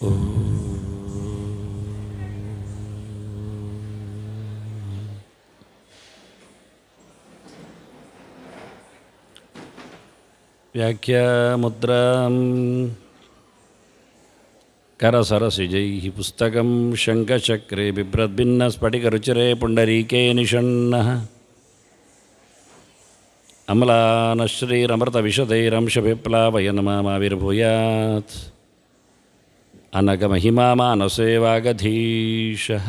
ವ್ಯಾಖ್ಯಾಮುದ್ರಾಂ ಕರಸರಸಿಜೈಃ ಪುಸ್ತಕಂ ಶಂಖಚಕ್ರೆ ಬಿಭ್ರದ್ಭಿನ್ನಸ್ಫಟಿಕರುಚಿರೆ ಪುಂಡರೀಕೆ ನಿಷಣ್ಣಃ ಅಮ್ಲಾನಶ್ರೀರಮೃತವಿಶದೈರಂಶಭಿಪ್ಲಾವಯನ್ ಮಾಮಾವಿರ್ಭೂಯಾತ್ ಅನಘಮಹಿಮಾ ಮಾನಸೇ ವಾಗಧೀಶಃ.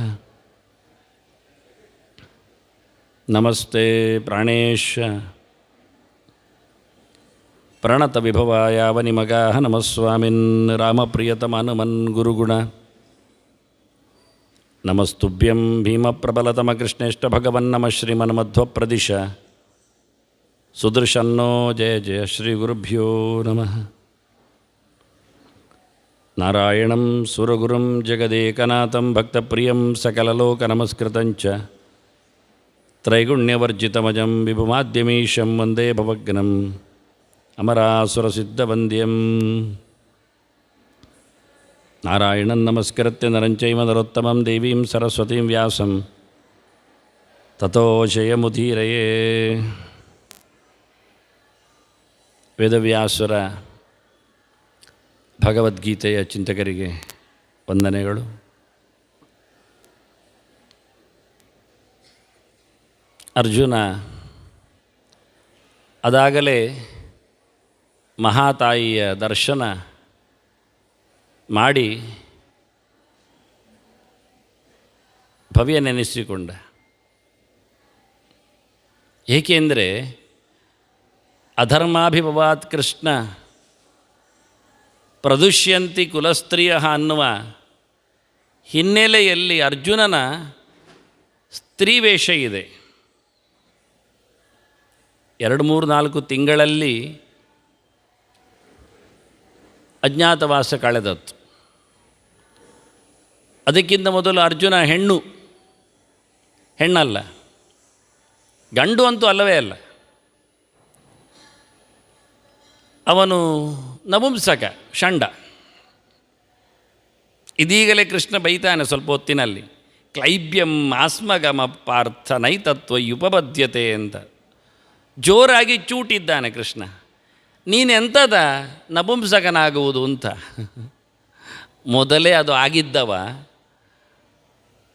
ನಮಸ್ತೆ ಪ್ರಾಣೇಶ ಪ್ರಣತವಿಭವಾಯಾವನಿಮಗಾಹ ನಮಸ್ವಾಮಿನ್ ರಾಮಪ್ರಿಯತಮನುಮನ್ ಗುರುಗುಣ. ನಮಸ್ತುಭ್ಯಂ ಭೀಮಪ್ರಬಲತಮಕೃಷ್ಣೇಷ್ಟ ಭಗವನ್ನಮ ಶ್ರೀಮನ್ಮಧ್ವಪ್ರದಿಶ ಸುದೃಶನ್ನೋ ಜಯ ಜಯ ಶ್ರೀ ಗುರುಭ್ಯೋ ನಮಃ. ನಾರಾಯಣಂ ಸುರಗುರುಂ ಜಗದೇಕನಾಥಂ ಭಕ್ತಪ್ರಿಯಂ ಸಕಲಲೋಕನಮಸ್ಕೃತಂಚ ತ್ರೈಗುಣ್ಯವರ್ಜಿತಮಜಂ ವಿಭುಮಾದ್ಯಮೀಶಂ ವಂದೇ ಭವಗ್ನಂ ಅಮರಾಸುರಸಿದ್ಧವಂದ್ಯಂ. ನಾರಾಯಣಂ ನಮಸ್ಕೃತ್ಯ ನರಂ ಚೈವ ನರೋತ್ತಮಂ ದೇವೀಂ ಸರಸ್ವತೀಂ ವ್ಯಾಸಂ ತತೋ ಜಯಮುದೀರಯೇ. ವೇದವ್ಯಾಸರ ಭಗವದ್ಗೀತೆಯ ಚಿಂತಕರಿಗೆ ವಂದನೆಗಳು. ಅರ್ಜುನ ಅದಾಗಲೇ ಮಹಾತಾಯಿಯ ದರ್ಶನ ಮಾಡಿ ಭವ್ಯ ನೆನೆಸಿಕೊಂಡ. ಏಕೆಂದರೆ ಅಧರ್ಮಾಭಿಭವಾತ್ ಕೃಷ್ಣ ಪ್ರದುಷ್ಯಂತಿ ಕುಲಸ್ತ್ರೀಯ ಅನ್ನುವ ಹಿನ್ನೆಲೆಯಲ್ಲಿ ಅರ್ಜುನನ ಸ್ತ್ರೀವೇಷ ಇದೆ. 2-3-4 ತಿಂಗಳಲ್ಲಿ ಅಜ್ಞಾತವಾಸ ಕಳೆದತ್ತು. ಅದಕ್ಕಿಂತ ಮೊದಲು ಅರ್ಜುನ ಹೆಣ್ಣಲ್ಲ, ಗಂಡು ಅಂತೂ ಅಲ್ಲವೇ ಅಲ್ಲ. ಅವನು ನಪುಂಸಕ, ಷಂಡ. ಇದೀಗಲೇ ಕೃಷ್ಣ ಬೈತಾನೆ ಸ್ವಲ್ಪ ಹೊತ್ತಿನಲ್ಲಿ, ಕ್ಲೈಬ್ಯಂ ಆಸ್ಮಗಮ ಪಾರ್ಥ ನೈತತ್ವ ಉಪಬದ್ಯತೆ ಅಂತ ಜೋರಾಗಿ ಚೂಟಿದ್ದಾನೆ ಕೃಷ್ಣ. ನೀನೆಂಥದ ನಪುಂಸಕನಾಗುವುದು ಅಂತ. ಮೊದಲೇ ಅದು ಆಗಿದ್ದವ,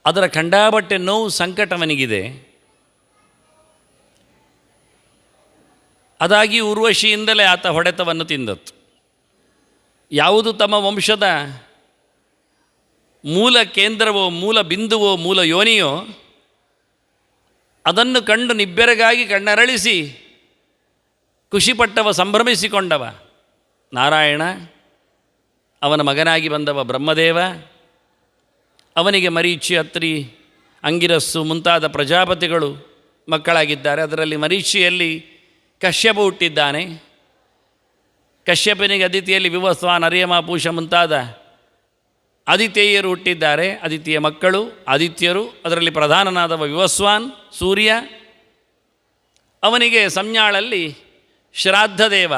ಅದರ ಖಂಡಾಬಟ್ಟೆ ನೋವು ಸಂಕಟವನಿಗಿದೆ. ಅದಾಗಿ ಉರ್ವಶಿಯಿಂದಲೇ ಆತ ಹೊಡೆತವನ್ನು ತಿಂದತ್ತು. ಯಾವುದು ತಮ್ಮ ವಂಶದ ಮೂಲ ಕೇಂದ್ರವೋ, ಮೂಲ ಬಿಂದುವೋ, ಮೂಲ ಯೋನಿಯೋ ಅದನ್ನು ಕಂಡು ನಿಬ್ಬೆರಗಾಗಿ ಕಣ್ಣರಳಿಸಿ ಖುಷಿಪಟ್ಟವ, ಸಂಭ್ರಮಿಸಿಕೊಂಡವ ನಾರಾಯಣ. ಅವನ ಮಗನಾಗಿ ಬಂದವ ಬ್ರಹ್ಮದೇವ. ಅವನಿಗೆ ಮರೀಚಿ, ಅತ್ರಿ, ಅಂಗಿರಸ್ಸು ಮುಂತಾದ ಪ್ರಜಾಪತಿಗಳು ಮಕ್ಕಳಾಗಿದ್ದಾರೆ. ಅದರಲ್ಲಿ ಮರೀಚಿಯಲ್ಲಿ ಕಶ್ಯಪ ಹುಟ್ಟಿದ್ದಾನೆ. ಕಶ್ಯಪನಿಗೆ ಅದಿತಿಯಲ್ಲಿ ವಿವಸ್ವಾನ್, ಅರ್ಯಮ, ಪೂಷ ಮುಂತಾದ ಆದಿತ್ಯರು ಹುಟ್ಟಿದ್ದಾರೆ. ಆದಿತ್ಯ ಮಕ್ಕಳು ಆದಿತ್ಯರು. ಅದರಲ್ಲಿ ಪ್ರಧಾನನಾದವ ವಿವಸ್ವಾನ್, ಸೂರ್ಯ. ಅವನಿಗೆ ಸಂಜ್ಞಾಳಲ್ಲಿ ಶ್ರಾದ್ದದೇವ,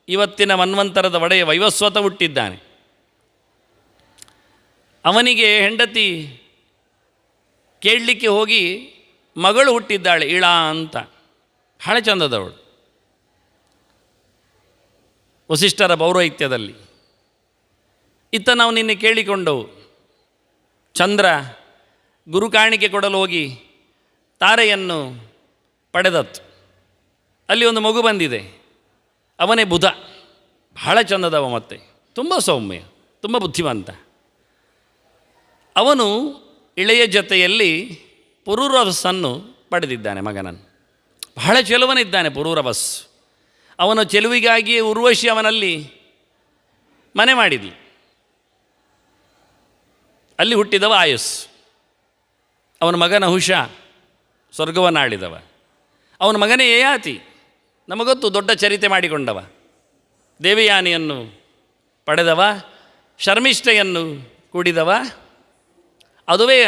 ಇವತ್ತಿನ ಮನ್ವಂತರದ ಒಡೆಯ ವೈವಸ್ವತ ಹುಟ್ಟಿದ್ದಾನೆ. ಅವನಿಗೆ ಹೆಂಡತಿ ಕೇಳಲಿಕ್ಕೆ ಹೋಗಿ ಮಗಳು ಹುಟ್ಟಿದ್ದಾಳೆ, ಇಳಾ ಅಂತ. ಬಹಳ ಚಂದದವಳು. ವಸಿಷ್ಠರ ಪೌರೋಹಿತ್ಯದಲ್ಲಿ ಇತ್ತ ನಾವು ನಿನ್ನೆ ಕೇಳಿಕೊಂಡವು. ಚಂದ್ರ ಗುರು ಕಾಣಿಕೆ ಕೊಡಲು ಹೋಗಿ ತಾರೆಯನ್ನು ಪಡೆದತ್ತು. ಅಲ್ಲಿ ಒಂದು ಮಗು ಬಂದಿದೆ. ಅವನೇ ಬುಧ. ಬಹಳ ಚಂದದವ, ಮತ್ತೆ ತುಂಬ ಸೌಮ್ಯ, ತುಂಬ ಬುದ್ಧಿವಂತ. ಅವನು ಇಳೆಯ ಜೊತೆಯಲ್ಲಿ ಪುರೂರವಸ್ಸನ್ನು ಪಡೆದಿದ್ದಾನೆ, ಮಗನನ್ನು. ಬಹಳ ಚೆಲುವನಿದ್ದಾನೆ ಪುರೂರವಸ್. ಅವನ ಚೆಲುವಿಗಾಗಿಯೇ ಉರ್ವಶಿ ಅವನಲ್ಲಿ ಮನೆ ಮಾಡಿದ್ಲು. ಅಲ್ಲಿ ಹುಟ್ಟಿದವ ಆಯುಸ್. ಅವನ ಮಗನ ಹುಷ ಸ್ವರ್ಗವನ್ನಾಳಿದವ. ಅವನ ಮಗನೇ ಯಯಾತಿ, ನಮಗೊತ್ತು, ದೊಡ್ಡ ಚರಿತೆ ಮಾಡಿಕೊಂಡವ. ದೇವಯಾನಿಯನ್ನು ಪಡೆದವ, ಶರ್ಮಿಷ್ಠೆಯನ್ನು ಕೂಡಿದವ. ಅದುವೇ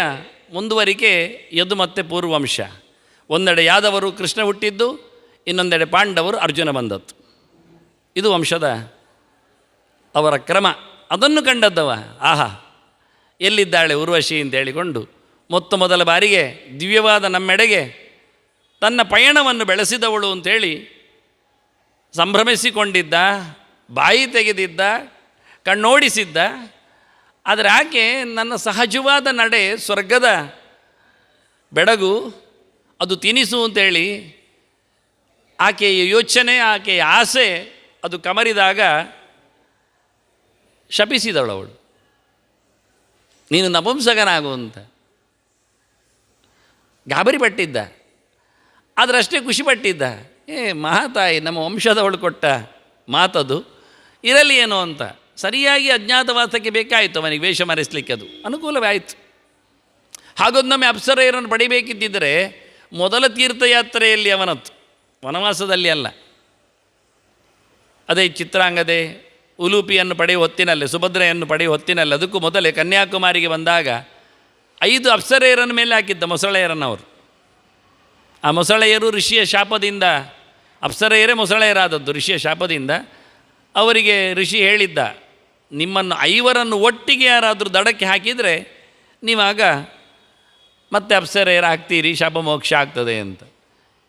ಮುಂದುವರಿಕೆ ಯದು ಮತ್ತು ಪೂರ್ವಂಶ. ಒಂದೆಡೆ ಯಾದವರು ಕೃಷ್ಣ ಹುಟ್ಟಿದ್ದು, ಇನ್ನೊಂದೆಡೆ ಪಾಂಡವರು ಅರ್ಜುನ ಬಂದದ್ದು. ಇದು ವಂಶದ ಅವರ ಕ್ರಮ. ಅದನ್ನು ಕಂಡದ್ದವ. ಆಹಾ, ಎಲ್ಲಿದ್ದಾಳೆ ಉರ್ವಶಿ ಅಂತ ಹೇಳಿಕೊಂಡು ಮೊದಲ ಬಾರಿಗೆ ದಿವ್ಯವಾದ ನಮ್ಮೆಡೆಗೆ ತನ್ನ ಪಯಣವನ್ನು ಬೆಳೆಸಿದವಳು ಅಂಥೇಳಿ ಸಂಭ್ರಮಿಸಿಕೊಂಡಿದ್ದ, ಬಾಯಿ ತೆಗೆದಿದ್ದ, ಕಣ್ಣೋಡಿಸಿದ್ದ. ಆದರೆ ಆಕೆ ನನ್ನ ಸಹಜವಾದ ನಡೆ ಸ್ವರ್ಗದ ಬೆಡಗು, ಅದು ತಿನಿಸು ಅಂತೇಳಿ ಆಕೆಯ ಯೋಚನೆ, ಆಕೆಯ ಆಸೆ ಅದು ಕಮರಿದಾಗ ಶಪಿಸಿದಳು ಅವಳು, ನೀನು ನಪುಂಸಕನಾಗು ಅಂತ. ಗಾಬರಿ ಪಟ್ಟಿದ್ದ, ಆದರೆ ಅಷ್ಟೇ ಖುಷಿಪಟ್ಟಿದ್ದ. ಮಹಾತಾಯಿ ನಮ್ಮ ವಂಶದವಳು ಕೊಟ್ಟ ಮಾತದು, ಇರಲಿ ಏನೋ ಅಂತ. ಸರಿಯಾಗಿ ಅಜ್ಞಾತವಾಸಕ್ಕೆ ಬೇಕಾಯಿತು ಅವನಿಗೆ ವೇಷ ಮರೆಸಲಿಕ್ಕೆ, ಅದು ಅನುಕೂಲವೇ ಆಯಿತು. ಹಾಗೊಂದೊಮ್ಮೆ ಅಪ್ಸರೆಯರನ್ನು ಪಡಿಬೇಕಿದ್ದಿದ್ದರೆ ಮೊದಲ ತೀರ್ಥಯಾತ್ರೆಯಲ್ಲಿ ಅವನತ್ತು, ವನವಾಸದಲ್ಲಿ ಅಲ್ಲ. ಅದೇ ಚಿತ್ರಾಂಗದೆ ಉಲೂಪಿಯನ್ನು ಪಡೆಯುವ ಹೊತ್ತಿನಲ್ಲೇ, ಸುಭದ್ರೆಯನ್ನು ಪಡೆಯುವ ಹೊತ್ತಿನಲ್ಲಿ, ಅದಕ್ಕೂ ಮೊದಲೇ ಕನ್ಯಾಕುಮಾರಿಗೆ ಬಂದಾಗ 5 ಅಪ್ಸರೆಯರನ್ನು ಮೇಲೆ ಹಾಕಿದ್ದ ಮೊಸಳೆಯರನ್ನವರು. ಆ ಮೊಸಳೆಯರು ಋಷಿಯ ಶಾಪದಿಂದ, ಅಪ್ಸರೆಯರೇ ಮೊಸಳೆಯರಾದದ್ದು ಋಷಿಯ ಶಾಪದಿಂದ. ಅವರಿಗೆ ಋಷಿ ಹೇಳಿದ್ದ, ನಿಮ್ಮನ್ನು 5 ಒಟ್ಟಿಗೆ ಯಾರಾದರೂ ದಡಕ್ಕೆ ಹಾಕಿದರೆ ನೀವಾಗ ಮತ್ತೆ ಅಪ್ಸರೆಯರಾಗ್ತೀರಿ, ಶಾಪ ಮೋಕ್ಷ ಆಗ್ತದೆ ಅಂತ.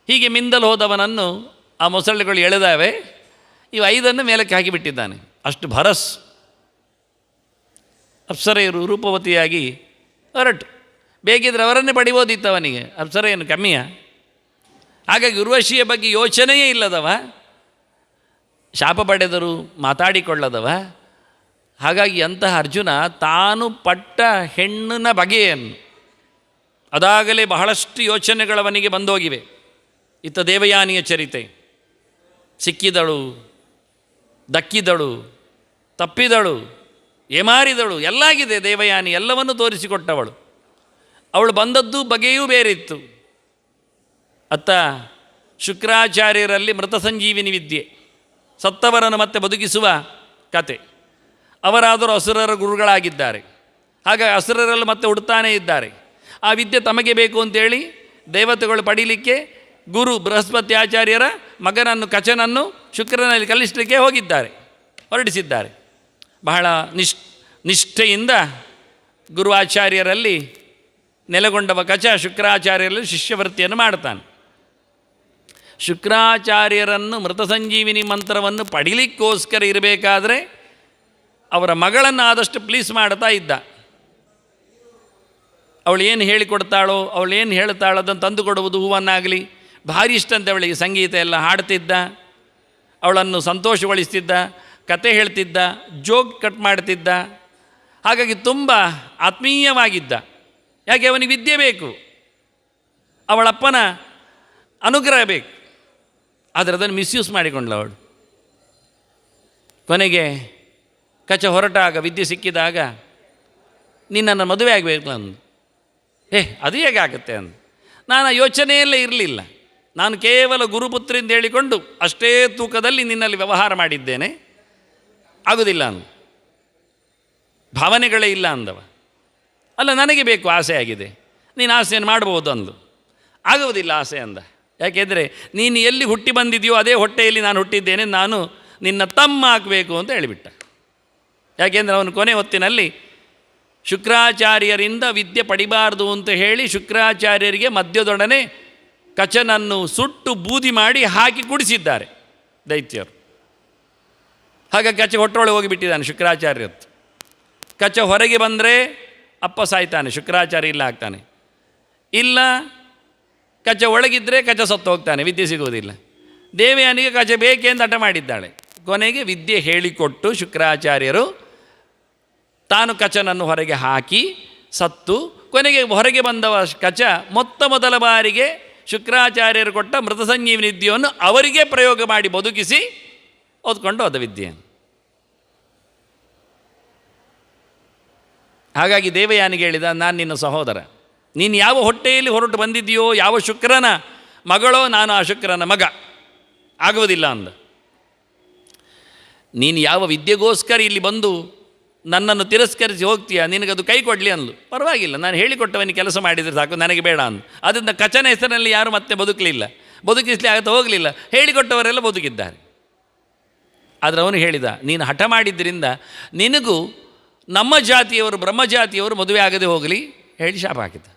ಹೀಗೆ ಮಿಂದಲು ಹೋದವನನ್ನು ಆ ಮೊಸಳೆಗಳು ಎಳೆದಾವೆ. ಇವು 5 ಮೇಲಕ್ಕೆ ಹಾಕಿಬಿಟ್ಟಿದ್ದಾನೆ. ಅಷ್ಟು ಭರಸ್. ಅಪ್ಸರೆಯರು ರೂಪವತಿಯಾಗಿ ಹೊರಟು. ಬೇಕಿದ್ರೆ ಅವರನ್ನೇ ಪಡಿಬೋದಿತ್ತು ಅವನಿಗೆ, ಅಪ್ಸರೆಯನ್ನು ಕಮ್ಮಿಯ. ಹಾಗಾಗಿ ಉರ್ವಶಿಯ ಬಗ್ಗೆ ಯೋಚನೆಯೇ ಇಲ್ಲದವ, ಶಾಪ ಪಡೆದರು ಮಾತಾಡಿಕೊಳ್ಳದವ. ಹಾಗಾಗಿ ಅಂತಹ ಅರ್ಜುನ ತಾನು ಪಟ್ಟ ಹೆಣ್ಣಿನ ಬಗೆಯನ್ನು, ಅದಾಗಲೇ ಬಹಳಷ್ಟು ಯೋಚನೆಗಳವನಿಗೆ ಬಂದೋಗಿವೆ. ಇತ್ತ ದೇವಯಾನಿಯ ಚರಿತೆ, ಸಿಕ್ಕಿದಳು, ದಕ್ಕಿದಳು, ತಪ್ಪಿದಳು, ಏಮಾರಿದಳು, ಎಲ್ಲಾಗಿದೆ ದೇವಯಾನಿ, ಎಲ್ಲವನ್ನು ತೋರಿಸಿಕೊಟ್ಟವಳು. ಅವಳು ಬಂದದ್ದು ಬಗೆಯೂ ಬೇರಿತ್ತು. ಅತ್ತ ಶುಕ್ರಾಚಾರ್ಯರಲ್ಲಿ ಮೃತ ಸಂಜೀವಿನಿ ವಿದ್ಯೆ, ಸತ್ತವರನ್ನು ಮತ್ತೆ ಬದುಕಿಸುವ ಕತೆ. ಅವರಾದರೂ ಅಸುರರ ಗುರುಗಳಾಗಿದ್ದಾರೆ. ಹಾಗಾಗಿ ಅಸುರರಲ್ಲಿ ಮತ್ತೆ ಹುಡ್ತಾನೇ ಇದ್ದಾರೆ. ಆ ವಿದ್ಯೆ ತಮಗೆ ಬೇಕು ಅಂತೇಳಿ ದೇವತೆಗಳು ಪಡೀಲಿಕ್ಕೆ ಗುರು ಬೃಹಸ್ಪತಿ ಆಚಾರ್ಯರ ಮಗನನ್ನು ಕಚನನ್ನು ಶುಕ್ರನಲ್ಲಿ ಕಲಿಸಲಿಕ್ಕೆ ಹೋಗಿದ್ದಾರೆ, ಹೊರಡಿಸಿದ್ದಾರೆ. ಬಹಳ ನಿಷ್ಠೆಯಿಂದ ಗುರುವಾಚಾರ್ಯರಲ್ಲಿ ನೆಲೆಗೊಂಡವ ಕಚ ಶುಕ್ರಾಚಾರ್ಯರಲ್ಲಿ ಶಿಷ್ಯವೃತ್ತಿಯನ್ನು ಮಾಡ್ತಾನೆ. ಶುಕ್ರಾಚಾರ್ಯರನ್ನು ಮೃತ ಸಂಜೀವಿನಿ ಮಂತ್ರವನ್ನು ಪಡಿಲಿಕ್ಕೋಸ್ಕರ ಇರಬೇಕಾದ್ರೆ ಅವರ ಮಗಳನ್ನು ಆದಷ್ಟು ಪ್ಲೀಸ್ ಮಾಡ್ತಾ ಇದ್ದ. ಅವಳು ಏನು ಹೇಳಿಕೊಡ್ತಾಳೋ, ಅವಳು ಏನು ಹೇಳ್ತಾಳೋ ಅದನ್ನು ತಂದು ಕೊಡುವುದು, ಹೂವನ್ನಾಗಲಿ. ಭಾರಿ ಇಷ್ಟ ಅಂತ ಅವಳಿಗೆ ಸಂಗೀತ ಎಲ್ಲ ಹಾಡ್ತಿದ್ದ, ಅವಳನ್ನು ಸಂತೋಷಗೊಳಿಸ್ತಿದ್ದ, ಕತೆ ಹೇಳ್ತಿದ್ದ, ಜೋಕ್ ಕಟ್ ಮಾಡ್ತಿದ್ದ. ಹಾಗಾಗಿ ತುಂಬ ಆತ್ಮೀಯವಾಗಿದ್ದ. ಯಾಕೆ ಅವನಿಗೆ ವಿದ್ಯೆ ಬೇಕು, ಅವಳಪ್ಪನ ಅನುಗ್ರಹ ಬೇಕು. ಆದರೆ ಅದನ್ನು ಮಿಸ್ಯೂಸ್ ಮಾಡಿಕೊಂಡ್ಳು ಅವಳು. ಕೊನೆಗೆ ಕಚ ಹೊರಟಾಗ, ವಿದ್ಯೆ ಸಿಕ್ಕಿದಾಗ, ನಿನ್ನನ್ನು ಮದುವೆ ಆಗಬೇಕು ಅಂದು. ಅದು ಹೇಗೆ ಆಗುತ್ತೆ ಅಂದು. ನಾನು ಆ ಯೋಚನೆಯಲ್ಲೇ ಇರಲಿಲ್ಲ. ನಾನು ಕೇವಲ ಗುರುಪುತ್ರಿ ಅಂತ ಹೇಳಿಕೊಂಡು ಅಷ್ಟೇ ತೂಕದಲ್ಲಿ ನಿನ್ನಲ್ಲಿ ವ್ಯವಹಾರ ಮಾಡಿದ್ದೇನೆ, ಆಗೋದಿಲ್ಲ ಅಂದು. ಭಾವನೆಗಳೇ ಇಲ್ಲ ಅಂದವ. ಅಲ್ಲ, ನನಗೆ ಬೇಕು, ಆಸೆ ಆಗಿದೆ, ನೀನು ಆಸೆಯನ್ನು ಮಾಡ್ಬೋದು ಅಂದು. ಆಗುವುದಿಲ್ಲ ಆಸೆ ಅಂದ. ಯಾಕೆಂದರೆ ನೀನು ಎಲ್ಲಿ ಹುಟ್ಟಿ ಬಂದಿದೆಯೋ ಅದೇ ಹೊಟ್ಟೆಯಲ್ಲಿ ನಾನು ಹುಟ್ಟಿದ್ದೇನೆ, ನಾನು ನಿನ್ನ ತಮ್ಮ ಆಗಬೇಕು ಅಂತ ಹೇಳಿಬಿಟ್ಟ. ಯಾಕೆಂದರೆ ಅವನು ಕೊನೆ ಹೊತ್ತಿನಲ್ಲಿ ಶುಕ್ರಾಚಾರ್ಯರಿಂದ ವಿದ್ಯೆ ಪಡಿಬಾರ್ದು ಅಂತ ಹೇಳಿ ಶುಕ್ರಾಚಾರ್ಯರಿಗೆ ಮಧ್ಯದೊಡನೆ ಕಚನನ್ನು ಸುಟ್ಟು ಬೂದಿ ಮಾಡಿ ಹಾಕಿ ಕುಡಿಸಿದ್ದಾರೆ ದೈತ್ಯರು. ಹಾಗಾಗಿ ಕಚ ಹೊಟ್ಟೊಳಗೆ ಹೋಗಿಬಿಟ್ಟಿದ್ದಾನೆ ಶುಕ್ರಾಚಾರ್ಯತ್ತು. ಕಚ ಹೊರಗೆ ಬಂದರೆ ಅಪ್ಪ ಸಾಯ್ತಾನೆ, ಶುಕ್ರಾಚಾರ್ಯ ಇಲ್ಲ ಆಗ್ತಾನೆ. ಇಲ್ಲ, ಕಚ ಒಳಗಿದ್ದರೆ ಕಚ ಸತ್ತು ಹೋಗ್ತಾನೆ, ವಿದ್ಯೆ ಸಿಗುವುದಿಲ್ಲ. ದೇವಯಾನಿಗೆ ಕಚ ಬೇಕೆ ಅಂತ ಹಠ ಮಾಡಿದ್ದಾಳೆ. ಕೊನೆಗೆ ವಿದ್ಯೆ ಹೇಳಿಕೊಟ್ಟು ಶುಕ್ರಾಚಾರ್ಯರು ತಾನು ಕಚನನ್ನು ಹೊರಗೆ ಹಾಕಿ ಸತ್ತು, ಕೊನೆಗೆ ಹೊರಗೆ ಬಂದವ ಕಚ ಮೊದಲ ಬಾರಿಗೆ ಶುಕ್ರಾಚಾರ್ಯರು ಕೊಟ್ಟ ಮೃತ ಸಂಜೀವಿನಿ ವಿದ್ಯೆಯನ್ನು ಅವರಿಗೆ ಪ್ರಯೋಗ ಮಾಡಿ ಬದುಕಿಸಿ ಓದ್ಕೊಂಡು ಹೋದ ವಿದ್ಯೆಯನ್ನು. ಹಾಗಾಗಿ ದೇವಯಾನಿಗೆ ಹೇಳಿದ, ನಾನು ನಿನ್ನ ಸಹೋದರ, ನೀನು ಯಾವ ಹೊಟ್ಟೆಯಲ್ಲಿ ಹೊರಟು ಬಂದಿದ್ದೀಯೋ, ಯಾವ ಶುಕ್ರನ ಮಗಳೋ, ನಾನು ಆ ಶುಕ್ರನ ಮಗ, ಆಗುವುದಿಲ್ಲ ಅಂದ. ನೀನು ಯಾವ ವಿದ್ಯೆಗೋಸ್ಕರ ಇಲ್ಲಿ ಬಂದು ನನ್ನನ್ನು ತಿರಸ್ಕರಿಸಿ ಹೋಗ್ತೀಯ, ನಿನಗದು ಕೈ ಕೊಡಲಿ ಅಂದ್ಲು. ಪರವಾಗಿಲ್ಲ, ನಾನು ಹೇಳಿಕೊಟ್ಟವನಿಗೆ ಕೆಲಸ ಮಾಡಿದರೆ ಸಾಕು, ನನಗೆ ಬೇಡ ಅಂದು. ಅದರಿಂದ ಕಚನ ಹೆಸರಿನಲ್ಲಿ ಯಾರೂ ಮತ್ತೆ ಬದುಕಲಿಲ್ಲ, ಬದುಕಿಸಲಿ ಆಗತ್ತೆ ಹೋಗಲಿಲ್ಲ. ಹೇಳಿಕೊಟ್ಟವರೆಲ್ಲ ಬದುಕಿದ್ದಾರೆ. ಆದರೆ ಅವನು ಹೇಳಿದ, ನೀನು ಹಠ ಮಾಡಿದ್ದರಿಂದ ನಿನಗೂ ನಮ್ಮ ಜಾತಿಯವರು ಬ್ರಹ್ಮಜಾತಿಯವರು ಮದುವೆ ಆಗದೆ ಹೋಗಲಿ ಹೇಳಿ ಶಾಪ ಹಾಕಿದ.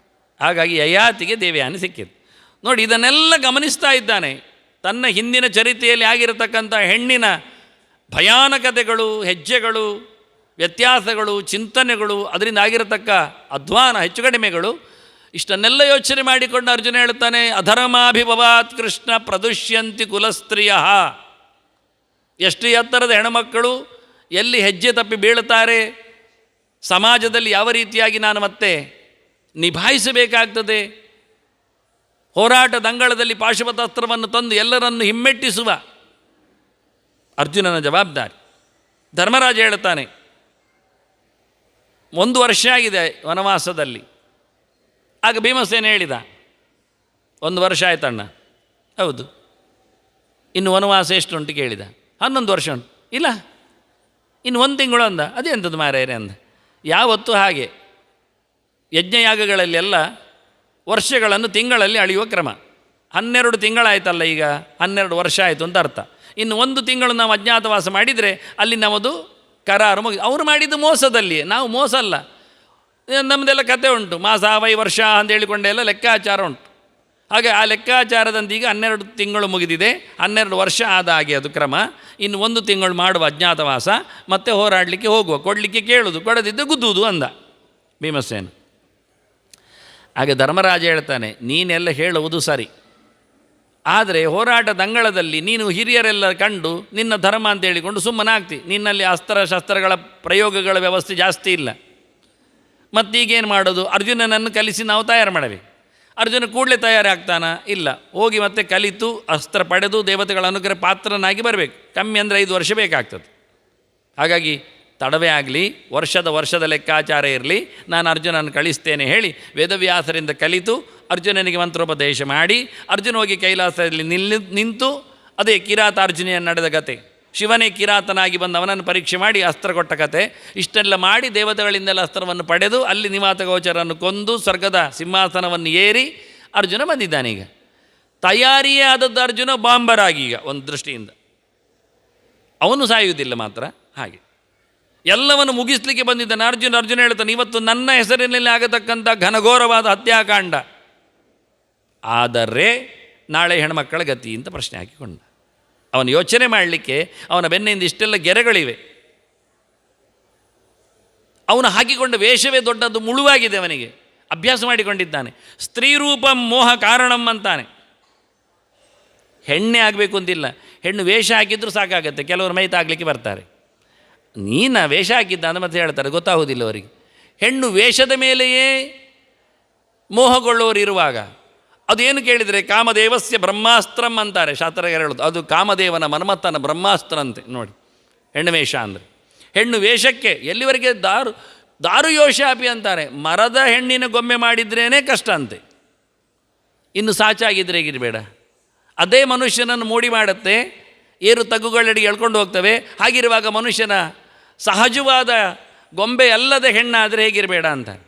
ಹಾಗಾಗಿ ಯಯಾತಿಗೆ ದೇವಯಾನಿ ಸಿಕ್ಕಿತು. ನೋಡಿ, ಇದನ್ನೆಲ್ಲ ಗಮನಿಸ್ತಾ ಇದ್ದಾನೆ. ತನ್ನ ಹಿಂದಿನ ಚರಿತ್ರೆಯಲ್ಲಿ ಆಗಿರತಕ್ಕಂಥ ಹೆಣ್ಣಿನ ಭಯಾನಕತೆಗಳು, ಹೆಜ್ಜೆಗಳು, ವ್ಯತ್ಯಾಸಗಳು, ಚಿಂತನೆಗಳು, ಅದರಿಂದ ಆಗಿರತಕ್ಕ ಅಧ್ವಾನ, ಹೆಚ್ಚು ಕಡಿಮೆಗಳು, ಇಷ್ಟನ್ನೆಲ್ಲ ಯೋಚನೆ ಮಾಡಿಕೊಂಡು ಅರ್ಜುನ ಹೇಳ್ತಾನೆ, ಅಧರ್ಮಾಭಿಭವಾತ್ ಕೃಷ್ಣ ಪ್ರದುಷ್ಯಂತಿ ಕುಲಸ್ತ್ರೀಯ. ಎಷ್ಟು ಎತ್ತರದ ಹೆಣ್ಮಕ್ಕಳು ಎಲ್ಲಿ ಹೆಜ್ಜೆ ತಪ್ಪಿ ಬೀಳುತ್ತಾರೆ, ಸಮಾಜದಲ್ಲಿ ಯಾವ ರೀತಿಯಾಗಿ ನಾನು ಮತ್ತೆ ನಿಭಾಯಿಸಬೇಕಾಗ್ತದೆ. ಹೋರಾಟದ ಅಂಗಳದಲ್ಲಿ ಪಾಶುಪತಾಸ್ತ್ರವನ್ನು ತಂದು ಎಲ್ಲರನ್ನು ಹಿಮ್ಮೆಟ್ಟಿಸುವ ಅರ್ಜುನನ ಜವಾಬ್ದಾರಿ. ಧರ್ಮರಾಜ ಹೇಳ್ತಾನೆ, 1 ವರ್ಷ ಆಗಿದೆ ವನವಾಸದಲ್ಲಿ. ಆಗ ಭೀಮಸೇನ ಹೇಳಿದ, 1 ವರ್ಷ ಆಯ್ತಣ್ಣ. ಹೌದು, ಇನ್ನು ವನವಾಸ ಎಷ್ಟು ಉಂಟು ಕೇಳಿದ. 11 ವರ್ಷ ಉಂಟು. ಇಲ್ಲ, ಇನ್ನು 1 ತಿಂಗಳು ಅಂದ. ಅದೇ ಎಂಥದ್ದು ಮಾರಾಯರೆ ಅಂದ. ಯಾವತ್ತೂ ಹಾಗೆ ಯಜ್ಞಯಾಗಗಳಲ್ಲೆಲ್ಲ ವರ್ಷಗಳನ್ನು ತಿಂಗಳಲ್ಲಿ ಅಳೆಯುವ ಕ್ರಮ. 12 ತಿಂಗಳಾಯ್ತಲ್ಲ, ಈಗ 12 ವರ್ಷ ಆಯಿತು ಅಂತ ಅರ್ಥ. ಇನ್ನು 1 ತಿಂಗಳು ನಾವು ಅಜ್ಞಾತವಾಸ ಮಾಡಿದರೆ ಅಲ್ಲಿ ನಮ್ಮದು ಕರಾರು ಮುಗಿ. ಅವರು ಮಾಡಿದ್ದು ಮೋಸದಲ್ಲಿ, ನಾವು ಮೋಸ ಅಲ್ಲ. ನಮ್ಮದೆಲ್ಲ ಕತೆ ಉಂಟು, ಮಾಸ ವೈ ವರ್ಷ ಅಂತ ಹೇಳಿಕೊಂಡೆಲ್ಲ ಲೆಕ್ಕಾಚಾರ ಉಂಟು. ಹಾಗೆ ಆ ಲೆಕ್ಕಾಚಾರದಂತೀಗ 12 ತಿಂಗಳು ಮುಗಿದಿದೆ, 12 ವರ್ಷ ಆದ ಹಾಗೆ ಅದು ಕ್ರಮ. ಇನ್ನು 1 ತಿಂಗಳು ಮಾಡುವ ಅಜ್ಞಾತವಾಸ, ಮತ್ತೆ ಹೋರಾಡಲಿಕ್ಕೆ ಹೋಗುವ, ಕೊಡಲಿಕ್ಕೆ ಕೇಳುವುದು, ಕೊಡದಿದ್ದು ಗುದ್ದುವುದು ಅಂದ ಭೀಮಸೇನ. ಹಾಗೆ ಧರ್ಮರಾಜ ಹೇಳ್ತಾನೆ, ನೀನೆಲ್ಲ ಹೇಳುವುದು ಸರಿ, ಆದರೆ ಹೋರಾಟದ ಅಂಗಳದಲ್ಲಿ ನೀನು ಹಿರಿಯರೆಲ್ಲ ಕಂಡು ನಿನ್ನ ಧರ್ಮ ಅಂತ ಹೇಳಿಕೊಂಡು ಸುಮ್ಮನಾಗ್ತಿ. ನಿನ್ನಲ್ಲಿ ಶಸ್ತ್ರಗಳ ಪ್ರಯೋಗಗಳ ವ್ಯವಸ್ಥೆ ಜಾಸ್ತಿ ಇಲ್ಲ. ಮತ್ತೀಗೇನು ಮಾಡೋದು? ಅರ್ಜುನನನ್ನು ಕಲಿಸಿ ನಾವು ತಯಾರು ಮಾಡಬೇಕು. ಅರ್ಜುನ ಕೂಡಲೇ ತಯಾರಾಗ್ತಾನ? ಇಲ್ಲ, ಹೋಗಿ ಮತ್ತೆ ಕಲಿತು ಅಸ್ತ್ರ ಪಡೆದು ದೇವತೆಗಳ ಅನುಗ್ರಹ ಪಾತ್ರನಾಗಿ ಬರಬೇಕು. ಕಮ್ಮಿ ಅಂದರೆ 5 ವರ್ಷ ಬೇಕಾಗ್ತದೆ. ಹಾಗಾಗಿ ತಡವೇ ಆಗಲಿ, ವರ್ಷದ ಲೆಕ್ಕಾಚಾರ ಇರಲಿ, ನಾನು ಅರ್ಜುನನ್ನು ಕಳಿಸ್ತೇನೆ ಹೇಳಿ ವೇದವ್ಯಾಸರಿಂದ ಕಲಿತು ಅರ್ಜುನನಿಗೆ ಮಂತ್ರೋಪದೇಶ ಮಾಡಿ ಅರ್ಜುನ ಹೋಗಿ ಕೈಲಾಸದಲ್ಲಿ ನಿಂತು, ಅದೇ ಕಿರಾತಾರ್ಜುನಿಯನ್ನು ನಡೆದ ಕತೆ. ಶಿವನೇ ಕಿರಾತನಾಗಿ ಬಂದು ಅವನನ್ನು ಪರೀಕ್ಷೆ ಮಾಡಿ ಅಸ್ತ್ರ ಕೊಟ್ಟ ಕತೆ. ಇಷ್ಟೆಲ್ಲ ಮಾಡಿ ದೇವತೆಗಳಿಂದೆಲ್ಲ ಅಸ್ತ್ರವನ್ನು ಪಡೆದು ಅಲ್ಲಿ ನಿವಾತಗೋಚರನ್ನು ಕೊಂದು ಸ್ವರ್ಗದ ಸಿಂಹಾಸನವನ್ನು ಏರಿ ಅರ್ಜುನ ಬಂದಿದ್ದಾನೀಗ. ತಯಾರಿಯೇ ಆದದ್ದು ಅರ್ಜುನ ಬಾಂಬರಾಗಿ. ಈಗ ಒಂದು ದೃಷ್ಟಿಯಿಂದ ಅವನು ಸಾಯುವುದಿಲ್ಲ ಮಾತ್ರ, ಹಾಗೆ ಎಲ್ಲವನ್ನು ಮುಗಿಸ್ಲಿಕ್ಕೆ ಬಂದಿದ್ದಾನೆ ಅರ್ಜುನ ಹೇಳ್ತಾನೆ, ಇವತ್ತು ನನ್ನ ಹೆಸರಿನಲ್ಲಿ ಆಗತಕ್ಕಂಥ ಘನಘೋರವಾದ ಹತ್ಯಾಕಾಂಡ ಆದರೆ ನಾಳೆ ಹೆಣ್ಮಕ್ಕಳ ಗತಿ ಅಂತ ಪ್ರಶ್ನೆ ಹಾಕಿಕೊಂಡ. ಅವನು ಯೋಚನೆ ಮಾಡಲಿಕ್ಕೆ ಅವನ ಬೆನ್ನಿಂದ ಇಷ್ಟೆಲ್ಲ ಗೆರೆಗಳಿವೆ. ಅವನು ಹಾಕಿಕೊಂಡ ವೇಷವೇ ದೊಡ್ಡದು, ಮುಳುವಾಗಿದೆ. ಅವನಿಗೆ ಅಭ್ಯಾಸ ಮಾಡಿಕೊಂಡಿದ್ದಾನೆ. ಸ್ತ್ರೀರೂಪಂ ಮೋಹ ಕಾರಣಂ ಅಂತಾನೆ. ಹೆಣ್ಣೆ ಆಗಬೇಕು ಅಂತಿಲ್ಲ, ಹೆಣ್ಣು ವೇಷ ಹಾಕಿದ್ರೂ ಸಾಕಾಗತ್ತೆ. ಕೆಲವರು ಮೈತಾಗಲಿಕ್ಕೆ ಬರ್ತಾರೆ. ನೀನು ವೇಷ ಹಾಕಿದ್ದ ಅಂತ ಮತ್ತೆ ಹೇಳ್ತಾರೆ, ಗೊತ್ತಾಗೋದಿಲ್ಲ ಅವರಿಗೆ. ಹೆಣ್ಣು ವೇಷದ ಮೇಲೆಯೇ ಮೋಹಗೊಳ್ಳುವವರು ಇರುವಾಗ ಅದೇನು ಕೇಳಿದರೆ ಕಾಮದೇವಸ್ಯ ಬ್ರಹ್ಮಾಸ್ತ್ರಂ ಅಂತಾರೆ ಶಾಸ್ತ್ರ ಹೇಳೋದು. ಅದು ಕಾಮದೇವನ ಮನ್ಮಥನ ಬ್ರಹ್ಮಾಸ್ತ್ರ ಅಂತೆ. ನೋಡಿ, ಹೆಣ್ಣು ವೇಷ ಅಂದರೆ. ಹೆಣ್ಣು ವೇಷಕ್ಕೆ ಎಲ್ಲಿವರೆಗೆ ದಾರುಯೋಷಾಪಿ ಅಂತಾರೆ. ಮರದ ಹೆಣ್ಣಿನ ಗೊಂಬೆ ಮಾಡಿದ್ರೇ ಕಷ್ಟ ಅಂತೆ, ಇನ್ನು ಸಾಚಾಗಿದ್ದರೆ ಹೇಗಿರಬೇಡ. ಅದೇ ಮನುಷ್ಯನನ್ನು ಮೂಡಿ ಮಾಡುತ್ತೆ, ಏರು ತಗ್ಗುಗಳಡಿಗೆ ಎಳ್ಕೊಂಡು ಹೋಗ್ತವೆ. ಹಾಗಿರುವಾಗ ಮನುಷ್ಯನ ಸಹಜವಾದ ಗೊಂಬೆ ಅಲ್ಲದ ಹೆಣ್ಣಾದರೆ ಹೇಗಿರಬೇಡ ಅಂತಾರೆ.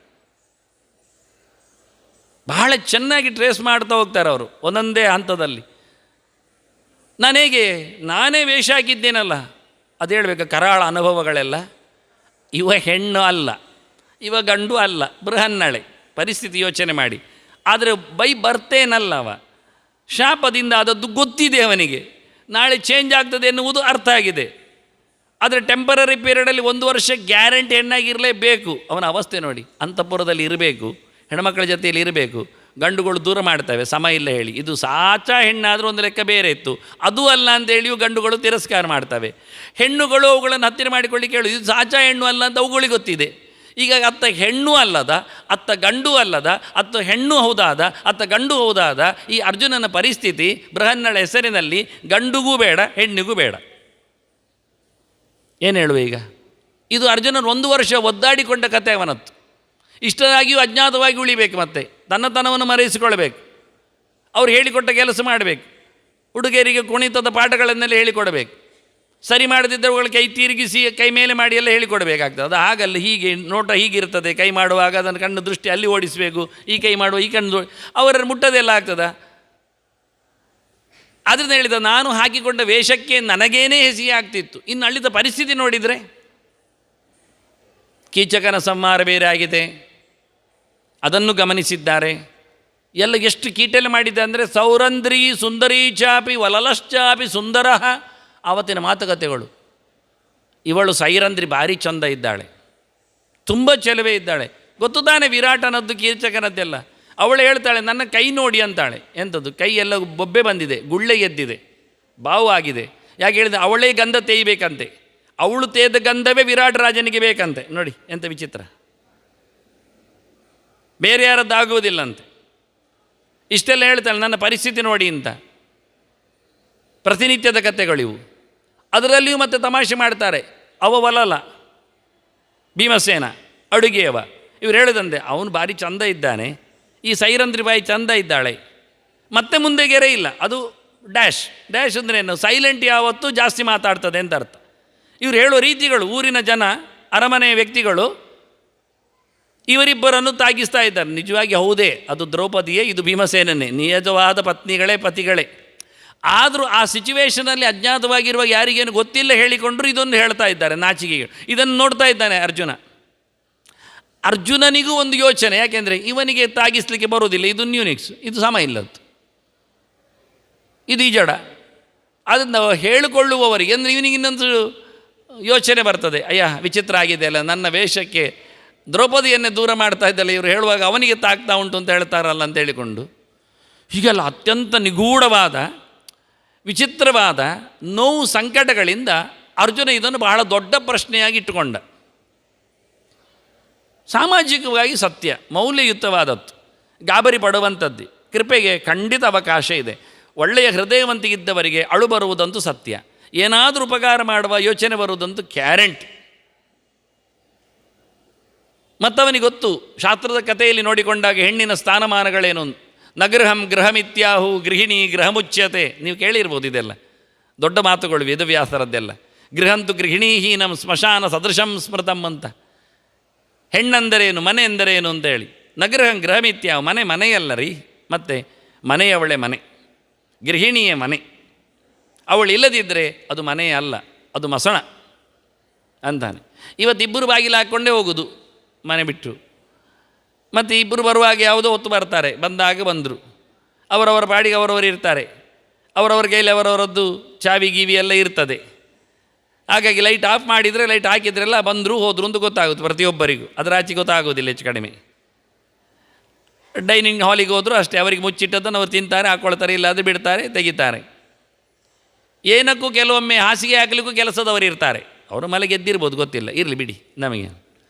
ಬಹಳ ಚೆನ್ನಾಗಿ ಟ್ರೇಸ್ ಮಾಡ್ತಾ ಹೋಗ್ತಾರೆ ಅವರು ಒಂದೊಂದೇ ಹಂತದಲ್ಲಿ. ನಾನೇ ವೇಷ ಹಾಕಿದ್ದೇನಲ್ಲ ಅದು ಹೇಳಬೇಕು. ಕರಾಳ ಅನುಭವಗಳೆಲ್ಲ. ಇವ ಹೆಣ್ಣು ಅಲ್ಲ, ಇವ ಗಂಡು ಅಲ್ಲ, ಬೃಹನ್ನಳೆ ಪರಿಸ್ಥಿತಿ ಯೋಚನೆ ಮಾಡಿ. ಆದರೆ ಬರ್ತೇನಲ್ಲ, ಅವ ಶಾಪದಿಂದ ಆದದ್ದು ಗೊತ್ತಿದೆ ಅವನಿಗೆ. ನಾಳೆ ಚೇಂಜ್ ಆಗ್ತದೆ ಎನ್ನುವುದು ಅರ್ಥ ಆಗಿದೆ. ಆದರೆ ಟೆಂಪರರಿ ಪೀರಿಯಡಲ್ಲಿ 1 ವರ್ಷ ಗ್ಯಾರಂಟಿ ಹೆಣ್ಣಾಗಿರಲೇಬೇಕು. ಅವನ ಅವಸ್ಥೆ ನೋಡಿ. ಅಂತಃಪುರದಲ್ಲಿ ಇರಬೇಕು, ಹೆಣ್ಮಕ್ಕಳ ಜೊತೆಯಲ್ಲಿ ಇರಬೇಕು, ಗಂಡುಗಳು ದೂರ ಮಾಡ್ತವೆ, ಸಮ ಇಲ್ಲ ಹೇಳಿ. ಇದು ಸಾಚಾ ಹೆಣ್ಣಾದರೂ ಒಂದು ಲೆಕ್ಕ ಬೇರೆ ಇತ್ತು. ಅದು ಅಲ್ಲ ಅಂತೇಳಿಯೂ ಗಂಡುಗಳು ತಿರಸ್ಕಾರ ಮಾಡ್ತವೆ. ಹೆಣ್ಣುಗಳು ಅವುಗಳನ್ನು ಹತ್ತಿರ ಮಾಡಿಕೊಳ್ಳಿಕ್ಕೆ ಹೇಳು, ಇದು ಸಾಚಾ ಹೆಣ್ಣು ಅಲ್ಲ ಅಂತ ಅವುಗಳಿಗೆ ಗೊತ್ತಿದೆ. ಈಗ ಅತ್ತ ಹೆಣ್ಣು ಅಲ್ಲದ, ಅತ್ತ ಗಂಡು ಅಲ್ಲದ, ಅತ್ತ ಹೆಣ್ಣು ಹೌದಾದ, ಅತ್ತ ಗಂಡು ಹೌದಾದ ಈ ಅರ್ಜುನನ ಪರಿಸ್ಥಿತಿ ಬೃಹನ್ನಳ ಹೆಸರಿನಲ್ಲಿ ಗಂಡುಗೂ ಬೇಡ, ಹೆಣ್ಣಿಗೂ ಬೇಡ. ಏನು ಹೇಳುವ ಈಗ? ಇದು ಅರ್ಜುನನ 1 ವರ್ಷ ಒದ್ದಾಡಿಕೊಂಡ ಕತೆ ಅವನತ್ತು. ಇಷ್ಟರಾಗಿಯೂ ಅಜ್ಞಾತವಾಗಿ ಉಳಿಬೇಕು, ಮತ್ತೆ ತನ್ನತನವನ್ನು ಮರೆಯಿಸಿಕೊಳ್ಬೇಕು. ಅವ್ರು ಹೇಳಿಕೊಟ್ಟ ಕೆಲಸ ಮಾಡಬೇಕು. ಹುಡುಗಿಯರಿಗೆ ಕುಣಿತದ ಪಾಠಗಳನ್ನೆಲ್ಲ ಹೇಳಿಕೊಡಬೇಕು. ಸರಿ ಮಾಡದಿದ್ದವುಗಳು ಕೈ ತಿರುಗಿಸಿ ಕೈ ಮೇಲೆ ಮಾಡಿ ಎಲ್ಲ ಹೇಳಿಕೊಡಬೇಕಾಗ್ತದೆ. ಅದು ಹಾಗಲ್ಲ, ಹೀಗೆ ನೋಟ ಹೀಗಿರ್ತದೆ. ಕೈ ಮಾಡುವಾಗ ಅದನ್ನು ಕಣ್ಣು ದೃಷ್ಟಿ ಅಲ್ಲಿ ಓಡಿಸಬೇಕು, ಈ ಕೈ ಮಾಡುವ ಈ ಕಣ್ಣು ಅವರನ್ನು ಮುಟ್ಟದೆಲ್ಲ ಆಗ್ತದ. ಆದ್ದರಿಂದ ಹೇಳಿದ, ನಾನು ಹಾಕಿಕೊಂಡ ವೇಷಕ್ಕೆ ನನಗೇನೇ ಹೆಸಿಗೆ ಆಗ್ತಿತ್ತು. ಇನ್ನು ಅಲ್ಲಿದ್ದ ಪರಿಸ್ಥಿತಿ ನೋಡಿದರೆ ಕೀಚಕನ ಸಂಹಾರ ಬೇರೆ ಆಗಿದೆ, ಅದನ್ನು ಗಮನಿಸಿದ್ದಾರೆ. ಎಲ್ಲ ಎಷ್ಟು ಕೀಟಲೆ ಮಾಡಿದೆ ಅಂದರೆ ಸೌರಂದ್ರಿ ಸುಂದರೀ ಚಾಪಿ ವಲಲಶ್ಚಾಪಿ ಸುಂದರ. ಆವತ್ತಿನ ಮಾತುಕತೆಗಳು. ಇವಳು ಸೈರಂದ್ರಿ ಭಾರಿ ಚಂದ ಇದ್ದಾಳೆ, ತುಂಬ ಚೆಲುವೆ ಇದ್ದಾಳೆ. ಗೊತ್ತು ತಾನೆ ವಿರಾಟನದ್ದು ಕೀಚಕನದ್ದೆಲ್ಲ. ಅವಳು ಹೇಳ್ತಾಳೆ, ನನ್ನ ಕೈ ನೋಡಿ ಅಂತಾಳೆ. ಎಂಥದ್ದು? ಕೈ ಎಲ್ಲ ಬೊಬ್ಬೆ ಬಂದಿದೆ, ಗುಳ್ಳೆ ಎದ್ದಿದೆ, ಬಾವು ಆಗಿದೆ. ಯಾಕೆ ಹೇಳಿದೆ? ಅವಳೇ ಗಂಧ ತೇಯಬೇಕಂತೆ. ಅವಳು ತೇದ ಗಂಧವೇ ವಿರಾಟ ರಾಜನಿಗೆ ಬೇಕಂತೆ. ನೋಡಿ ಎಂಥ ವಿಚಿತ್ರ, ಬೇರೆ ಯಾರದ್ದಾಗುವುದಿಲ್ಲಂತೆ. ಇಷ್ಟೆಲ್ಲ ಹೇಳ್ತಾಳೆ, ನನ್ನ ಪರಿಸ್ಥಿತಿ ನೋಡಿ ಅಂತ. ಪ್ರತಿನಿತ್ಯದ ಕಥೆಗಳಿವು. ಅದರಲ್ಲಿಯೂ ಮತ್ತೆ ತಮಾಷೆ ಮಾಡ್ತಾರೆ. ಅವ ವಲಲ, ಭೀಮಸೇನ ಅಡುಗೆಯವ. ಇವ್ರು ಹೇಳಿದಂತೆ, ಅವನು ಭಾರಿ ಚಂದ ಇದ್ದಾನೆ, ಈ ಸೈರಂದ್ರಿ ಬಾಯಿ ಚಂದ ಇದ್ದಾಳೆ. ಮತ್ತೆ ಮುಂದೆ ಗೆರೆ ಇಲ್ಲ. ಅದು ಡ್ಯಾಶ್. ಡ್ಯಾಶ್ ಅಂದರೆ ಏನು? ಸೈಲೆಂಟ್ ಯಾವತ್ತೂ ಜಾಸ್ತಿ ಮಾತಾಡ್ತದೆ ಅಂತ ಅರ್ಥ. ಇವ್ರು ಹೇಳೋ ರೀತಿಗಳು, ಊರಿನ ಜನ, ಅರಮನೆಯ ವ್ಯಕ್ತಿಗಳು ಇವರಿಬ್ಬರನ್ನು ತಾಗಿಸ್ತಾ ಇದ್ದಾರೆ. ನಿಜವಾಗಿ ಹೌದೇ, ಅದು ದ್ರೌಪದಿಯೇ, ಇದು ಭೀಮಸೇನನ್ನೇ, ನಿಜವಾದ ಪತ್ನಿಗಳೇ, ಪತಿಗಳೇ. ಆದರೂ ಆ ಸಿಚುವೇಷನಲ್ಲಿ ಅಜ್ಞಾತವಾಗಿರುವಾಗ ಯಾರಿಗೇನು ಗೊತ್ತಿಲ್ಲ ಹೇಳಿಕೊಂಡ್ರು ಇದನ್ನು ಹೇಳ್ತಾ ಇದ್ದಾರೆ, ನಾಚಿಕೆಗೆ. ಇದನ್ನು ನೋಡ್ತಾ ಇದ್ದಾನೆ ಅರ್ಜುನ. ಅರ್ಜುನನಿಗೂ ಒಂದು ಯೋಚನೆ, ಯಾಕೆಂದರೆ ಇವನಿಗೆ ತಾಗಿಸ್ಲಿಕ್ಕೆ ಬರೋದಿಲ್ಲ, ಇದು ನ್ಯೂನಿಕ್ಸ್, ಇದು ಸಮ ಇಲ್ಲದ್ದು, ಇದು ಈ ಜಡ. ಅದನ್ನು ಹೇಳಿಕೊಳ್ಳುವವರಿಗೆ ಅಂದರೆ ಇವನಿಗೆ ಇನ್ನೊಂದು ಯೋಚನೆ ಬರ್ತದೆ, ಅಯ್ಯ ವಿಚಿತ್ರ ಆಗಿದೆ ಅಲ್ಲ, ನನ್ನ ವೇಷಕ್ಕೆ ದ್ರೌಪದಿಯನ್ನೇ ದೂರ ಮಾಡ್ತಾ ಇದ್ದಲ್ಲ ಇವರು, ಹೇಳುವಾಗ ಅವನಿಗೆ ತಾಗ್ತಾ ಉಂಟು ಅಂತ ಹೇಳ್ತಾರಲ್ಲ ಅಂತ ಹೇಳಿಕೊಂಡು. ಹೀಗೆಲ್ಲ ಅತ್ಯಂತ ನಿಗೂಢವಾದ ವಿಚಿತ್ರವಾದ ನೋವು ಸಂಕಟಗಳಿಂದ ಅರ್ಜುನ ಇದನ್ನು ಬಹಳ ದೊಡ್ಡ ಪ್ರಶ್ನೆಯಾಗಿ ಇಟ್ಟುಕೊಂಡ. ಸಾಮಾಜಿಕವಾಗಿ ಸತ್ಯ, ಮೌಲ್ಯಯುತವಾದದ್ದು, ಗಾಬರಿ ಪಡುವಂಥದ್ದು. ಕೃಪೆಗೆ ಖಂಡಿತ ಅವಕಾಶ ಇದೆ. ಒಳ್ಳೆಯ ಹೃದಯವಂತಿಗಿದ್ದವರಿಗೆ ಅಳು ಬರುವುದಂತೂ ಸತ್ಯ, ಏನಾದರೂ ಉಪಕಾರ ಮಾಡುವ ಯೋಚನೆ ಬರುವುದಂತೂ ಗ್ಯಾರಂಟಿ. ಮತ್ತವನಿಗೆ ಗೊತ್ತು, ಶಾಸ್ತ್ರದ ಕಥೆಯಲ್ಲಿ ನೋಡಿಕೊಂಡಾಗ ಹೆಣ್ಣಿನ ಸ್ಥಾನಮಾನಗಳೇನು. ನಗೃಹಂ ಗೃಹಮಿತ್ಯಾಹು ಗೃಹಿಣಿ ಗೃಹಮುಚ್ಯತೆ. ನೀವು ಕೇಳಿರ್ಬೋದು ಇದೆಲ್ಲ ದೊಡ್ಡ ಮಾತುಗಳು ವೇದವ್ಯಾಸರದ್ದೆಲ್ಲ. ಗೃಹಂತು ಗೃಹಿಣೀಹೀನಂ ಸ್ಮಶಾನ ಸದೃಶಂ ಸ್ಮೃತಂ ಅಂತ. ಹೆಣ್ಣಂದರೇನು, ಮನೆ ಎಂದರೇನು ಅಂತೇಳಿ. ನಗೃಹಂ ಗೃಹಮಿತ್ಯಾಹು, ಮನೆ ಮನೆಯಲ್ಲ ರೀ, ಮತ್ತು ಮನೆಯವಳೆ ಮನೆ, ಗೃಹಿಣಿಯೇ ಮನೆ. ಅವಳು ಇಲ್ಲದಿದ್ದರೆ ಅದು ಮನೆಯೇ ಅಲ್ಲ, ಅದು ಮಸಣ ಅಂತಾನೆ. ಇವತ್ತಿಬ್ಬರು ಬಾಗಿಲು ಹಾಕ್ಕೊಂಡೇ ಹೋಗೋದು ಮನೆ ಬಿಟ್ಟು. ಮತ್ತು ಇಬ್ಬರು ಬರುವಾಗ ಯಾವುದೋ ಹೊತ್ತು ಬರ್ತಾರೆ, ಬಂದಾಗ ಬಂದರು, ಅವರವರ ಪಾಡಿಗೆ ಅವರವರು ಇರ್ತಾರೆ, ಅವರವ್ರ ಕೈಲಿ ಅವರವರದ್ದು ಚಾವಿ ಗೀವಿ ಎಲ್ಲ ಇರ್ತದೆ. ಹಾಗಾಗಿ ಲೈಟ್ ಆಫ್ ಮಾಡಿದರೆ, ಲೈಟ್ ಹಾಕಿದ್ರೆಲ್ಲ ಬಂದರು ಹೋದರು ಅಂತ ಗೊತ್ತಾಗುತ್ತೆ ಪ್ರತಿಯೊಬ್ಬರಿಗೂ. ಅದರ ಆಚೆ ಗೊತ್ತಾಗೋದಿಲ್ಲ ಹೆಚ್ಚು ಕಡಿಮೆ. ಡೈನಿಂಗ್ ಹಾಲಿಗೆ ಹೋದರೂ ಅಷ್ಟೇ, ಅವರಿಗೆ ಮುಚ್ಚಿಟ್ಟದ್ದನ್ನು ಅವರು ತಿಂತಾರೆ, ಹಾಕ್ಕೊಳ್ತಾರೆ, ಇಲ್ಲಾದರೆ ಬಿಡ್ತಾರೆ, ತೆಗಿತಾರೆ. ಏನಕ್ಕೂ ಕೆಲವೊಮ್ಮೆ ಹಾಸಿಗೆ ಹಾಕಲಿಕ್ಕೂ ಕೆಲಸದವರು ಇರ್ತಾರೆ, ಅವರು ಮಲೆಗೆದ್ದಿರ್ಬೋದು, ಗೊತ್ತಿಲ್ಲ, ಇರಲಿ ಬಿಡಿ ನಮಗೆ.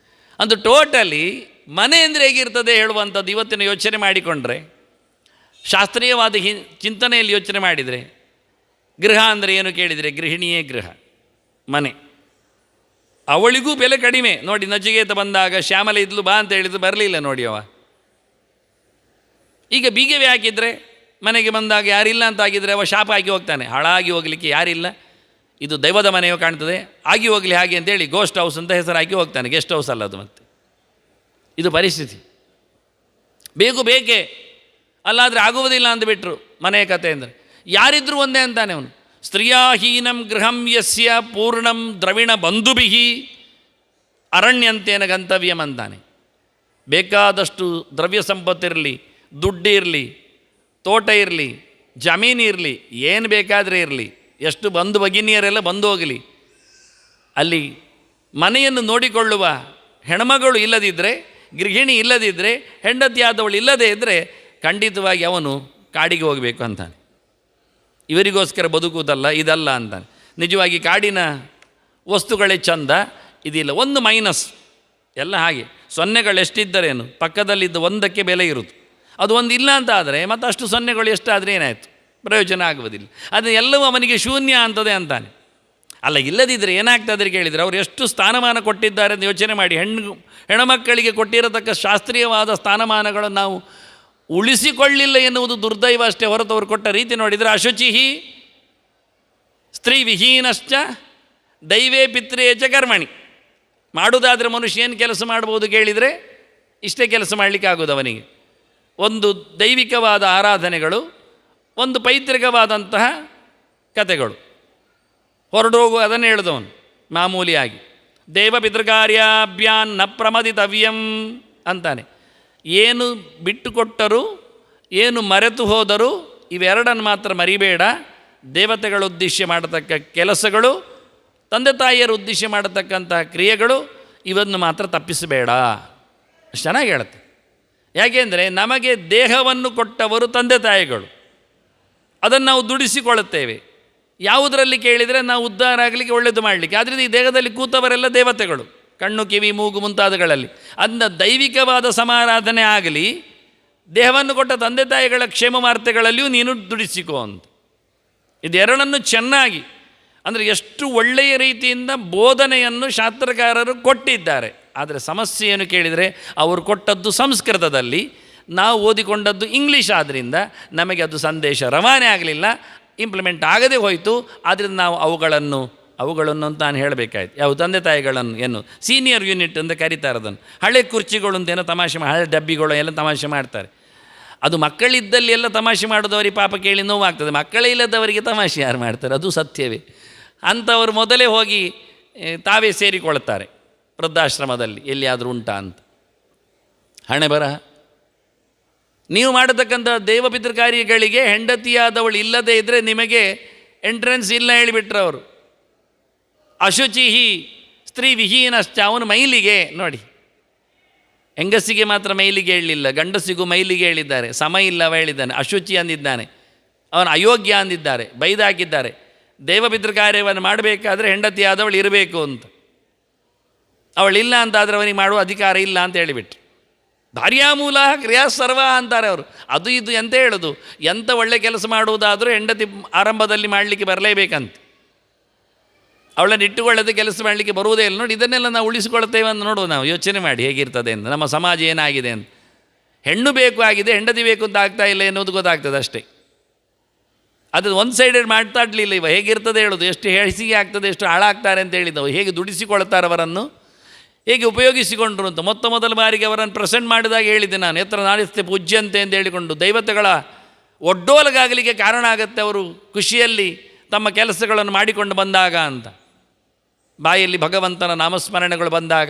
ಅಂದು ಟೋಟಲಿ ಮನೆ ಅಂದರೆ ಹೇಗಿರ್ತದೆ ಹೇಳುವಂಥದ್ದು ಇವತ್ತಿನ ಯೋಚನೆ ಮಾಡಿಕೊಂಡ್ರೆ, ಶಾಸ್ತ್ರೀಯವಾದ ಚಿಂತನೆಯಲ್ಲಿ ಯೋಚನೆ ಮಾಡಿದರೆ, ಗೃಹ ಅಂದರೆ ಏನು ಕೇಳಿದರೆ ಗೃಹಿಣಿಯೇ ಗೃಹ, ಮನೆ. ಅವಳಿಗೂ ಬೆಲೆ ಕಡಿಮೆ ನೋಡಿ. ನಚಿಕೇತ ಬಂದಾಗ ಶ್ಯಾಮಲೆ ಇದ್ಲು ಬಾ ಅಂತ ಹೇಳಿದ್ರು, ಬರಲಿಲ್ಲ ನೋಡಿ ಅವ. ಈಗ ಬೀಗವೇ ಹಾಕಿದರೆ ಮನೆಗೆ ಬಂದಾಗ ಯಾರಿಲ್ಲ ಅಂತ ಆಗಿದ್ದರೆ ಅವ ಶಾಪ ಆಗಿ ಹೋಗ್ತಾನೆ, ಹಾಳಾಗಿ ಹೋಗಲಿಕ್ಕೆ ಯಾರಿಲ್ಲ, ಇದು ದೈವದ ಮನೆಯೋ ಕಾಣ್ತದೆ, ಆಗಿ ಹೋಗಲಿ ಹಾಗೆ ಅಂತೇಳಿ ಗೋಸ್ಟ್ ಹೌಸ್ ಅಂತ ಹೆಸರು ಹಾಕಿ ಹೋಗ್ತಾನೆ. ಗೆಸ್ಟ್ ಹೌಸ್ ಅಲ್ಲ ಅದು. ಮತ್ತೆ ಇದು ಪರಿಸ್ಥಿತಿ. ಬೇಕು ಬೇಕೇ, ಅಲ್ಲಾದರೆ ಆಗುವುದಿಲ್ಲ ಅಂದುಬಿಟ್ರು ಮನೆಯ ಕಥೆ ಅಂದರೆ. ಯಾರಿದ್ರೂ ಒಂದೇ ಅಂತಾನೆ ಅವನು. ಸ್ತ್ರೀಯಾಹೀನಂ ಗೃಹಂ ಯಸ್ಯ ಪೂರ್ಣಂ ದ್ರವಿಣ ಬಂಧುಭಿಹಿ ಅರಣ್ಯಂತೇನ ಗಂತವ್ಯಂ ಅಂತಾನೆ. ಬೇಕಾದಷ್ಟು ದ್ರವ್ಯ ಸಂಪತ್ತಿರಲಿ, ದುಡ್ಡು ಇರಲಿ, ತೋಟ ಇರಲಿ, ಜಮೀನು ಇರಲಿ, ಏನು ಬೇಕಾದರೆ ಇರಲಿ, ಎಷ್ಟು ಬಂಧು ಭಗಿನಿಯರೆಲ್ಲ ಬಂದು ಹೋಗಲಿ, ಅಲ್ಲಿ ಮನೆಯನ್ನು ನೋಡಿಕೊಳ್ಳುವ ಹೆಣ್ಮಗಳು ಇಲ್ಲದಿದ್ದರೆ, ಗೃಹಿಣಿ ಇಲ್ಲದಿದ್ದರೆ, ಹೆಂಡತಿಯಾದವಳು ಇಲ್ಲದೇ ಇದ್ದರೆ ಖಂಡಿತವಾಗಿ ಅವನು ಕಾಡಿಗೆ ಹೋಗಬೇಕು ಅಂತಾನೆ. ಇವರಿಗೋಸ್ಕರ ಬದುಕುವುದಲ್ಲ, ಇದಲ್ಲ ಅಂತಾನೆ. ನಿಜವಾಗಿ ಕಾಡಿನ ವಸ್ತುಗಳೇ ಚಂದ, ಇದಿಲ್ಲ. ಒಂದು ಮೈನಸ್, ಎಲ್ಲ ಹಾಗೆ ಸೊನ್ನೆಗಳೆಷ್ಟಿದ್ದರೇನು, ಪಕ್ಕದಲ್ಲಿದ್ದ ಒಂದಕ್ಕೆ ಬೆಲೆ ಇರುವುದು. ಅದು ಒಂದು ಇಲ್ಲ ಅಂತ ಆದರೆ ಮತ್ತು ಅಷ್ಟು ಸೊನ್ನೆಗಳು ಎಷ್ಟಾದರೆ ಏನಾಯಿತು, ಪ್ರಯೋಜನ ಆಗುವುದಿಲ್ಲ. ಅದು ಎಲ್ಲವೂ ಅವನಿಗೆ ಶೂನ್ಯ ಅಂತದೆ ಅಂತಾನೆ. ಅಲ್ಲ, ಇಲ್ಲದಿದ್ದರೆ ಏನಾಗ್ತದೆ ಕೇಳಿದರೆ, ಅವರು ಎಷ್ಟು ಸ್ಥಾನಮಾನ ಕೊಟ್ಟಿದ್ದಾರೆ ಅಂತ ಯೋಚನೆ ಮಾಡಿ. ಹೆಣ್ಣುಮಕ್ಕಳಿಗೆ ಕೊಟ್ಟಿರತಕ್ಕ ಶಾಸ್ತ್ರೀಯವಾದ ಸ್ಥಾನಮಾನಗಳನ್ನು ನಾವು ಉಳಿಸಿಕೊಳ್ಳಿಲ್ಲ ಎನ್ನುವುದು ದುರ್ದೈವ ಅಷ್ಟೇ ಹೊರತು ಅವರು ಕೊಟ್ಟ ರೀತಿ ನೋಡಿದರೆ, ಅಶುಚಿಹಿ ಸ್ತ್ರೀ ವಿಹೀನಶ್ಚ ದೈವೇ ಪಿತ್ರೇಚ ಕರ್ಮಣಿ. ಮಾಡುವುದಾದರೆ ಮನುಷ್ಯ ಏನು ಕೆಲಸ ಮಾಡ್ಬೋದು ಕೇಳಿದರೆ, ಇಷ್ಟೇ ಕೆಲಸ ಮಾಡಲಿಕ್ಕೆ ಆಗೋದು ಅವನಿಗೆ. ಒಂದು ದೈವಿಕವಾದ ಆರಾಧನೆಗಳು, ಒಂದು ಪೈತೃಕವಾದಂತಹ ಕಥೆಗಳು. ಹೊರಡೋಗು ಅದನ್ನು ಹೇಳಿದವನು ಮಾಮೂಲಿಯಾಗಿ. ದೇವ ಪಿತೃಕಾರ್ಯಾಭ್ಯಾನ್ ನ ಪ್ರಮದಿತವ್ಯಂ ಅಂತಾನೆ. ಏನು ಬಿಟ್ಟುಕೊಟ್ಟರು, ಏನು ಮರೆತು ಹೋದರೂ ಇವೆರಡನ್ನು ಮಾತ್ರ ಮರಿಬೇಡ. ದೇವತೆಗಳ ಉದ್ದೇಶ ಮಾಡತಕ್ಕ ಕೆಲಸಗಳು, ತಂದೆ ತಾಯಿಯರ ಉದ್ದೇಶ ಮಾಡತಕ್ಕಂಥ ಕ್ರಿಯೆಗಳು, ಇವನ್ನು ಮಾತ್ರ ತಪ್ಪಿಸಬೇಡ. ಅಷ್ಟು ಚೆನ್ನಾಗಿ ಹೇಳುತ್ತೆ. ಯಾಕೆಂದರೆ ನಮಗೆ ದೇಹವನ್ನು ಕೊಟ್ಟವರು ತಂದೆ ತಾಯಿಗಳು. ಅದನ್ನು ನಾವು ದುಡಿಸಿಕೊಳ್ಳುತ್ತೇವೆ. ಯಾವುದರಲ್ಲಿ ಕೇಳಿದರೆ ನಾವು ಉದ್ಧಾರ ಆಗಲಿಕ್ಕೆ, ಒಳ್ಳೆಯದು ಮಾಡಲಿಕ್ಕೆ. ಆದ್ದರಿಂದ ಈ ದೇಹದಲ್ಲಿ ಕೂತವರೆಲ್ಲ ದೇವತೆಗಳು, ಕಣ್ಣು ಕಿವಿ ಮೂಗು ಮುಂತಾದಗಳಲ್ಲಿ. ಅದನ್ನ ದೈವಿಕವಾದ ಸಮಾರಾಧನೆ ಆಗಲಿ, ದೇಹವನ್ನು ಕೊಟ್ಟ ತಂದೆ ತಾಯಿಗಳ ಕ್ಷೇಮ ವಾರ್ತೆಗಳಲ್ಲಿಯೂ ನೀನು ದುಡಿಸಿಕೋ ಅಂತ. ಇದೆರಡನ್ನು ಚೆನ್ನಾಗಿ, ಅಂದರೆ ಎಷ್ಟು ಒಳ್ಳೆಯ ರೀತಿಯಿಂದ ಬೋಧನೆಯನ್ನು ಶಾಸ್ತ್ರಕಾರರು ಕೊಟ್ಟಿದ್ದಾರೆ. ಆದರೆ ಸಮಸ್ಯೆ ಏನು ಕೇಳಿದರೆ, ಅವರು ಕೊಟ್ಟದ್ದು ಸಂಸ್ಕೃತದಲ್ಲಿ, ನಾವು ಓದಿಕೊಂಡದ್ದು ಇಂಗ್ಲೀಷ್. ಆದ್ದರಿಂದ ನಮಗೆ ಅದು ಸಂದೇಶ ರವಾನೆ ಆಗಲಿಲ್ಲ, ಇಂಪ್ಲಿಮೆಂಟ್ ಆಗದೆ ಹೋಯಿತು. ಆದ್ದರಿಂದ ನಾವು ಅವುಗಳನ್ನು ಅಂತ ನಾನು ಹೇಳಬೇಕಾಯ್ತು. ಯಾವ ತಂದೆ ತಾಯಿಗಳನ್ನು ಏನು ಸೀನಿಯರ್ ಯೂನಿಟ್ ಅಂತ ಕರೀತಾರೆ. ಅದನ್ನು ಹಳೆ ಕುರ್ಚಿಗಳು ಅಂತೇನೋ ತಮಾಷೆ ಹಳೆ ಡಬ್ಬಿಗಳು ಎಲ್ಲ ತಮಾಷೆ ಮಾಡ್ತಾರೆ. ಅದು ಮಕ್ಕಳಿದ್ದಲ್ಲಿ ಎಲ್ಲ ತಮಾಷೆ ಮಾಡೋದವರಿಗೆ ಪಾಪ ಕೇಳಿ ನೋವಾಗ್ತದೆ. ಮಕ್ಕಳೇ ಇಲ್ಲದವರಿಗೆ ತಮಾಷೆ ಯಾರು ಮಾಡ್ತಾರೆ? ಅದು ಸತ್ಯವೇ. ಅಂಥವರು ಮೊದಲೇ ಹೋಗಿ ತಾವೇ ಸೇರಿಕೊಳ್ತಾರೆ ವೃದ್ಧಾಶ್ರಮದಲ್ಲಿ, ಎಲ್ಲಿಯಾದರೂ ಉಂಟಾ ಅಂತ. ಹಣೆ ಬರಹ. ನೀವು ಮಾಡತಕ್ಕಂಥ ದೇವಪಿತೃ ಕಾರ್ಯಗಳಿಗೆ ಹೆಂಡತಿಯಾದವಳು ಇಲ್ಲದೇ ಇದ್ದರೆ ನಿಮಗೆ ಎಂಟ್ರೆನ್ಸ್ ಇಲ್ಲ ಹೇಳಿಬಿಟ್ರು ಅವರು. ಅಶುಚಿಹಿ ಸ್ತ್ರೀ ವಿಹೀನಶ್ಚ, ಅವನು ಮೈಲಿಗೆ. ನೋಡಿ, ಹೆಂಗಸಿಗೆ ಮಾತ್ರ ಮೈಲಿಗೆ ಹೇಳಲಿಲ್ಲ, ಗಂಡಸಿಗೂ ಮೈಲಿಗೆ ಹೇಳಿದ್ದಾರೆ. ಸಮ ಇಲ್ಲವ ಹೇಳಿದ್ದಾನೆ, ಅಶುಚಿ ಅಂದಿದ್ದಾನೆ, ಅವನು ಅಯೋಗ್ಯ ಅಂದಿದ್ದಾರೆ, ಬೈದಾಕಿದ್ದಾರೆ. ದೇವಪಿತೃ ಕಾರ್ಯವನ್ನು ಮಾಡಬೇಕಾದ್ರೆ ಹೆಂಡತಿಯಾದವಳು ಇರಬೇಕು ಅಂತ. ಅವಳಿಲ್ಲ ಅಂತಾದರೆ ಅವನಿಗೆ ಮಾಡುವ ಅಧಿಕಾರ ಇಲ್ಲ ಅಂತ ಹೇಳಿಬಿಟ್ರು. ಭಾರ್ಯಾಮೂಲ ಕ್ರಿಯಾ ಸರ್ವ ಅಂತಾರೆ ಅವರು. ಅದು ಇದು ಎಂತ ಹೇಳೋದು, ಎಂಥ ಒಳ್ಳೆ ಕೆಲಸ ಮಾಡುವುದಾದರೂ ಹೆಂಡತಿ ಆರಂಭದಲ್ಲಿ ಮಾಡಲಿಕ್ಕೆ ಬರಲೇಬೇಕಂತ. ಅವಳನ್ನು ಇಟ್ಟುಕೊಳ್ಳದೆ ಕೆಲಸ ಮಾಡಲಿಕ್ಕೆ ಬರುವುದೇ ಇಲ್ಲ. ನೋಡಿ, ಇದನ್ನೆಲ್ಲ ನಾವು ಉಳಿಸಿಕೊಳ್ತೇವೆ ಅಂತ ನೋಡುವ. ನಾವು ಯೋಚನೆ ಮಾಡಿ ಹೇಗಿರ್ತದೆ ಅಂತ, ನಮ್ಮ ಸಮಾಜ ಏನಾಗಿದೆ ಅಂತ. ಹೆಣ್ಣು ಬೇಕು ಆಗಿದೆ, ಹೆಂಡತಿ ಬೇಕು ಅಂತ ಆಗ್ತಾ ಇಲ್ಲ ಎನ್ನುವುದು ಗೊತ್ತಾಗ್ತದೆ ಅಷ್ಟೇ. ಅದು ಒನ್ ಸೈಡೆಡ್ ಮಾತಾಡಲಿಲ್ಲ. ಇವ ಹೇಗಿರ್ತದೆ ಹೇಳೋದು, ಎಷ್ಟು ಹೆಸಿಗೆ ಆಗ್ತದೆ, ಎಷ್ಟು ಹಾಳಾಗ್ತಾರೆ ಅಂತ ಹೇಳಿದವು. ಹೇಗೆ ದುಡಿಸಿಕೊಳ್ತಾರೆ ಅವರನ್ನು, ಹೇಗೆ ಉಪಯೋಗಿಸಿಕೊಂಡ್ರು ಅಂತ. ಮೊದಲ ಬಾರಿಗೆ ಅವರನ್ನು ಪ್ರೆಸೆಂಟ್ ಮಾಡಿದಾಗ ಹೇಳಿದ್ದೆ ನಾನು, ಎತ್ತರ ನಾಡಿಸ್ತೆ ಪೂಜ್ಯಂತೆ ಅಂತ ಹೇಳಿಕೊಂಡು. ದೈವತೆಗಳ ಒಡ್ಡೋಲಗಾಗಲಿಕ್ಕೆ ಕಾರಣ ಆಗುತ್ತೆ ಅವರು ಖುಷಿಯಲ್ಲಿ ತಮ್ಮ ಕೆಲಸಗಳನ್ನು ಮಾಡಿಕೊಂಡು ಬಂದಾಗ ಅಂತ. ಬಾಯಲ್ಲಿ ಭಗವಂತನ ನಾಮಸ್ಮರಣೆಗಳು ಬಂದಾಗ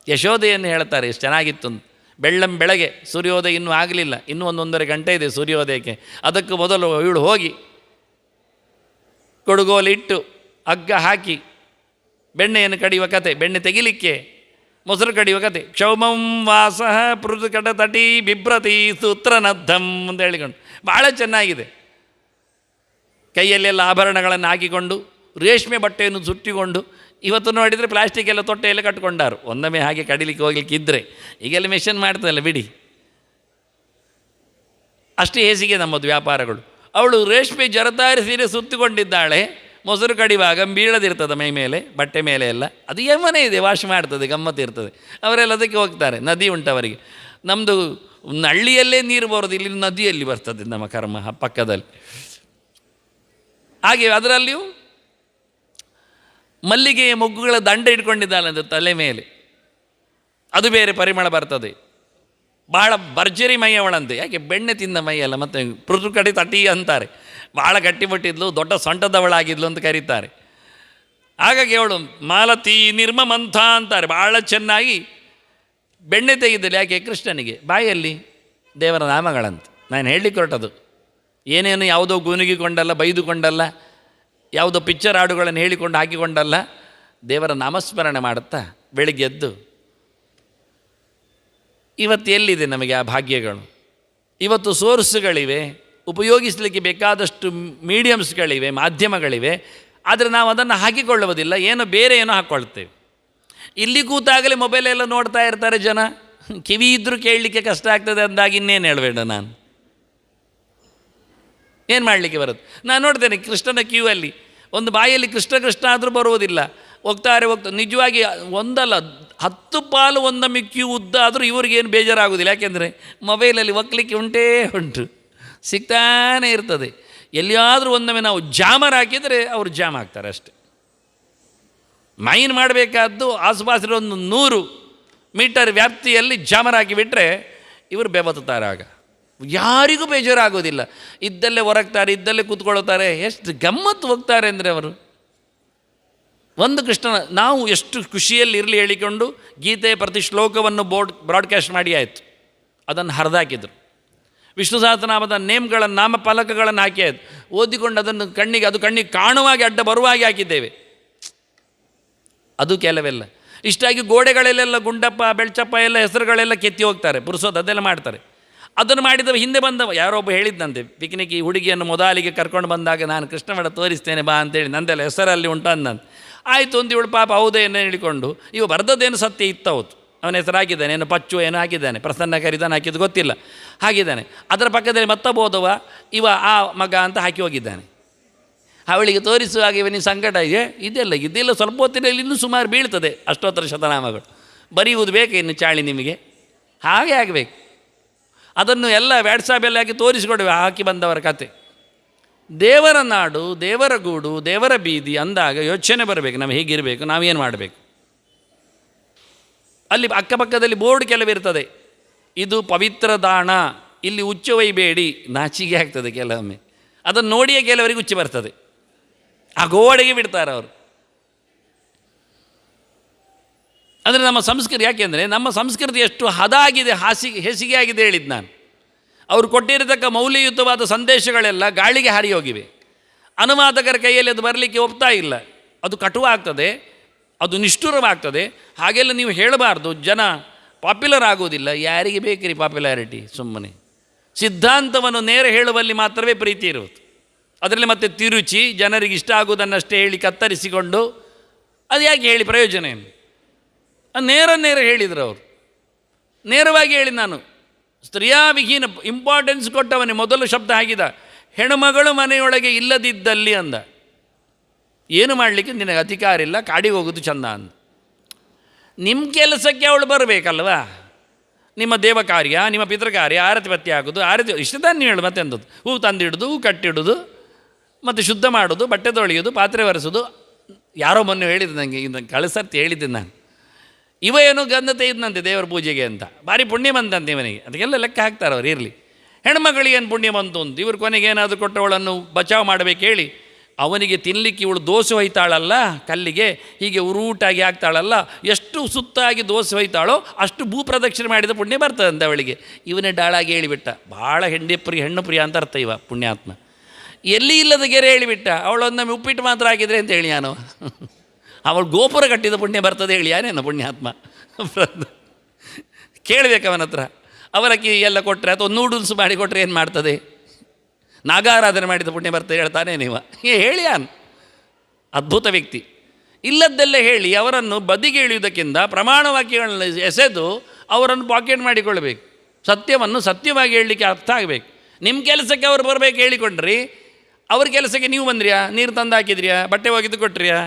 ಯಶೋದೆಯನ್ನು ಹೇಳ್ತಾರೆ, ಎಷ್ಟು ಚೆನ್ನಾಗಿತ್ತು ಅಂತ. ಬೆಳ್ಳಂಬೆಳಗ್ಗೆ ಸೂರ್ಯೋದಯ ಇನ್ನೂ ಆಗಲಿಲ್ಲ, ಇನ್ನೂ 1-1.5 ಗಂಟೆ ಇದೆ ಸೂರ್ಯೋದಯಕ್ಕೆ. ಅದಕ್ಕೂ ಮೊದಲು ಇವಳು ಹೋಗಿ ಕೊಡುಗೋಲಿಟ್ಟು ಹಗ್ಗ ಹಾಕಿ ಬೆಣ್ಣೆಯನ್ನು ಕಡಿಯುವ ಕತೆ, ಬೆಣ್ಣೆ ತೆಗಿಲಿಕ್ಕೆ ಮೊಸರು ಕಡಿಯುವ ಕತೆ. ಕ್ಷೌಮಂ ವಾಸಃ ಪೃಥುಕಟ ತಟಿ ಬಿಭ್ರತಿ ಸೂತ್ರನದ್ಧಂ ಅಂತ ಹೇಳಿಕೊಂಡು ಭಾಳ ಚೆನ್ನಾಗಿದೆ. ಕೈಯಲ್ಲೆಲ್ಲ ಆಭರಣಗಳನ್ನು ಹಾಕಿಕೊಂಡು ರೇಷ್ಮೆ ಬಟ್ಟೆಯನ್ನು ಸುಟ್ಟಿಕೊಂಡು, ಇವತ್ತು ನೋಡಿದರೆ ಪ್ಲಾಸ್ಟಿಕ್ ಎಲ್ಲ ತೊಟ್ಟೆಯೆಲ್ಲ ಕಟ್ಕೊಂಡಾರು. ಒಂದೊಮ್ಮೆ ಹಾಗೆ ಕಡಿಲಿಕ್ಕೆ ಹೋಗ್ಲಿಕ್ಕೆ ಇದ್ದರೆ, ಈಗೆಲ್ಲ ಮೆಷನ್ ಮಾಡ್ತದಲ್ಲ ಬಿಡಿ, ಅಷ್ಟೇ ಹೇಸಿಗೆ ನಮ್ಮದು ವ್ಯಾಪಾರಗಳು. ಅವಳು ರೇಷ್ಮೆ ಜರತಾರಿ ಸೀರೆ ಸುತ್ತಿಕೊಂಡಿದ್ದಾಳೆ. ಮೊಸರು ಕಡಿಯುವಾಗ ಬೀಳದಿರ್ತದೆ ಮೈ ಮೇಲೆ, ಬಟ್ಟೆ ಮೇಲೆ ಎಲ್ಲ. ಅದು ಯಮನೆ ಇದೆ, ವಾಶ್ ಮಾಡ್ತದೆ, ಗಮ್ಮತ್ತಿರ್ತದೆ. ಅವರೆಲ್ಲ ಅದಕ್ಕೆ ಹೋಗ್ತಾರೆ. ನದಿ ಉಂಟವರಿಗೆ. ನಮ್ಮದು ಹಳ್ಳಿಯಲ್ಲೇ ನೀರು ಬರೋದು, ಇಲ್ಲಿ ನದಿಯಲ್ಲಿ ಬರ್ತದೆ ನಮ್ಮ ಕರ್ಮ ಪಕ್ಕದಲ್ಲಿ. ಹಾಗೆ ಅದರಲ್ಲಿಯೂ ಮಲ್ಲಿಗೆಯ ಮೊಗ್ಗುಗಳ ದಂಡ ಇಟ್ಕೊಂಡಿದ್ದಾಳೆ ಅದು ತಲೆ ಮೇಲೆ. ಅದು ಬೇರೆ ಪರಿಮಳ ಬರ್ತದೆ. ಭಾಳ ಭರ್ಜರಿ ಮೈಯವಳಂತೆ. ಯಾಕೆ, ಬೆಣ್ಣೆ ತಿಂದ ಮೈಯಲ್ಲ. ಮತ್ತು ಪೃಥು ಕಡೆ ತಟಿ ಅಂತಾರೆ. ಭಾಳ ಗಟ್ಟಿಮುಟ್ಟಿದ್ಲು, ದೊಡ್ಡ ಸೊಂಟದವಳಾಗಿದ್ಲು ಅಂತ ಕರೀತಾರೆ. ಹಾಗಾಗಿ ಅವಳು ಮಾಲತಿ ನಿರ್ಮಮಂಥ ಅಂತಾರೆ. ಭಾಳ ಚೆನ್ನಾಗಿ ಬೆಣ್ಣೆ ತೆಗೆದಿಲ್ಲ. ಯಾಕೆ, ಕೃಷ್ಣನಿಗೆ ಬಾಯಲ್ಲಿ ದೇವರ ನಾಮಗಳಂತ. ನಾನು ಹೇಳಲಿಕ್ಕೆ ಹೊರಟದು ಏನೇನು ಯಾವುದೋ ಗುನುಗಿಕೊಂಡಲ್ಲ, ಬೈದುಕೊಂಡಲ್ಲ, ಯಾವುದೋ ಪಿಕ್ಚರ್ ಹಾಡುಗಳನ್ನು ಹೇಳಿಕೊಂಡು ಹಾಕಿಕೊಂಡಲ್ಲ, ದೇವರ ನಾಮಸ್ಮರಣೆ ಮಾಡುತ್ತಾ ಬೆಳಿಗ್ಗೆ ಎದ್ದು. ಇವತ್ತು ಎಲ್ಲಿದೆ ನಮಗೆ ಆ ಭಾಗ್ಯಗಳು? ಇವತ್ತು ಸೋರ್ಸ್ಗಳಿವೆ, ಉಪಯೋಗಿಸಲಿಕ್ಕೆ ಬೇಕಾದಷ್ಟು ಮೀಡಿಯಮ್ಸ್ಗಳಿವೆ, ಮಾಧ್ಯಮಗಳಿವೆ. ಆದರೆ ನಾವು ಅದನ್ನು ಹಾಕಿಕೊಳ್ಳುವುದಿಲ್ಲ, ಏನೋ ಬೇರೆ ಏನೋ ಹಾಕ್ಕೊಳ್ತೇವೆ. ಇಲ್ಲಿ ಕೂತಾಗಲೇ ಮೊಬೈಲೆಲ್ಲ ನೋಡ್ತಾ ಇರ್ತಾರೆ ಜನ. ಕಿವಿ ಇದ್ದರೂ ಕೇಳಲಿಕ್ಕೆ ಕಷ್ಟ ಆಗ್ತದೆ ಅಂದಾಗ ಇನ್ನೇನು ಹೇಳಬೇಡ ನಾನು. ಏನು ಮಾಡಲಿಕ್ಕೆ ಬರುತ್ತೆ? ನಾನು ನೋಡ್ತೇನೆ ಕೃಷ್ಣನ ಕ್ಯೂ ಅಲ್ಲಿ ಒಂದು ಬಾಯಲ್ಲಿ ಕೃಷ್ಣ ಕೃಷ್ಣ ಆದರೂ ಬರುವುದಿಲ್ಲ. ಹೋಗ್ತಾರೆ. ನಿಜವಾಗಿ ಒಂದಲ್ಲ 10 ಪಾಲು ಒಂದೊಮ್ಮೆ ಕ್ಯೂ ಉದ್ದ ಆದರೂ ಇವ್ರಿಗೇನು ಬೇಜಾರಾಗೋದಿಲ್ಲ. ಯಾಕೆಂದರೆ ಮೊಬೈಲಲ್ಲಿ ಒಕ್ಕಲಿಕ್ಕೆ ಉಂಟು, ಸಿಗ್ತಾನೇ ಇರ್ತದೆ. ಎಲ್ಲಿಯಾದರೂ ಒಂದೊಮ್ಮೆ ನಾವು ಜಾಮರ್ ಹಾಕಿದರೆ ಅವರು ಜಾಮ್ ಆಗ್ತಾರೆ ಅಷ್ಟೆ. ಮೈನ್ ಮಾಡಬೇಕಾದ್ದು ಆಸುಪಾಸಿರೋ 100 ಮೀಟರ್ ವ್ಯಾಪ್ತಿಯಲ್ಲಿ ಜಾಮರ್ ಹಾಕಿಬಿಟ್ರೆ ಇವರು ಬೆಬತ್ತಾರೆ. ಆಗ ಯಾರಿಗೂ ಬೇಜಾರಾಗೋದಿಲ್ಲ. ಇದ್ದಲ್ಲೇ ಹೊರಗ್ತಾರೆ, ಇದ್ದಲ್ಲೇ ಕೂತ್ಕೊಳ್ತಾರೆ. ಎಷ್ಟು ಗಮ್ಮತ್ತು ಹೋಗ್ತಾರೆ ಅಂದರೆ ಅವರು. ಒಂದು ಕೃಷ್ಣನ ನಾವು ಎಷ್ಟು ಖುಷಿಯಲ್ಲಿ ಇರಲಿ ಹೇಳಿಕೊಂಡು ಗೀತೆಯ ಪ್ರತಿ ಶ್ಲೋಕವನ್ನು ಬ್ರಾಡ್ಕಾಸ್ಟ್ ಮಾಡಿ ಆಯಿತು. ಅದನ್ನು ಹರಿದಾಕಿದ್ರು. ವಿಷ್ಣು ಸಹಸ್ರನಾಮದ ನೇಮ್ಗಳನ್ನು, ನಾಮಫಲಕಗಳನ್ನು ಹಾಕಿ ಆಯಿತು. ಓದಿಕೊಂಡು ಅದನ್ನು ಕಣ್ಣಿಗೆ ಕಾಣುವಾಗೆ ಅಡ್ಡ ಬರುವಾಗೆ ಹಾಕಿದ್ದೇವೆ. ಅದು ಕೆಲವೆಲ್ಲ ಇಷ್ಟಾಗಿ ಗೋಡೆಗಳಲ್ಲೆಲ್ಲ ಗುಂಡಪ್ಪ ಬೆಳ್ಚಪ್ಪ ಎಲ್ಲ ಹೆಸರುಗಳೆಲ್ಲ ಕೆತ್ತಿ ಹೋಗ್ತಾರೆ, ಪುರುಸೋದು ಅದೆಲ್ಲ ಮಾಡ್ತಾರೆ. ಅದನ್ನು ಮಾಡಿದವ ಹಿಂದೆ ಬಂದವ ಯಾರೋ ಒಬ್ಬ ಹೇಳಿದ್ದಂತೆ, ಪಿಕ್ನಿಕ್ ಈ ಹುಡುಗಿಯನ್ನು ಮೊದಲಿಗೆ ಕರ್ಕೊಂಡು ಬಂದಾಗ ನಾನು ಕೃಷ್ಣಮಠ ತೋರಿಸ್ತೇನೆ ಬಾ ಅಂತೇಳಿ, ನಂದೆಲ್ಲ ಹೆಸರಲ್ಲಿ ಉಂಟಂದಂತ. ಆಯಿತು ಒಂದು ಇವಳು ಪಾಪ ಹೌದೇ ಏನು ಹೇಳಿಕೊಂಡು, ಇವ ಬರೆದದ್ದೇನು ಸತ್ಯ ಇತ್ತವತ್ತು. ಅವನ ಹೆಸರು ಹಾಕಿದ್ದಾನೆ, ಏನು ಪಚ್ಚು ಏನು ಹಾಕಿದ್ದಾನೆ, ಪ್ರಸನ್ನ ಕರಿದಾನೆ ಹಾಕಿದ್ದು ಗೊತ್ತಿಲ್ಲ, ಹಾಕಿದ್ದಾನೆ. ಅದರ ಪಕ್ಕದಲ್ಲಿ ಮತ್ತಬೋದವ ಇವ ಆ ಮಗ ಅಂತ ಹಾಕಿ ಹೋಗಿದ್ದಾನೆ. ಅವಳಿಗೆ ತೋರಿಸುವಾಗ ಇವನಿಗೆ ಸಂಕಟ ಇದೆಲ್ಲ ಸ್ವಲ್ಪ ಹೊತ್ತಿನಲ್ಲಿ ಇನ್ನೂ ಸುಮಾರು ಬೀಳ್ತದೆ ಅಷ್ಟೋತ್ತರ ಶತನಾಮಗಳು. ಬರೆಯುವುದು ಬೇಕು ಇನ್ನು ಚಾಳಿ ನಿಮಗೆ, ಹಾಗೆ ಆಗಬೇಕು. ಅದನ್ನು ಎಲ್ಲ ವ್ಯಾಟ್ಸಾಪಲ್ಲಿ ಹಾಕಿ ತೋರಿಸಿಕೊಡುವೆ ಹಾಕಿ ಬಂದವರ ಕತೆ. ದೇವರ ನಾಡು, ದೇವರ ಗೂಡು, ದೇವರ ಬೀದಿ ಅಂದಾಗ ಯೋಚನೆ ಬರಬೇಕು, ನಾವು ಹೇಗಿರಬೇಕು, ನಾವೇನು ಮಾಡಬೇಕು. ಅಲ್ಲಿ ಅಕ್ಕಪಕ್ಕದಲ್ಲಿ ಬೋರ್ಡ್ ಕೆಲವಿರ್ತದೆ, ಇದು ಪವಿತ್ರ ದಾಣ, ಇಲ್ಲಿ ಹುಚ್ಚು ಒಯ್ಯಬೇಡಿ. ನಾಚಿಗೆ ಆಗ್ತದೆ ಕೆಲವೊಮ್ಮೆ, ಅದನ್ನು ನೋಡಿಯೇ ಕೆಲವರಿಗೆ ಹುಚ್ಚು ಬರ್ತದೆ, ಆ ಗೋಡೆಗೆ ಬಿಡ್ತಾರೆ ಅವರು. ಅಂದರೆ ನಮ್ಮ ಸಂಸ್ಕೃತಿ, ಯಾಕೆಂದರೆ ನಮ್ಮ ಸಂಸ್ಕೃತಿ ಎಷ್ಟು ಹದಾಗಿದೆ, ಹೆಸಿಗೆ ಆಗಿದೆ ಹೇಳಿದ್ದು ನಾನು. ಅವರು ಕೊಟ್ಟಿರತಕ್ಕ ಮೌಲ್ಯಯುತವಾದ ಸಂದೇಶಗಳೆಲ್ಲ ಗಾಳಿಗೆ ಹಾರಿ ಹೋಗಿವೆ. ಅನುವಾದಕರ ಕೈಯಲ್ಲಿ ಅದು ಬರಲಿಕ್ಕೆ ಒಪ್ತಾ ಇಲ್ಲ. ಅದು ಕಟುವಾಗ್ತದೆ, ಅದು ನಿಷ್ಠುರವಾಗ್ತದೆ. ಹಾಗೆಲ್ಲ ನೀವು ಹೇಳಬಾರ್ದು, ಜನ ಪಾಪ್ಯುಲರ್ ಆಗೋದಿಲ್ಲ. ಯಾರಿಗೆ ಬೇಕ್ರಿ ಪಾಪ್ಯುಲಾರಿಟಿ? ಸುಮ್ಮನೆ ಸಿದ್ಧಾಂತವನ್ನು ನೇರ ಹೇಳುವಲ್ಲಿ ಮಾತ್ರವೇ ಪ್ರೀತಿ ಇರುವುದು. ಅದರಲ್ಲಿ ಮತ್ತೆ ತಿರುಚಿ ಜನರಿಗೆ ಇಷ್ಟ ಆಗುವುದನ್ನಷ್ಟೇ ಹೇಳಿ ಕತ್ತರಿಸಿಕೊಂಡು ಅದು ಯಾಕೆ ಹೇಳಿ ಪ್ರಯೋಜನ ಏನು? ನೇರ ಹೇಳಿದರು ಅವರು. ನೇರವಾಗಿ ಹೇಳಿ, ನಾನು ಸ್ತ್ರೀಯಾವಿಹೀನ ಇಂಪಾರ್ಟೆನ್ಸ್ ಕೊಟ್ಟವನೇ ಮೊದಲು ಶಬ್ದ ಹಾಕಿದ, ಹೆಣ್ಣುಮಗಳು ಮನೆಯೊಳಗೆ ಇಲ್ಲದಿದ್ದಲ್ಲಿ ಅಂದ. ಏನು ಮಾಡಲಿಕ್ಕೆ ನಿನಗೆ ಅಧಿಕಾರ ಇಲ್ಲ, ಕಾಡಿಗೆ ಹೋಗೋದು ಚಂದ ಅಂದ. ನಿಮ್ಮ ಕೆಲಸಕ್ಕೆ ಅವಳು ಬರಬೇಕಲ್ವಾ? ನಿಮ್ಮ ದೇವ ಕಾರ್ಯ, ನಿಮ್ಮ ಪಿತೃ ಕಾರ್ಯ, ಆರತಿ ಪತ್ತಿ ಹಾಕೋದು, ಆರತಿ ಇಷ್ಟದಾನ ನೀವು ಹೇಳು. ಮತ್ತೆ ಅಂದದ್ದು ಹೂ ತಂದಿಡೋದು, ಹೂ ಕಟ್ಟಿಡೋದು, ಮತ್ತು ಶುದ್ಧ ಮಾಡೋದು, ಬಟ್ಟೆ ತೊಳೆಯೋದು, ಪಾತ್ರೆ ಒರೆಸೋದು. ಯಾರೋ ಮೊನ್ನೆ ಹೇಳಿದ್ದು ನನಗೆ, ಇದನ್ನು ಕಳಿಸರ್ತಿ ಹೇಳಿದ್ದೀನಿ ನಾನು. ಇವ ಏನೋ ಗಂಧತೆ ಇದ್ದಂತೆ ದೇವರ ಪೂಜೆಗೆ ಅಂತ, ಭಾರಿ ಪುಣ್ಯ ಬಂತಂತೆ ಇವನಿಗೆ. ಅದಕ್ಕೆಲ್ಲ ಲೆಕ್ಕ ಹಾಕ್ತಾರೆ ಅವ್ರು. ಇರಲಿ, ಹೆಣ್ಮಗಳಿಗೆ ಏನು ಪುಣ್ಯ ಬಂತು ಅಂತ. ಇವ್ರು ಕೊನೆಗೆ ಏನಾದರೂ ಕೊಟ್ಟವಳನ್ನು ಬಚಾವ್ ಮಾಡಬೇಕು ಹೇಳಿ, ಅವನಿಗೆ ತಿನ್ನಲಿಕ್ಕೆ ಇವಳು ದೋಸೆ ಹೊಯ್ತಾಳಲ್ಲ ಕಲ್ಲಿಗೆ, ಹೀಗೆ ಉರುಟಾಗಿ ಆಗ್ತಾಳಲ್ಲ, ಎಷ್ಟು ಸುತ್ತಾಗಿ ದೋಸೆ ಹೊಯ್ತಾಳೋ ಅಷ್ಟು ಭೂ ಪ್ರದಕ್ಷಿಣೆ ಮಾಡಿದ ಪುಣ್ಯ ಬರ್ತದಂತೆ ಅವಳಿಗೆ. ಇವನೇ ಡಾಳಾಗಿ ಹೇಳಿಬಿಟ್ಟ. ಭಾಳ ಹೆಣ್ಣು ಪ್ರಿಯ ಅಂತ ಅರ್ಥ ಇವ ಪುಣ್ಯಾತ್ಮ. ಎಲ್ಲಿ ಇಲ್ಲದ ಗೆರೆ ಹೇಳಿಬಿಟ್ಟ. ಅವಳೊಂದೊಮ್ಮೆ ಉಪ್ಪಿಟ್ಟು ಮಾತ್ರ ಹಾಕಿದರೆ ಅಂತ ಹೇಳಿ ನಾನು, ಅವಳು ಗೋಪುರ ಕಟ್ಟಿದ ಪುಣ್ಯ ಬರ್ತದೆ ಹೇಳಿ ಯಾನೇನು ಪುಣ್ಯಾತ್ಮ. ಕೇಳಬೇಕು ಅವನ ಹತ್ರ. ಅವಲಕ್ಕಿ ಎಲ್ಲ ಕೊಟ್ಟರೆ ಅಥವಾ ನೂಡಲ್ಸ್ ಮಾಡಿ ಕೊಟ್ಟರೆ ಏನು ಮಾಡ್ತದೆ? ನಾಗಾರಾಧನೆ ಮಾಡಿದ ಪುಣ್ಯ ಬರ್ತದೆ ಹೇಳ್ತಾನೆ ನೀವು. ಹೇಳಿ ಯಾನು ಅದ್ಭುತ ವ್ಯಕ್ತಿ. ಇಲ್ಲದ್ದೆಲ್ಲ ಹೇಳಿ ಅವರನ್ನು ಬದಿಗೆ ಇಳಿಯುವುದಕ್ಕಿಂತ ಪ್ರಮಾಣ ವಾಕ್ಯಗಳನ್ನ ಎಸೆದು ಅವರನ್ನು ಪಾಕೆಟ್ ಮಾಡಿಕೊಳ್ಬೇಕು. ಸತ್ಯವನ್ನು ಸತ್ಯವಾಗಿ ಹೇಳಲಿಕ್ಕೆ ಅರ್ಥ ಆಗಬೇಕು. ನಿಮ್ಮ ಕೆಲಸಕ್ಕೆ ಅವರು ಬರಬೇಕು ಹೇಳಿಕೊಂಡ್ರಿ, ಅವ್ರ ಕೆಲಸಕ್ಕೆ ನೀವು ಬಂದ್ರಿಯಾ? ನೀರು ತಂದು ಹಾಕಿದ್ರಿಯಾ? ಬಟ್ಟೆ ಒಗೆದು ಕೊಟ್ರಿಯಾ?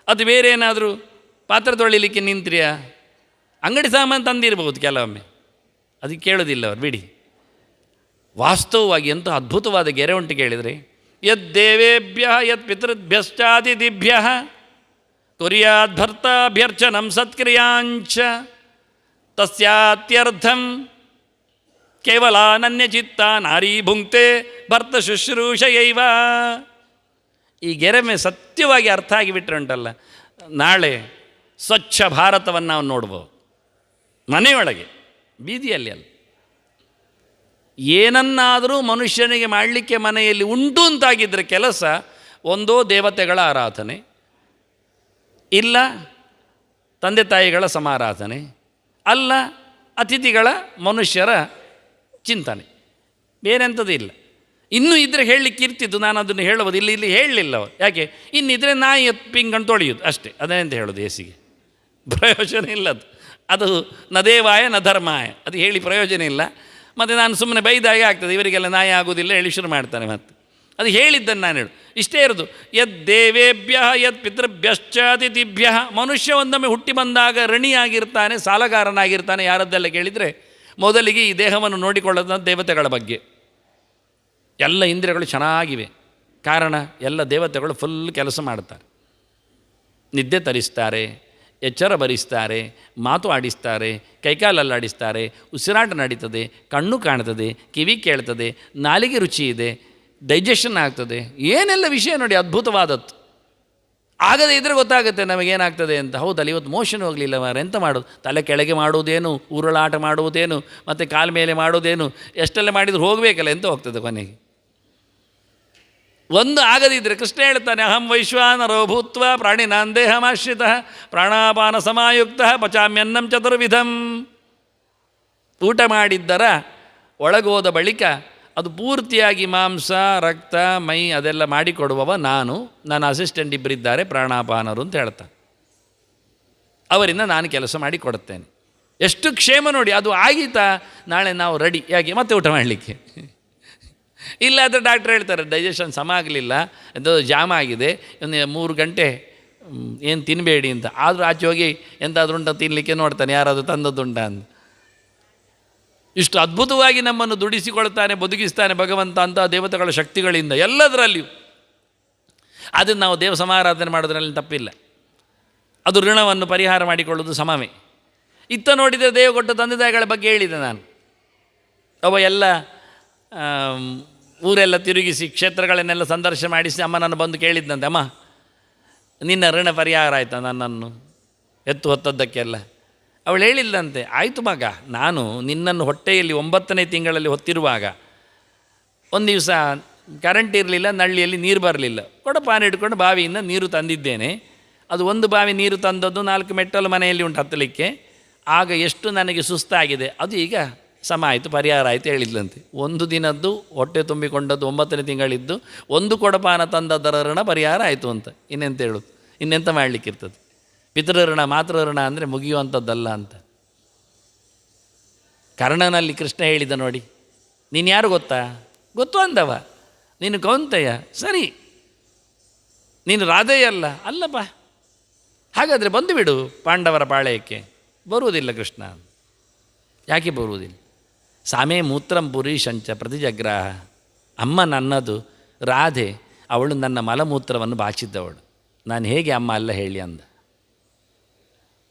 ಅದು ಬೇರೆ ಏನಾದರೂ ಪಾತ್ರೆ ತೊಳಿಲಿಕ್ಕೆ ನಿಂತ್ರಿಯಾ? ಅಂಗಡಿ ಸಾಮಾನು ತಂದಿರ್ಬೋದು ಕೆಲವೊಮ್ಮೆ, ಅದಕ್ಕೆ ಕೇಳೋದಿಲ್ಲ ಅವ್ರು, ಬಿಡಿ. ವಾಸ್ತವವಾಗಿ ಎಂಥ ಅದ್ಭುತವಾದ ಗೆರೆ ಉಂಟು ಕೇಳಿದರೆ, ಯದ್ದೇವೇಭ್ಯ ಯತ್ ಪಿತೃಭ್ಯಶ್ಚಾದಿಭ್ಯ ತುರ್ಯಾದ್ಭರ್ತಾಭ್ಯರ್ಚನಂ ಸತ್ಕ್ರಿಯಾಂಚ ತಸ್ಯಾತ್ಯರ್ಥಂ ಕೇವಲ ಅನನ್ಯಚಿತ್ತ ನಾರೀ ಭುಂಕ್ತೆ ಭರ್ತ ಶುಶ್ರೂಷಯೈವ. ಈ ಗೆರೆಮೆ ಸತ್ಯವಾಗಿ ಅರ್ಥ ಆಗಿಬಿಟ್ರೆ ಉಂಟಲ್ಲ, ನಾಳೆ ಸ್ವಚ್ಛ ಭಾರತವನ್ನು ನಾವು ನೋಡ್ಬೋದು. ಮನೆಯೊಳಗೆ, ಬೀದಿಯಲ್ಲಿ ಅಲ್ಲ. ಏನನ್ನಾದರೂ ಮನುಷ್ಯನಿಗೆ ಮಾಡಲಿಕ್ಕೆ ಮನೆಯಲ್ಲಿ ಉಂಟು ಅಂತಾಗಿದ್ದರೆ ಕೆಲಸ, ಒಂದೋ ದೇವತೆಗಳ ಆರಾಧನೆ, ಇಲ್ಲ ತಂದೆ ತಾಯಿಗಳ ಸಮಾರಾಧನೆ, ಅಲ್ಲ ಅತಿಥಿಗಳ ಮನುಷ್ಯರ ಚಿಂತನೆ, ಬೇರೆಂಥದ್ದು ಇಲ್ಲ. ಇನ್ನೂ ಇದ್ದರೆ ಹೇಳಲಿಕ್ಕೆ ಇರ್ತಿದ್ದು, ನಾನು ಅದನ್ನು ಹೇಳುವುದು. ಇಲ್ಲಿ ಹೇಳಲಿಲ್ಲ ಅವರು. ಯಾಕೆ? ಇನ್ನಿದ್ರೆ ನಾಯಿ ಪಿಂಗಂಡು ತೊಳೆಯೋದು ಅಷ್ಟೇ. ಅದೇಂತ ಹೇಳೋದು ಏಸಿಗೆ ಪ್ರಯೋಜನ ಇಲ್ಲದು. ಅದು ನ ದೇವಾಯ ನ ಧರ್ಮಾಯ, ಅದು ಹೇಳಿ ಪ್ರಯೋಜನ ಇಲ್ಲ. ಮತ್ತು ನಾನು ಸುಮ್ಮನೆ ಬೈದಾಗೆ ಆಗ್ತದೆ, ಇವರಿಗೆಲ್ಲ ನಾಯಿ ಆಗೋದಿಲ್ಲ ಹೇಳಿ ಶುರು ಮಾಡ್ತಾನೆ. ಮತ್ತು ಅದು ಹೇಳಿದ್ದನ್ನು ನಾನು ಹೇಳು ಇಷ್ಟೇ ಇರೋದು. ಯದ್ ದೇವೇಭ್ಯ ಯತ್ ಪಿತೃಭ್ಯಶ್ಚಾತಿಥಿಭ್ಯ. ಮನುಷ್ಯ ಒಂದೊಮ್ಮೆ ಹುಟ್ಟಿ ಬಂದಾಗ ಋಣಿಯಾಗಿರ್ತಾನೆ, ಸಾಲಗಾರನಾಗಿರ್ತಾನೆ. ಯಾರದ್ದೆಲ್ಲ ಕೇಳಿದರೆ ಮೊದಲಿಗೆ ಈ ದೇಹವನ್ನು ನೋಡಿಕೊಳ್ಳೋದು ದೇವತೆಗಳ ಬಗ್ಗೆ. ಎಲ್ಲ ಇಂದ್ರಿಯಗಳು ಚೆನ್ನಾಗಿವೆ, ಕಾರಣ ಎಲ್ಲ ದೇವತೆಗಳು ಫುಲ್ ಕೆಲಸ ಮಾಡ್ತಾರೆ. ನಿದ್ದೆ ತರಿಸ್ತಾರೆ, ಎಚ್ಚರ ಬರಿಸ್ತಾರೆ, ಮಾತು ಆಡಿಸ್ತಾರೆ, ಕೈಕಾಲಲ್ಲಾಡಿಸ್ತಾರೆ, ಉಸಿರಾಟ ನಡೀತದೆ, ಕಣ್ಣು ಕಾಣ್ತದೆ, ಕಿವಿ ಕೇಳ್ತದೆ, ನಾಲಿಗೆ ರುಚಿ ಇದೆ, ಡೈಜೆಷನ್ ಆಗ್ತದೆ, ಏನೆಲ್ಲ ವಿಷಯ ನೋಡಿ ಅದ್ಭುತವಾದದ್ದು. ಆಗದೇ ಇದ್ದರೆ ಗೊತ್ತಾಗುತ್ತೆ ನಮಗೇನಾಗ್ತದೆ ಅಂತ. ಹೌದಲ್ಲ, ಇವತ್ತು ಮೋಷನ್ ಹೋಗಲಿಲ್ಲ ಮಾರೆ, ಎಂತ ಮಾಡೋದು? ತಲೆ ಕೆಳಗೆ ಮಾಡುವುದೇನು, ಉರುಳಾಟ ಮಾಡುವುದೇನು, ಮತ್ತು ಕಾಲ ಮೇಲೆ ಮಾಡುವುದೇನು, ಎಷ್ಟೆಲ್ಲ ಮಾಡಿದ್ರು ಹೋಗಬೇಕಲ್ಲ, ಎಂತ ಹೋಗ್ತದೆ ಕೊನೆಗೆ. ಒಂದು ಆಗದಿದ್ದರೆ ಕೃಷ್ಣ ಹೇಳ್ತಾನೆ, ಅಹಂ ವೈಶ್ವಾನರೋ ಭೂತ್ವ ಪ್ರಾಣಿನಾಂ ದೇಹಮಾಶ್ರಿತ ಪ್ರಾಣಾಪಾನ ಸಮಾಯುಕ್ತ ಪಚಾಮ್ಯನ್ನಂ ಚತುರ್ವಿಧಂ. ಊಟ ಮಾಡಿದ್ದರ ಒಳಗೋದ ಬಳಿಕ ಅದು ಪೂರ್ತಿಯಾಗಿ ಮಾಂಸ, ರಕ್ತ, ಮೈ ಅದೆಲ್ಲ ಮಾಡಿಕೊಡುವವ ನಾನು, ನನ್ನ ಅಸಿಸ್ಟೆಂಟ್ ಇಬ್ಬರಿದ್ದಾರೆ ಪ್ರಾಣಾಪಾನರು ಅಂತ ಹೇಳ್ತಾನೆ. ಅವರಿಂದ ನಾನು ಕೆಲಸ ಮಾಡಿ ಕೊಡುತ್ತೇನೆ. ಎಷ್ಟು ಕ್ಷೇಮ ನೋಡಿ. ಅದು ಆಗೀತಾ ನಾಳೆ ನಾವು ರೆಡಿ, ಯಾಕೆ ಮತ್ತೆ ಊಟ ಮಾಡಲಿಕ್ಕೆ. ಇಲ್ಲಾದರೆ ಡಾಕ್ಟ್ರ್ ಹೇಳ್ತಾರೆ ಡೈಜೆಷನ್ ಸಮ ಆಗಲಿಲ್ಲ, ಎಂಥದ್ದು ಜಾಮ್ ಆಗಿದೆ, ಒಂದು 3 ಗಂಟೆ ಏನು ತಿನ್ನಬೇಡಿ ಅಂತ. ಆದರೂ ಆಚೆ ಹೋಗಿ ಎಂತಾದ್ರೂ ಉಂಟ ತಿನ್ನಲಿಕ್ಕೆ ನೋಡ್ತಾನೆ, ಯಾರಾದರೂ ತಂದದ್ದುಂಟ ಅಂತ. ಇಷ್ಟು ಅದ್ಭುತವಾಗಿ ನಮ್ಮನ್ನು ದುಡಿಸಿಕೊಳ್ತಾನೆ, ಬದುಕಿಸ್ತಾನೆ ಭಗವಂತ ಅಂತ ದೇವತೆಗಳ ಶಕ್ತಿಗಳಿಂದ ಎಲ್ಲದರಲ್ಲಿಯೂ. ಅದನ್ನು ನಾವು ದೇವ ಸಮಾರಾಧನೆ ಮಾಡೋದ್ರಲ್ಲಿ ತಪ್ಪಿಲ್ಲ. ಅದು ಋಣವನ್ನು ಪರಿಹಾರ ಮಾಡಿಕೊಳ್ಳೋದು ಸಮವೇ. ಇತ್ತ ನೋಡಿದರೆ ದೇವ ಕೊಟ್ಟ ತಂದೆ ತಾಯಿಗಳ ಬಗ್ಗೆ ಹೇಳಿದೆ ನಾನು. ಅವ ಎಲ್ಲ ಊರೆಲ್ಲ ತಿರುಗಿಸಿ ಕ್ಷೇತ್ರಗಳನ್ನೆಲ್ಲ ಸಂದರ್ಶನ ಮಾಡಿಸಿ ಅಮ್ಮ ನನ್ನ ಬಂದು ಕೇಳಿದ್ದಂತೆ, ಅಮ್ಮ ನಿನ್ನ ಋಣ ಪರಿಹಾರ ಆಯಿತಾ ನನ್ನನ್ನು ಎತ್ತು ಹೊತ್ತದ್ದಕ್ಕೆಲ್ಲ? ಅವಳು ಹೇಳಿಲ್ಲಂತೆ, ಆಯಿತು ಮಗ, ನಾನು ನಿನ್ನನ್ನು ಹೊಟ್ಟೆಯಲ್ಲಿ 9ನೇ ತಿಂಗಳಲ್ಲಿ ಹೊತ್ತಿರುವಾಗ ಒಂದು ದಿವಸ ಕರೆಂಟ್ ಇರಲಿಲ್ಲ, ನಳ್ಳಿಯಲ್ಲಿ ನೀರು ಬರಲಿಲ್ಲ, ಕೊಡಪಾನ ಇಟ್ಕೊಂಡು ಬಾವಿಯಿಂದ ನೀರು ತಂದಿದ್ದೇನೆ. ಅದು ಒಂದು ಬಾವಿ ನೀರು ತಂದದ್ದು 4 ಮೆಟ್ಟಲು ಮನೆಯಲ್ಲಿ ಉಂಟು ಹತ್ತಲಿಕ್ಕೆ. ಆಗ ಎಷ್ಟು ನನಗೆ ಸುಸ್ತಾಗಿದೆ, ಅದು ಈಗ ಸಮ ಆಯಿತು, ಪರಿಹಾರ ಆಯಿತು ಹೇಳಿದ್ಲಂತೆ. ಒಂದು ದಿನದ್ದು ಹೊಟ್ಟೆ ತುಂಬಿಕೊಂಡದ್ದು 9ನೇ ತಿಂಗಳಿದ್ದು, ಒಂದು ಕೊಡಪಾನ ತಂದದ್ದರ ಋಣ ಪರಿಹಾರ ಆಯಿತು ಅಂತ. ಇನ್ನೆಂತ ಹೇಳೋದು, ಇನ್ನೆಂತ ಮಾಡಲಿಕ್ಕಿರ್ತದೆ? ಪಿತೃಋಣ ಮಾತೃಋಣ ಅಂದರೆ ಮುಗಿಯುವಂಥದ್ದಲ್ಲ ಅಂತ. ಕರ್ಣನಲ್ಲಿ ಕೃಷ್ಣ ಹೇಳಿದ ನೋಡಿ, ನೀನು ಯಾರು ಗೊತ್ತಾ? ಗೊತ್ತು ಅಂದವ. ನೀನು ಕೌಂತೆಯ, ಸರಿ. ನೀನು ರಾಧೆಯಲ್ಲ, ಅಲ್ಲಪ್ಪ. ಹಾಗಾದರೆ ಬಂದು ಬಿಡು ಪಾಂಡವರ ಪಾಳೆಯಕ್ಕೆ. ಬರುವುದಿಲ್ಲ ಕೃಷ್ಣ. ಯಾಕೆ ಬರುವುದಿಲ್ಲ? ಸಾಮೇ ಮೂತ್ರಂ ಪುರೀಶಂಚ ಪ್ರತಿಜಗ್ರಾಹ. ಅಮ್ಮ ನನ್ನದು, ರಾಧೆ ಅವಳು ನನ್ನ ಮಲಮೂತ್ರವನ್ನು ಬಾಚಿದ್ದವಳು. ನಾನು ಹೇಗೆ ಅಮ್ಮ ಅಲ್ಲ ಹೇಳಿ ಅಂದ.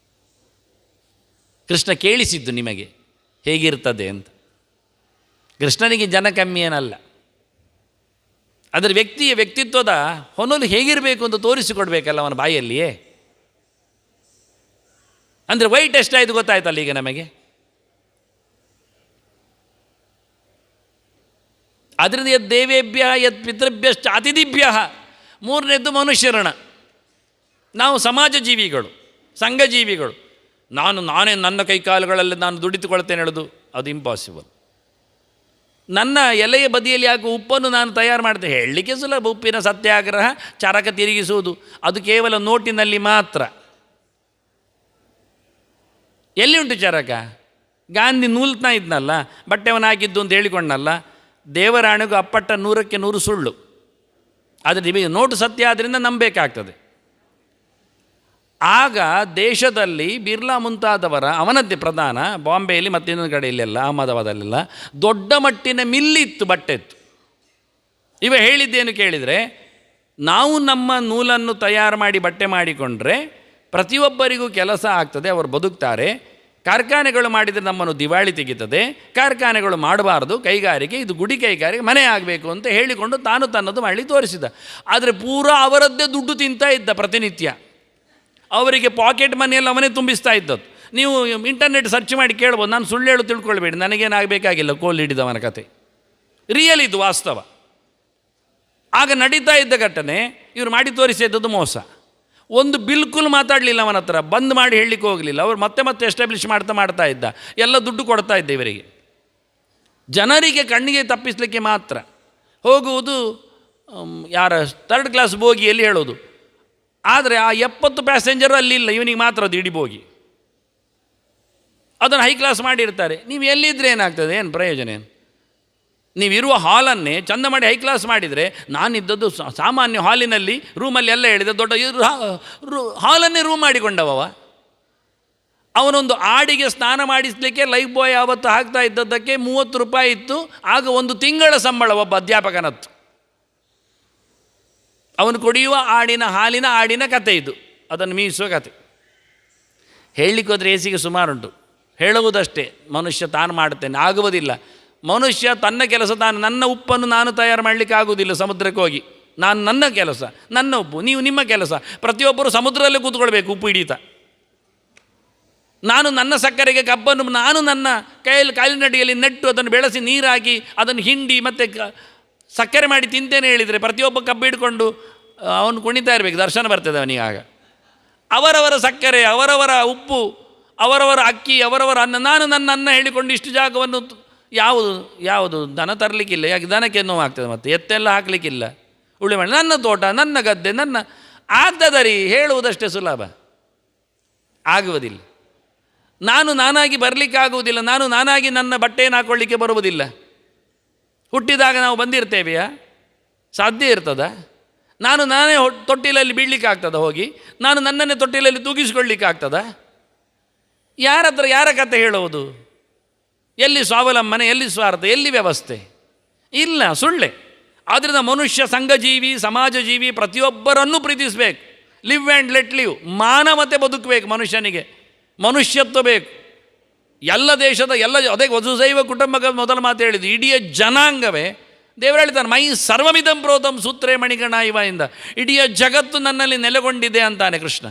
ಕೃಷ್ಣ ಕೇಳಿಸಿದ್ದು ನಿಮಗೆ ಹೇಗಿರ್ತದೆ ಅಂತ. ಕೃಷ್ಣನಿಗೆ ಜನ ಕಮ್ಮಿ ಏನಲ್ಲ, ಅದರ ವ್ಯಕ್ತಿಯ ವ್ಯಕ್ತಿತ್ವದ ಹೊನಲು ಹೇಗಿರಬೇಕು ಅಂತ ತೋರಿಸಿಕೊಡ್ಬೇಕಲ್ಲ ಅವನ ಬಾಯಲ್ಲಿಯೇ. ಅಂದರೆ ವೈಟ್ ಎಷ್ಟಾಯಿತು ಗೊತ್ತಾಯ್ತಲ್ಲ ಈಗ ನಮಗೆ. ಅದರಿಂದ ಯದ್ ದೇವೇಭ್ಯ ಯತ್ ಪಿತೃಭ್ಯಶ್ಚ ಅತಿಥಿಭ್ಯ. 3ನೇದ್ದು ಮನುಷ್ಯರಣ. ನಾವು ಸಮಾಜ ಜೀವಿಗಳು, ಸಂಘ ಜೀವಿಗಳು. ನಾನೇ ನನ್ನ ಕೈಕಾಲುಗಳಲ್ಲಿ ನಾನು ದುಡಿದುಕೊಳ್ತೇನೆ ಹೇಳೋದು ಅದು ಇಂಪಾಸಿಬಲ್. ನನ್ನ ಎಲೆಯ ಬದಿಯಲ್ಲಿ ಯಾಕೆ ಉಪ್ಪನ್ನು ನಾನು ತಯಾರು ಮಾಡ್ತೇನೆ ಹೇಳಲಿಕ್ಕೆ ಸುಲಭ. ಉಪ್ಪಿನ ಸತ್ಯಾಗ್ರಹ, ಚರಕ ತಿರುಗಿಸುವುದು, ಅದು ಕೇವಲ ನೋಟಿನಲ್ಲಿ ಮಾತ್ರ. ಎಲ್ಲಿ ಉಂಟು ಚರಕ? ಗಾಂಧಿ ನೂಲ್ತಾ ಇದ್ನಲ್ಲ, ಬಟ್ಟೆವನ್ನು ಹಾಕಿದ್ದು ಅಂತ ಹೇಳಿಕೊಂಡಲ್ಲ. ದೇವರಾಣಿಗೂ ಅಪ್ಪಟ್ಟ 100ಕ್ಕೆ 100 ಸುಳ್ಳು. ಆದರೆ ನಿಮಗೆ ನೋಟು ಸತ್ಯ ಆದ್ದರಿಂದ ನಂಬಬೇಕಾಗ್ತದೆ. ಆಗ ದೇಶದಲ್ಲಿ ಬಿರ್ಲಾ ಮುಂತಾದವರ, ಅವನದ್ದೇ ಪ್ರಧಾನ, ಬಾಂಬೆಯಲ್ಲಿ ಮತ್ತು ಇನ್ನೊಂದು ಕಡೆಯಲ್ಲೆಲ್ಲ, ಅಹಮದಾಬಾದಲ್ಲೆಲ್ಲ ದೊಡ್ಡ ಮಟ್ಟಿನ ಮಿಲ್ಲಿತ್ತು, ಬಟ್ಟೆತ್ತು. ಇವ ಹೇಳಿದ್ದೇನು ಕೇಳಿದರೆ, ನಾವು ನಮ್ಮ ನೂಲನ್ನು ತಯಾರು ಮಾಡಿ ಬಟ್ಟೆ ಮಾಡಿಕೊಂಡ್ರೆ ಪ್ರತಿಯೊಬ್ಬರಿಗೂ ಕೆಲಸ ಆಗ್ತದೆ, ಅವರು ಬದುಕ್ತಾರೆ. ಕಾರ್ಖಾನೆಗಳು ಮಾಡಿದರೆ ನಮ್ಮನ್ನು ದಿವಾಳಿ ತೆಗೀತದೆ. ಕಾರ್ಖಾನೆಗಳು ಮಾಡಬಾರ್ದು, ಕೈಗಾರಿಕೆ, ಇದು ಗುಡಿ ಕೈಗಾರಿಕೆ, ಮನೆ ಆಗಬೇಕು ಅಂತ ಹೇಳಿಕೊಂಡು ತಾನು ತನ್ನದು ಮಾಡಿ ತೋರಿಸಿದ. ಆದರೆ ಪೂರಾ ಅವರದ್ದೇ ದುಡ್ಡು ತಿಂತಾ ಇದ್ದ ಪ್ರತಿನಿತ್ಯ. ಅವರಿಗೆ ಪಾಕೆಟ್ ಮನಿಯಲ್ಲಿ ಅವನೇ ತುಂಬಿಸ್ತಾ ಇದ್ದದ್ದು. ನೀವು ಇಂಟರ್ನೆಟ್ ಸರ್ಚ್ ಮಾಡಿ ಕೇಳ್ಬೋದು, ನಾನು ಸುಳ್ಳು ಹೇಳು ತಿಳ್ಕೊಳ್ಬೇಡಿ, ನನಗೇನಾಗಬೇಕಾಗಿಲ್ಲ ಕೋಲ್ ಹಿಡಿದವನ ಕತೆ. ರಿಯಲ್ ಇದು ವಾಸ್ತವ. ಆಗ ನಡೀತಾ ಇದ್ದ ಘಟನೆ ಇವರು ಮಾಡಿ ತೋರಿಸಿದ್ದದ್ದು ಮೋಸ. ಒಂದು ಬಿಲ್ಕುಲ್ ಮಾತಾಡಲಿಲ್ಲ ಅವನ ಹತ್ರ, ಬಂದ್ ಮಾಡಿ ಹೇಳಲಿಕ್ಕೆ ಹೋಗಲಿಲ್ಲ. ಅವರು ಮತ್ತೆ ಎಸ್ಟಾಬ್ಲಿಷ್ ಮಾಡ್ತಾ ಇದ್ದ. ಎಲ್ಲ ದುಡ್ಡು ಕೊಡ್ತಾ ಇದ್ದ ಇವರಿಗೆ. ಜನರಿಗೆ ಕಣ್ಣಿಗೆ ತಪ್ಪಿಸಲಿಕ್ಕೆ ಮಾತ್ರ ಹೋಗುವುದು. ಯಾರ 3rd ಕ್ಲಾಸ್ ಬೋಗಿಯಲ್ಲಿ ಹೇಳೋದು. ಆದರೆ ಆ 70 ಪ್ಯಾಸೆಂಜರು ಅಲ್ಲಿಲ್ಲ, ಇವನಿಗೆ ಮಾತ್ರ ಅದು ಇಡೀ ಬೋಗಿ. ಅದನ್ನು ಹೈ ಕ್ಲಾಸ್ ಮಾಡಿರ್ತಾರೆ. ನೀವು ಎಲ್ಲಿದ್ದರೆ ಏನಾಗ್ತದೆ, ಏನು ಪ್ರಯೋಜನ ಏನು? ನೀವಿರುವ ಹಾಲನ್ನೇ ಚಂದ ಮಾಡಿ ಹೈ ಕ್ಲಾಸ್ ಮಾಡಿದರೆ, ನಾನಿದ್ದದ್ದು ಸಾಮಾನ್ಯ ಹಾಲಿನಲ್ಲಿ, ರೂಮಲ್ಲಿ ಎಲ್ಲ ಹೇಳಿದೆ, ದೊಡ್ಡ ಹಾಲನ್ನೇ ರೂಮ್ ಮಾಡಿಕೊಂಡವ. ಅವನೊಂದು ಆಡಿಗೆ ಸ್ನಾನ ಮಾಡಿಸಲಿಕ್ಕೆ ಲೈಫ್ ಬಾಯ್ ಆವತ್ತು ಹಾಕ್ತಾ ಇದ್ದದ್ದಕ್ಕೆ 30 ರೂಪಾಯಿ ಇತ್ತು. ಆಗ 1 ತಿಂಗಳ ಸಂಬಳ ಒಬ್ಬ ಅಧ್ಯಾಪಕನತ್ತು. ಅವನು ಕುಡಿಯುವ ಹಾಲಿನ ಕತೆ ಇದು, ಅದನ್ನು ಮೀಸುವ ಕತೆ. ಹೇಳಲಿಕ್ಕೆ ಹೋದರೆ ಏಸಿಗೆ ಸುಮಾರುಂಟು. ಹೇಳುವುದಷ್ಟೇ, ಮನುಷ್ಯ ತಾನು ಮಾಡುತ್ತೇನೆ ಆಗುವುದಿಲ್ಲ. ಮನುಷ್ಯ ತನ್ನ ಕೆಲಸ ತಾನು, ನನ್ನ ಉಪ್ಪನ್ನು ನಾನು ತಯಾರು ಮಾಡಲಿಕ್ಕೆ ಆಗುವುದಿಲ್ಲ. ಸಮುದ್ರಕ್ಕೆ ಹೋಗಿ ನಾನು ನನ್ನ ಕೆಲಸ, ನನ್ನ ಉಪ್ಪು, ನೀವು ನಿಮ್ಮ ಕೆಲಸ, ಪ್ರತಿಯೊಬ್ಬರು ಸಮುದ್ರದಲ್ಲೇ ಕೂತ್ಕೊಳ್ಬೇಕು ಉಪ್ಪು ಹಿಡಿಯುತ್ತಾ. ನಾನು ನನ್ನ ಸಕ್ಕರೆಗೆ ಕಬ್ಬನ್ನು ನಾನು ನನ್ನ ಕಾಲಿನಡಿಯಲ್ಲಿ ನೆಟ್ಟು ಅದನ್ನು ಬೆಳೆಸಿ ನೀರಾಕಿ ಅದನ್ನು ಹಿಂಡಿ ಮತ್ತು ಸಕ್ಕರೆ ಮಾಡಿ ತಿಂತೇನೆ ಹೇಳಿದರೆ ಪ್ರತಿಯೊಬ್ಬ ಕಬ್ಬು ಹಿಡ್ಕೊಂಡು ಅವನು ಕುಣಿತಾ ಇರಬೇಕು, ದರ್ಶನ ಬರ್ತದೆ ಅವನಿಗೆ. ಆಗ ಅವರವರ ಸಕ್ಕರೆ, ಅವರವರ ಉಪ್ಪು, ಅವರವರ ಅಕ್ಕಿ, ಅವರವರ ಅನ್ನ, ನಾನು ನನ್ನ ಅನ್ನ ಹೇಳಿಕೊಂಡು ಇಷ್ಟು ಜಾಗವನ್ನು ಯಾವುದು ದನ ತರಲಿಕ್ಕಿಲ್ಲ. ಯಾಕೆ ದನಕ್ಕೆ ನೋವಾಗ್ತದೆ, ಮತ್ತು ಎತ್ತೆಲ್ಲ ಹಾಕಲಿಕ್ಕಿಲ್ಲ, ಉಳಿ ಮಾಡಿ ನನ್ನ ತೋಟ, ನನ್ನ ಗದ್ದೆ, ನನ್ನ ಆಗ್ತದರಿ. ಹೇಳುವುದಷ್ಟೇ ಸುಲಭ, ಆಗುವುದಿಲ್ಲ. ನಾನಾಗಿ ಬರಲಿಕ್ಕೆ ಆಗುವುದಿಲ್ಲ. ನಾನಾಗಿ ನನ್ನ ಬಟ್ಟೆಯನ್ನು ಹಾಕ್ಕೊಳ್ಳಿಕ್ಕೆ ಬರುವುದಿಲ್ಲ. ಹುಟ್ಟಿದಾಗ ನಾವು ಬಂದಿರ್ತೇವೆಯಾ? ಸಾಧ್ಯ ಇರ್ತದ? ನಾನೇ ತೊಟ್ಟಿಲಲ್ಲಿ ಬೀಳಲಿಕ್ಕೆ ಆಗ್ತದ? ಹೋಗಿ ನಾನು ನನ್ನನ್ನೇ ತೊಟ್ಟಿಲಲ್ಲಿ ತೂಗಿಸ್ಕೊಳ್ಳಿಕ್ಕೆ ಆಗ್ತದ? ಯಾರ ಕತೆ ಹೇಳುವುದು? ಎಲ್ಲಿ ಸ್ವಾವಲಂಬನೆ, ಎಲ್ಲಿ ಸ್ವಾರ್ಥ, ಎಲ್ಲಿ ವ್ಯವಸ್ಥೆ? ಇಲ್ಲ, ಸುಳ್ಳೆ. ಆದ್ದರಿಂದ ಮನುಷ್ಯ ಸಂಘಜೀವಿ, ಸಮಾಜ ಜೀವಿ, ಪ್ರತಿಯೊಬ್ಬರನ್ನು ಪ್ರೀತಿಸಬೇಕು. Live and let live. ಮಾನವತೆ ಬದುಕಬೇಕು ಮನುಷ್ಯನಿಗೆ, ಮನುಷ್ಯತ್ವ ಬೇಕು. ಎಲ್ಲ ದೇಶದ ಅದೇ ವಸುದೈವ ಕುಟುಂಬಕ ಮೊದಲ ಮಾತು ಹೇಳಿದ್ದು. ಇಡೀ ಜನಾಂಗವೇ ದೇವರು ಹೇಳ್ತಾನೆ, ಮೈ ಸರ್ವಮಿದಂ ಪ್ರೋತಂ ಸೂತ್ರೇ ಮಣಿಗಣ ಇವ ಇಂದ. ಇಡೀ ಜಗತ್ತು ನನ್ನಲ್ಲಿ ನೆಲೆಗೊಂಡಿದೆ ಅಂತಾನೆ ಕೃಷ್ಣ.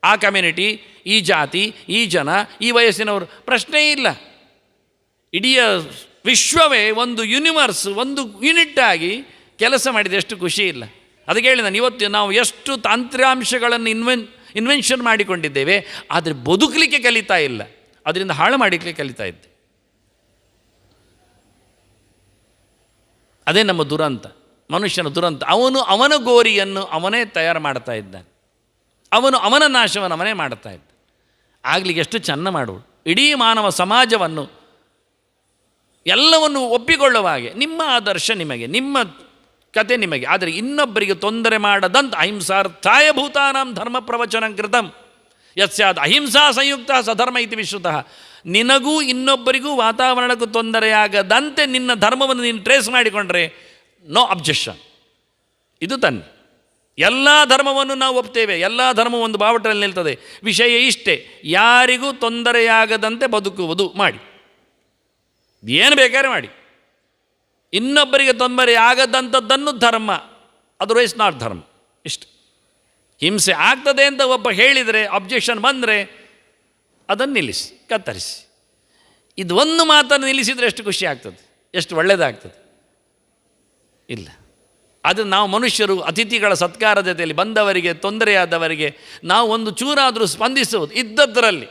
ಆ ಕಮ್ಯುನಿಟಿ, ಈ ಜಾತಿ, ಈ ಜನ, ಈ ವಯಸ್ಸಿನವರು ಪ್ರಶ್ನೆ ಇಲ್ಲ. ಇಡೀ ವಿಶ್ವವೇ ಒಂದು ಯೂನಿವರ್ಸ್, ಒಂದು ಯೂನಿಟ್ ಆಗಿ ಕೆಲಸ ಮಾಡಿದೆ. ಎಷ್ಟು ಖುಷಿ ಇಲ್ಲ? ಅದಕ್ಕೆ ಹೇಳಿ ನಾನು, ಇವತ್ತು ನಾವು ಎಷ್ಟು ತಾಂತ್ರಾಂಶಗಳನ್ನು ಇನ್ವೆನ್ಷನ್ ಮಾಡಿಕೊಂಡಿದ್ದೇವೆ, ಆದರೆ ಬದುಕಲಿಕ್ಕೆ ಕಲಿತಾ ಇಲ್ಲ. ಅದರಿಂದ ಹಾಳು ಮಾಡಲಿಕ್ಕೆ ಕಲಿತಾ ಇದ್ದೆ. ಅದೇ ನಮ್ಮ ದುರಂತ, ಮನುಷ್ಯನ ದುರಂತ. ಅವನ ಗೋರಿಯನ್ನು ಅವನೇ ತಯಾರು ಮಾಡ್ತಾ ಇದ್ದಾನೆ. ಅವನ ನಾಶವನ್ನು ಅವನೇ ಮಾಡ್ತಾ ಇದ್ದ. ಆಗಲಿಕ್ಕೆ ಎಷ್ಟು ಚೆನ್ನ ಮಾಡುವುದು. ಇಡೀ ಮಾನವ ಸಮಾಜವನ್ನು ಎಲ್ಲವನ್ನು ಒಪ್ಪಿಕೊಳ್ಳುವ ಹಾಗೆ, ನಿಮ್ಮ ಆದರ್ಶ ನಿಮಗೆ, ನಿಮ್ಮ ಕತೆ ನಿಮಗೆ, ಆದರೆ ಇನ್ನೊಬ್ಬರಿಗೆ ತೊಂದರೆ ಮಾಡದಂತ ಅಹಿಂಸಾರ್ಥಾಯ ಭೂತಾನಾಂ ಧರ್ಮ ಪ್ರವಚನ ಕೃತಂ ಯಸ್ಯಾದ್ ಅಹಿಂಸಾ ಸಂಯುಕ್ತ ಸಧರ್ಮ ಇತಿ ವಿಶ್ರುತಃ. ನಿನಗೂ ಇನ್ನೊಬ್ಬರಿಗೂ ವಾತಾವರಣಕ್ಕೂ ತೊಂದರೆಯಾಗದಂತೆ ನಿನ್ನ ಧರ್ಮವನ್ನು ನೀನು ಟ್ರೇಸ್ ಮಾಡಿಕೊಂಡ್ರೆ ನೋ ಅಬ್ಜೆಕ್ಷನ್. ಇದು ತನ್ನಿ. ಎಲ್ಲ ಧರ್ಮವನ್ನು ನಾವು ಒಪ್ತೇವೆ, ಎಲ್ಲ ಧರ್ಮ ಒಂದು ಬಾವುಟದಲ್ಲಿ ನಿಲ್ತದೆ. ವಿಷಯ ಇಷ್ಟೇ, ಯಾರಿಗೂ ತೊಂದರೆಯಾಗದಂತೆ ಬದುಕುವುದು ಮಾಡಿ, ಏನು ಬೇಕಾದ್ರೆ ಮಾಡಿ. ಇನ್ನೊಬ್ಬರಿಗೆ ತೊಂದರೆ ಆಗದಂಥದ್ದನ್ನು ಧರ್ಮ, ಅದರ್ವೈಸ್ ನಾಟ್ ಧರ್ಮ. ಇಷ್ಟು. ಹಿಂಸೆ ಆಗ್ತದೆ ಅಂತ ಒಬ್ಬ ಹೇಳಿದರೆ, ಅಬ್ಜೆಕ್ಷನ್ ಬಂದರೆ ಅದನ್ನು ನಿಲ್ಲಿಸಿ, ಕತ್ತರಿಸಿ. ಇದು ಒಂದು ಮಾತನ್ನು ನಿಲ್ಲಿಸಿದರೆ ಎಷ್ಟು ಖುಷಿ ಆಗ್ತದೆ, ಎಷ್ಟು ಒಳ್ಳೆಯದಾಗ್ತದೆ. ಇಲ್ಲ, ಅದು ನಾವು ಮನುಷ್ಯರು ಅತಿಥಿಗಳ ಸತ್ಕಾರ ಜೊತೆಯಲ್ಲಿ ಬಂದವರಿಗೆ, ತೊಂದರೆಯಾದವರಿಗೆ ನಾವು ಒಂದು ಚೂರಾದರೂ ಸ್ಪಂದಿಸುವುದು. ಇದ್ದದ್ದರಲ್ಲಿ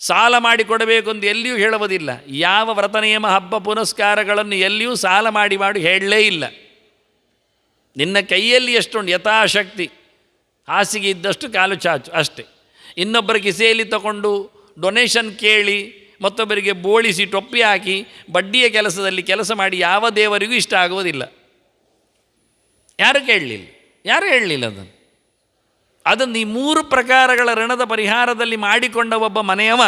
ಸಾಲ ಮಾಡಿಕೊಡಬೇಕು ಅಂತ ಎಲ್ಲಿಯೂ ಹೇಳುವುದಿಲ್ಲ. ಯಾವ ವ್ರತ ನಿಯಮ, ಹಬ್ಬ ಪುನಸ್ಕಾರಗಳನ್ನು ಎಲ್ಲಿಯೂ ಸಾಲ ಮಾಡಿ ಹೇಳಲೇ ಇಲ್ಲ. ನಿನ್ನ ಕೈಯಲ್ಲಿ ಎಷ್ಟುಂಟು ಯಥಾಶಕ್ತಿ, ಹಾಸಿಗೆ ಇದ್ದಷ್ಟು ಕಾಲು ಚಾಚು ಅಷ್ಟೇ. ಇನ್ನೊಬ್ಬರ ಕಿಸೆಯಲ್ಲಿ ತಗೊಂಡು ಡೊನೇಷನ್ ಕೇಳಿ, ಮತ್ತೊಬ್ಬರಿಗೆ ಬೋಳಿಸಿ ಟೊಪ್ಪಿ ಹಾಕಿ ಬಡ್ಡಿಯ ಕೆಲಸದಲ್ಲಿ ಕೆಲಸ ಮಾಡಿ ಯಾವ ದೇವರಿಗೂ ಇಷ್ಟ ಆಗುವುದಿಲ್ಲ. ಯಾರು ಹೇಳಲಿಲ್ಲ ಅದನ್ನು ಈ 3 ಪ್ರಕಾರಗಳ ಋಣದ ಪರಿಹಾರದಲ್ಲಿ ಮಾಡಿಕೊಂಡ ಒಬ್ಬ ಮನೆಯವ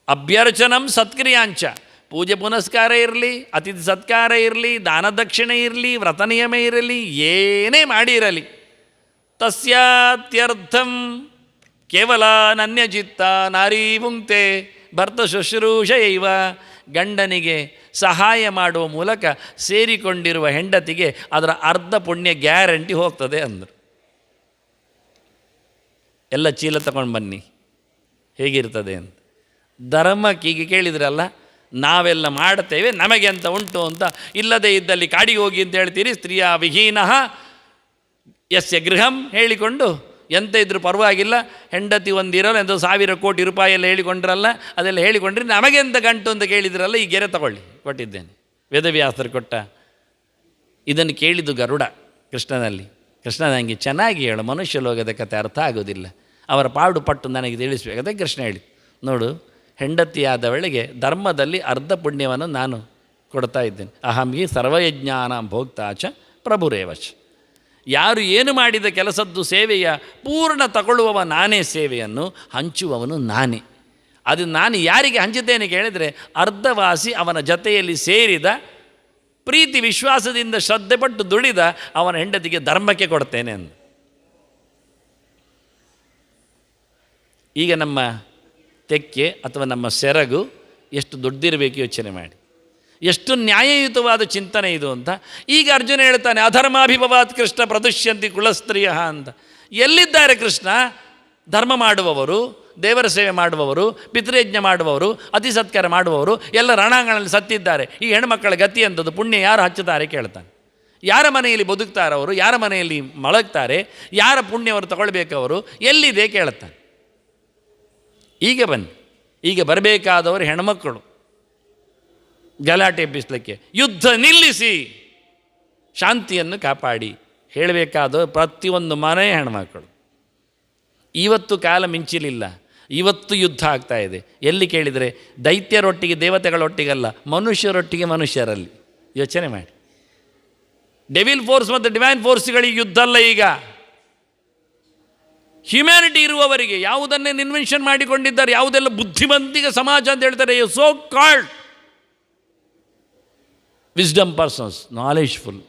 ಅಭ್ಯರ್ಚನಂ ಸತ್ಕ್ರಿಯಾಂಚ, ಪೂಜೆ ಪುನಸ್ಕಾರ ಇರಲಿ, ಅತಿಥಿ ಸತ್ಕಾರ ಇರಲಿ, ದಾನ ದಕ್ಷಿಣೆ ಇರಲಿ, ವ್ರತ ನಿಯಮ ಇರಲಿ, ಏನೇ ಮಾಡಿರಲಿ, ತಸ್ಯಾತ್ಯರ್ಥಂ ಕೇವಲ ನನ್ಯಜಿತ್ತ ನಾರೀ ಭುಂಕ್ತೆ ಭರ್ತ ಶುಶ್ರೂಷಯೈವ. ಗಂಡನಿಗೆ ಸಹಾಯ ಮಾಡುವ ಮೂಲಕ ಸೇರಿಕೊಂಡಿರುವ ಹೆಂಡತಿಗೆ ಅದರ ಅರ್ಧ ಪುಣ್ಯ ಗ್ಯಾರಂಟಿ ಹೋಗ್ತದೆ ಅಂದರು. ಎಲ್ಲ ಚೀಲ ತಗೊಂಡು ಬನ್ನಿ ಹೇಗಿರ್ತದೆ ಅಂತ. ಧರ್ಮಕ್ಕೆ ಈಗ ಕೇಳಿದ್ರಲ್ಲ, ನಾವೆಲ್ಲ ಮಾಡ್ತೇವೆ ನಮಗೆ ಅಂತ ಉಂಟು ಅಂತ. ಇಲ್ಲದೇ ಇದ್ದಲ್ಲಿ ಕಾಡಿಗೆ ಹೋಗಿ ಅಂತ ಹೇಳ್ತೀರಿ. ಸ್ತ್ರೀಯ ವಿಹೀನಃ ಯಸ್ಯ ಗೃಹಂ ಹೇಳಿಕೊಂಡು ಎಂತ ಇದ್ರೂ ಪರವಾಗಿಲ್ಲ, ಹೆಂಡತಿ ಒಂದಿರಲ್ಲ ಎಂತ 1000 ಕೋಟಿ ರೂಪಾಯಿ ಎಲ್ಲ ಹೇಳಿಕೊಂಡ್ರಲ್ಲ, ಅದೆಲ್ಲ ಹೇಳಿಕೊಂಡ್ರಿ, ನಮಗೆಂತ ಗಂಟು ಅಂತ ಕೇಳಿದ್ರಲ್ಲ, ಈ ಗೆರೆ ತಗೊಳ್ಳಿ ಕೊಟ್ಟಿದ್ದೇನೆ. ವೇದವ್ಯಾಸರು ಕೊಟ್ಟ. ಇದನ್ನು ಕೇಳಿದ್ದು ಗರುಡ ಕೃಷ್ಣನಲ್ಲಿ. ಕೃಷ್ಣ ನನಗೆ ಚೆನ್ನಾಗಿ ಹೇಳು, ಮನುಷ್ಯ ಲೋಕದ ಕಥೆ ಅರ್ಥ ಆಗೋದಿಲ್ಲ, ಅವರ ಪಾಡು ಪಟ್ಟು ನನಗೆ ತಿಳಿಸ್ಬೇಕು. ಅದೇ ಕೃಷ್ಣ ಹೇಳಿ, ನೋಡು, ಹೆಂಡತಿಯಾದವಳಿಗೆ ಧರ್ಮದಲ್ಲಿ ಅರ್ಧ ಪುಣ್ಯವನ್ನು ನಾನು ಕೊಡ್ತಾ ಇದ್ದೇನೆ. ಅಹಂ ಹಿ ಸರ್ವಯಜ್ಞಾನಾಂ ಭೋಕ್ತಾಚ ಪ್ರಭುರೇವಚ. ಯಾರು ಏನು ಮಾಡಿದ ಕೆಲಸದ್ದು ಸೇವೆಯ ಪೂರ್ಣ ತಗೊಳ್ಳುವವ ನಾನೇ, ಸೇವೆಯನ್ನು ಹಂಚುವವನು ನಾನೇ. ಅದು ನಾನು ಯಾರಿಗೆ ಹಂಚುತ್ತೇನೆ ಕೇಳಿದರೆ, ಅರ್ಧವಾಸಿ ಅವನ ಜೊತೆಯಲ್ಲಿ ಸೇರಿದ, ಪ್ರೀತಿ ವಿಶ್ವಾಸದಿಂದ ಶ್ರದ್ಧೆಪಟ್ಟು ದುಡಿದ ಅವನ ಹೆಂಡತಿಗೆ ಧರ್ಮಕ್ಕೆ ಕೊಡ್ತೇನೆ ಅಂದ. ಈಗ ನಮ್ಮ ತೆಕ್ಕೆ ಅಥವಾ ನಮ್ಮ ಸೆರಗು ಎಷ್ಟು ದೊಡ್ಡದಿರಬೇಕು ಯೋಚನೆ ಮಾಡಿ, ಎಷ್ಟು ನ್ಯಾಯಯುತವಾದ ಚಿಂತನೆ ಇದು ಅಂತ. ಈಗ ಅರ್ಜುನ ಹೇಳ್ತಾನೆ, ಅಧರ್ಮಾಭಿಭವಾತ್ ಕೃಷ್ಣ ಪ್ರದುಷ್ಯಂತಿ ಕುಲಸ್ತ್ರೀಯ ಅಂತ. ಎಲ್ಲಿದ್ದಾರೆ ಕೃಷ್ಣ? ಧರ್ಮ ಮಾಡುವವರು, ದೇವರ ಸೇವೆ ಮಾಡುವವರು, ಪಿತೃಯಜ್ಞ ಮಾಡುವವರು, ಅತಿ ಸತ್ಕಾರ ಮಾಡುವವರು ಎಲ್ಲ ರಣಾಂಗಣದಲ್ಲಿ ಸತ್ತಿದ್ದಾರೆ. ಈ ಹೆಣ್ಮಕ್ಕಳ ಗತಿ ಅಂಥದ್ದು. ಪುಣ್ಯ ಯಾರು ಹಚ್ಚುತ್ತಾರೆ ಕೇಳ್ತಾನೆ. ಯಾರ ಮನೆಯಲ್ಲಿ ಬದುಕ್ತಾರೆ ಅವರು? ಯಾರ ಮನೆಯಲ್ಲಿ ಮಲಗ್ತಾರೆ? ಯಾರ ಪುಣ್ಯವರು ತಗೊಳ್ಬೇಕವರು? ಎಲ್ಲಿದೆ ಕೇಳ್ತಾನೆ. ಈಗ ಬನ್ನಿ, ಈಗ ಬರಬೇಕಾದವರು ಹೆಣ್ಮಕ್ಕಳು. ಗಲಾಟೆ ಎಬ್ಬಿಸಲಿಕ್ಕೆ ಯುದ್ಧ ನಿಲ್ಲಿಸಿ ಶಾಂತಿಯನ್ನು ಕಾಪಾಡಿ ಹೇಳಬೇಕಾದವರು ಪ್ರತಿಯೊಂದು ಮನೆ ಹೆಣ್ಮಕ್ಕಳು. ಇವತ್ತು ಕಾಲ ಮಿಂಚಿಲಿಲ್ಲ, ಇವತ್ತು ಯುದ್ಧ ಆಗ್ತಾ ಇದೆ. ಎಲ್ಲಿ ಕೇಳಿದರೆ ದೈತ್ಯರೊಟ್ಟಿಗೆ ದೇವತೆಗಳೊಟ್ಟಿಗಲ್ಲ, ಮನುಷ್ಯರೊಟ್ಟಿಗೆ ಮನುಷ್ಯರಲ್ಲಿ. ಯೋಚನೆ ಮಾಡಿ, ಡೆವಿಲ್ ಫೋರ್ಸ್ ಮತ್ತು ಡಿವೈನ್ ಫೋರ್ಸ್ಗಳಿಗೆ ಯುದ್ಧ ಅಲ್ಲ ಈಗ. ಹ್ಯುಮ್ಯಾನಿಟಿ ಇರುವವರಿಗೆ ಯಾವುದನ್ನೇ ಇನ್ವೆನ್ಷನ್ ಮಾಡಿಕೊಂಡಿದ್ದಾರೆ, ಯಾವುದೆಲ್ಲ ಬುದ್ಧಿವಂತಿಕ ಸಮಾಜ ಅಂತ ಹೇಳ್ತಾರೆ, so called wisdom persons, knowledgeful,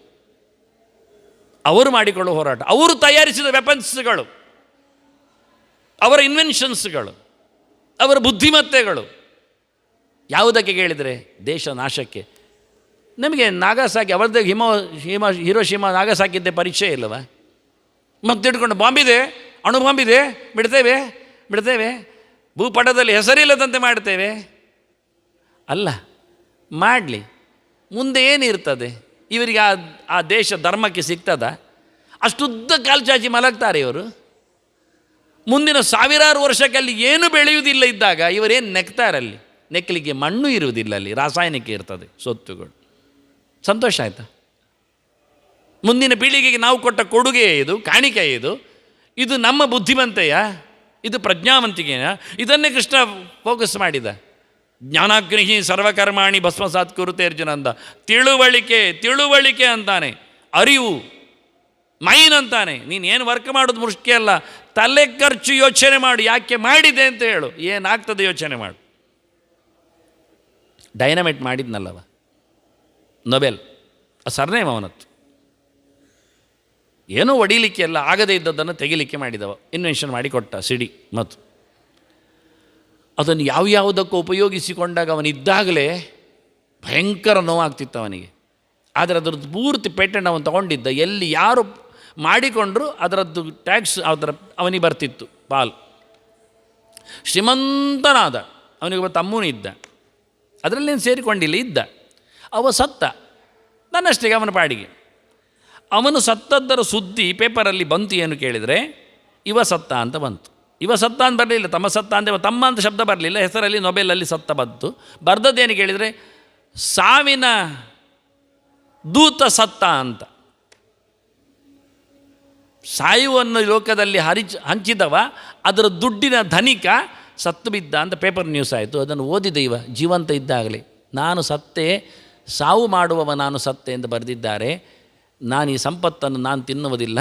ಅವರು ಮಾಡಿಕೊಳ್ಳುವ ಹೋರಾಟ, ಅವರು ತಯಾರಿಸಿದ ವೆಪನ್ಸ್ಗಳು, ಅವರ ಇನ್ವೆನ್ಷನ್ಸ್ಗಳು, ಅವರ ಬುದ್ಧಿಮತ್ತೆಗಳು ಯಾವುದಕ್ಕೆ ಕೇಳಿದರೆ ದೇಶ ನಾಶಕ್ಕೆ. ನಮಗೆ ನಾಗಾಸಾಕಿ ಅವರದ್ದು ಹಿರೋಶಿಮಾ ನಾಗಾಸಾಕಿದ್ದೆ ಪರಿಚಯ ಇಲ್ಲವ? ಮತ್ತೆ ಇಟ್ಕೊಂಡು ಬಾಂಬಿದೆ, ಅಣು ಬಾಂಬಿದೆ, ಬಿಡ್ತೇವೆ, ಭೂಪಟದಲ್ಲಿ ಹೆಸರಿಲ್ಲದಂತೆ ಮಾಡ್ತೇವೆ. ಅಲ್ಲ, ಮಾಡಲಿ, ಮುಂದೆ ಏನಿರ್ತದೆ? ಇವರಿಗೆ ಆ ದೇಶ ಧರ್ಮಕ್ಕೆ ಸಿಗ್ತದ? ಅಷ್ಟುದ್ದ ಕಾಲ್ಚಾಚಿ ಮಲಗ್ತಾರೆ ಇವರು. ಮುಂದಿನ ಸಾವಿರಾರು ವರ್ಷಕ್ಕೆ ಅಲ್ಲಿ ಏನು ಬೆಳೆಯುವುದಿಲ್ಲ ಇದ್ದಾಗ ಇವರೇನು ನೆಕ್ತಾರಲ್ಲಿ? ನೆಕ್ಕಲಿಕ್ಕೆ ಮಣ್ಣು ಇರುವುದಿಲ್ಲ, ಅಲ್ಲಿ ರಾಸಾಯನಿಕ ಇರ್ತದೆ, ಸೊತ್ತುಗಳು. ಸಂತೋಷ ಆಯಿತಾ? ಮುಂದಿನ ಪೀಳಿಗೆಗೆ ನಾವು ಕೊಟ್ಟ ಕೊಡುಗೆ ಇದು, ಕಾಣಿಕೆ ಇದು ನಮ್ಮ ಬುದ್ಧಿವಂತೆಯ, ಇದು ಪ್ರಜ್ಞಾವಂತಿಕೆಯ. ಇದನ್ನೇ ಕೃಷ್ಣ ಫೋಕಸ್ ಮಾಡಿದ. ಜ್ಞಾನಾಗ್ನಿಹಿ ಸರ್ವಕರ್ಮಾಣಿ ಭಸ್ಮಸಾತ್ ಕುರುತೆ ಅರ್ಜುನ ಅಂದ. ತಿಳುವಳಿಕೆ ಅಂತಾನೆ, ಅರಿವು ಮೈನ್ ಅಂತಾನೆ. ನೀನು ಏನು ವರ್ಕ್ ಮಾಡೋದು ಮುಖ್ಯ ಅಲ್ಲ, ತಲೆ ಖರ್ಚು ಯೋಚನೆ ಮಾಡು, ಯಾಕೆ ಮಾಡಿದೆ ಅಂತ ಹೇಳು, ಏನಾಗ್ತದೆ ಯೋಚನೆ ಮಾಡು. ಡೈನಮೈಟ್ ಮಾಡಿದ್ನಲ್ಲವ ನೊಬೆಲ್, ಸರ್ನೇಮ್ ಅವನತ್ತು. ಏನೋ ಹೊಡಿಲಿಕ್ಕೆ ಎಲ್ಲ ಆಗದೇ ಇದ್ದದ್ದನ್ನು ತೆಗಿಲಿಕ್ಕೆ ಮಾಡಿದವ, ಇನ್ವೆನ್ಷನ್ ಮಾಡಿಕೊಟ್ಟ ಸಿಡಿ. ಮತ್ತು ಅದನ್ನು ಯಾವ್ಯಾವುದಕ್ಕೂ ಉಪಯೋಗಿಸಿಕೊಂಡಾಗ ಅವನಿದ್ದಾಗಲೇ ಭಯಂಕರ ನೋವಾಗ್ತಿತ್ತು ಅವನಿಗೆ. ಆದರೆ ಅದರದ್ದು ಪೂರ್ತಿ ಪೇಟೆಂಟ್ ಅವನು ತಗೊಂಡಿದ್ದ. ಎಲ್ಲಿ ಯಾರು ಮಾಡಿಕೊಂಡ್ರು ಅದರದ್ದು ಟ್ಯಾಕ್ಸ್ ಅವನಿಗೆ ಬರ್ತಿತ್ತು ಪಾಲ್. ಶ್ರೀಮಂತನಾದ, ಅವನಿಗೊಬ್ಬ ತಮ್ಮನೂ ಇದ್ದ, ಅದರಲ್ಲೇನು ಸೇರಿಕೊಂಡಿಲ್ಲ, ಇದ್ದ. ಅವ ಸತ್ತ, ನನ್ನಷ್ಟಿಗೆ ಅವನ ಪಾಡಿಗೆ. ಅವನು ಸತ್ತದ್ದರ ಸುದ್ದಿ ಪೇಪರಲ್ಲಿ ಬಂತು. ಏನು ಕೇಳಿದರೆ ಇವ ಸತ್ತ ಅಂತ ಬಂತು. ಇವ ಸತ್ತ ಅಂತ ಬರಲಿಲ್ಲ, ತಮ್ಮ ಸತ್ತ ಅಂತ, ತಮ್ಮ ಅಂತ ಶಬ್ದ ಬರಲಿಲ್ಲ, ಹೆಸರಲ್ಲಿ ನೊಬೆಲಲ್ಲಿ ಸತ್ತ ಬಂತು. ಬರ್ದದ್ದೇನು ಕೇಳಿದರೆ ಸಾವಿನ ದೂತ ಸತ್ತ ಅಂತ. ಸಾಯುವನ್ನು ಲೋಕದಲ್ಲಿ ಹಂಚಿದವ, ಅದರ ದುಡ್ಡಿನ ಧನಿಕ ಸತ್ತು ಬಿದ್ದ ಅಂತ ಪೇಪರ್ ನ್ಯೂಸ್ ಆಯಿತು. ಅದನ್ನು ಓದಿದ ಇವ ಜೀವಂತ ಇದ್ದಾಗಲೇ, ನಾನು ಸತ್ತೆ, ಸಾವು ಮಾಡುವವ ನಾನು ಸತ್ತೆ ಎಂದು ಬರೆದಿದ್ದಾರೆ. ನಾನು ಈ ಸಂಪತ್ತನ್ನು ನಾನು ತಿನ್ನುವುದಿಲ್ಲ.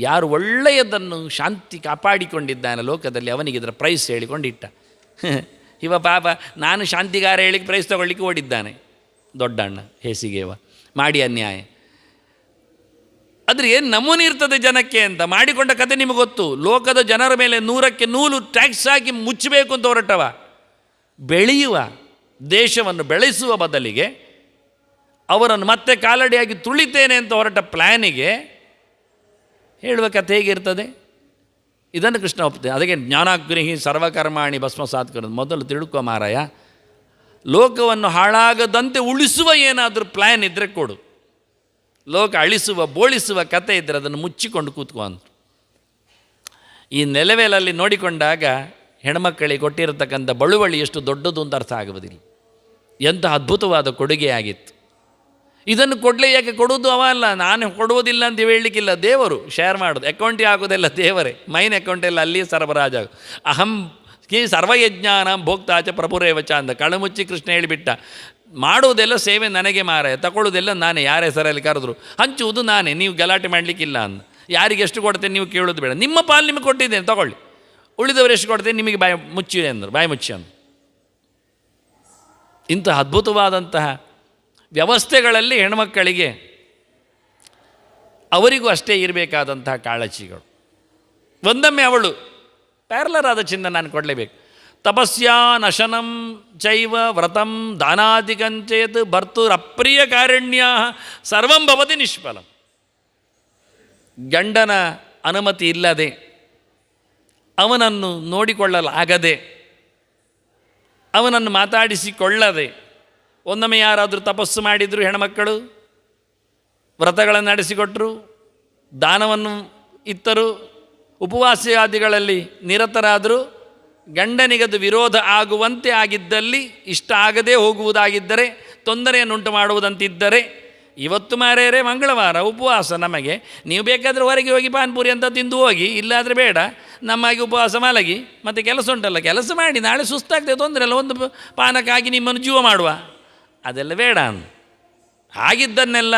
ಯಾರು ಒಳ್ಳೆಯದನ್ನು ಶಾಂತಿ ಕಾಪಾಡಿಕೊಂಡಿದ್ದಾನೆ ಲೋಕದಲ್ಲಿ, ಅವನಿಗೆ ಇದರ ಪ್ರೈಸ್ ಹೇಳಿಕೊಂಡಿಟ್ಟ. ಇವ ಪಾಪ ನಾನು ಶಾಂತಿಗಾರ ಹೇಳಿಕ್ಕೆ ಪ್ರೈಸ್ ತಗೊಳ್ಳಿಕ್ಕೆ ಓಡಿದ್ದಾನೆ. ದೊಡ್ಡಣ್ಣ ಹೇಸಿಗೆವ ಮಾಡಿ ಅನ್ಯಾಯ. ಆದರೆ ಏನು ನಮೂನೆ ಇರ್ತದೆ ಜನಕ್ಕೆ ಅಂತ ಮಾಡಿಕೊಂಡ ಕತೆ ನಿಮಗೆ ಗೊತ್ತು. ಲೋಕದ ಜನರ ಮೇಲೆ 100ಕ್ಕೆ 100 ಟ್ಯಾಕ್ಸ್ ಹಾಕಿ ಮುಚ್ಚಬೇಕು ಅಂತ ಹೊರಟವ. ಬೆಳೆಯುವ ದೇಶವನ್ನು ಬೆಳೆಸುವ ಬದಲಿಗೆ ಅವರನ್ನು ಮತ್ತೆ ಕಾಲಡಿಯಾಗಿ ತುಳಿತೇನೆ ಅಂತ ಹೊರಟ ಪ್ಲ್ಯಾನಿಗೆ ಹೇಳುವ ಕಥೆ ಹೇಗಿರ್ತದೆ? ಇದನ್ನು ಕೃಷ್ಣ ಒಪ್ತೇನೆ. ಅದಕ್ಕೆ ಜ್ಞಾನಾಗ್ನಿಹಿ ಸರ್ವಕರ್ಮಾಣಿ ಭಸ್ಮಸಾತ್ ಕುರುತೆ. ಮೊದಲು ತಿಳ್ಕೊ ಮಾರಾಯ, ಲೋಕವನ್ನು ಹಾಳಾಗದಂತೆ ಉಳಿಸುವ ಏನಾದರೂ ಪ್ಲ್ಯಾನ್ ಇದ್ದರೆ ಕೊಡು. ಲೋಕ ಅಳಿಸುವ ಬೋಳಿಸುವ ಕತೆ ಇದ್ದರೆ ಅದನ್ನು ಮುಚ್ಚಿಕೊಂಡು ಕೂತ್ಕೊ ಅಂತ. ಈ ನೆಲೆವೇಲಲ್ಲಿ ನೋಡಿಕೊಂಡಾಗ ಹೆಣ್ಮಕ್ಕಳಿಗೆ ಕೊಟ್ಟಿರತಕ್ಕಂಥ ಬಳುವಳಿ ಎಷ್ಟು ದೊಡ್ಡದು ಅಂತ ಅರ್ಥ ಆಗುವುದಿಲ್ಲ. ಎಂಥ ಅದ್ಭುತವಾದ ಕೊಡುಗೆಯಾಗಿತ್ತು. ಇದನ್ನು ಕೊಡಲೇ ಯಾಕೆ ಕೊಡೋದು ಅವ ಅಲ್ಲ, ನಾನು ಕೊಡುವುದಿಲ್ಲ ಅಂತ ಹೇಳಲಿಕ್ಕಿಲ್ಲ. ದೇವರು ಶೇರ್ ಮಾಡೋದು, ಅಕೌಂಟಿಗೆ ಆಗೋದೆಲ್ಲ ದೇವರೇ. ಮೈನ್ ಅಕೌಂಟೆಲ್ಲ ಅಲ್ಲಿ ಸರಬರಾಜು. ಅಹಂ ಈ ಸರ್ವಯಜ್ಞಾನ ಭೋಕ್ತಾಚ ಪ್ರಭುರೇವಚ ಅಂದ. ಕಳಮುಚ್ಚಿ ಕೃಷ್ಣ ಹೇಳಿಬಿಟ್ಟ, ಮಾಡುವುದೆಲ್ಲ ಸೇವೆ ನನಗೆ ಮಾರಾಯ, ತಗೊಳ್ಳೋದೆಲ್ಲ ನಾನೇ. ಯಾರ ಹೆಸರಲ್ಲಿ ಕರೆದ್ರು ಹಂಚುವುದು ನಾನೇ, ನೀವು ಗಲಾಟೆ ಮಾಡಲಿಕ್ಕಿಲ್ಲ ಅಂದ. ಯಾರಿಗೆ ಎಷ್ಟು ಕೊಡ್ತೇನೆ ನೀವು ಕೇಳೋದು ಬೇಡ, ನಿಮ್ಮ ಪಾಲು ನಿಮಗೆ ಕೊಟ್ಟಿದ್ದೇನೆ ತಗೊಳ್ಳಿ, ಉಳಿದವರು ಎಷ್ಟು ಕೊಡ್ತೇನೆ ನಿಮಗೆ ಬಾಯಿ ಮುಚ್ಚಿ ಅಂದರು. ಬಾಯಿ ಮುಚ್ಚಿ ಅಂದರು. ಇಂತಹ ಅದ್ಭುತವಾದಂತಹ ವ್ಯವಸ್ಥೆಗಳಲ್ಲಿ ಹೆಣ್ಮಕ್ಕಳಿಗೆ ಅವರಿಗೂ ಅಷ್ಟೇ ಇರಬೇಕಾದಂತಹ ಕಾಳಜಿಗಳು. ಒಂದೊಮ್ಮೆ ಅವಳು ಪ್ಯಾರಲರ್ ಆದ ಚಿನ್ನ ನಾನು ಕೊಡಲೇಬೇಕು. ತಪಸ್ಯಾ ನಶನಂ ಚೈವ ವ್ರತಂ ದಾನಾದಿಕಂಚೇತ್ ಭರ್ತುರಪ್ರಿಯ ಕಾರಣ್ಯ ಸರ್ವಂ ಭವತಿ ನಿಷ್ಫಲಂ. ಗಂಡನ ಅನುಮತಿ ಇಲ್ಲದೆ, ಅವನನ್ನು ನೋಡಿಕೊಳ್ಳಲಾಗದೆ, ಅವನನ್ನು ಮಾತಾಡಿಸಿಕೊಳ್ಳದೆ, ಒಂದೊಮ್ಮೆ ಯಾರಾದರೂ ತಪಸ್ಸು ಮಾಡಿದರು, ಹೆಣ್ಮಕ್ಕಳು ವ್ರತಗಳನ್ನು ನಡೆಸಿಕೊಟ್ಟರು, ದಾನವನ್ನು ಇತ್ತರು, ಉಪವಾಸಾದಿಗಳಲ್ಲಿ ನಿರತರಾದರು, ಗಂಡನಿಗದು ವಿರೋಧ ಆಗುವಂತೆ ಆಗಿದ್ದಲ್ಲಿ, ಇಷ್ಟ ಆಗದೇ ಹೋಗುವುದಾಗಿದ್ದರೆ, ತೊಂದರೆಯನ್ನುಂಟು ಮಾಡುವುದಂತಿದ್ದರೆ, ಇವತ್ತು ಮಾರೇರೆ ಮಂಗಳವಾರ ಉಪವಾಸ, ನಮಗೆ ನೀವು ಬೇಕಾದರೆ ಹೊರಗೆ ಹೋಗಿ ಪಾನ್ಪುರಿ ಅಂತ ತಿಂದು ಹೋಗಿ, ಇಲ್ಲಾದರೆ ಬೇಡ, ನಮ್ಮಾಗಿ ಉಪವಾಸ ಮಲಗಿ, ಮತ್ತು ಕೆಲಸ ಉಂಟಲ್ಲ ಕೆಲಸ ಮಾಡಿ, ನಾಳೆ ಸುಸ್ತಾಗ್ತದೆ ತೊಂದರೆ ಅಲ್ಲ, ಒಂದು ಪಾನಕ್ಕಾಗಿ ನಿಮ್ಮನ್ನು ಜೀವ ಮಾಡುವ, ಅದೆಲ್ಲ ಬೇಡ. ಆಗಿದ್ದನ್ನೆಲ್ಲ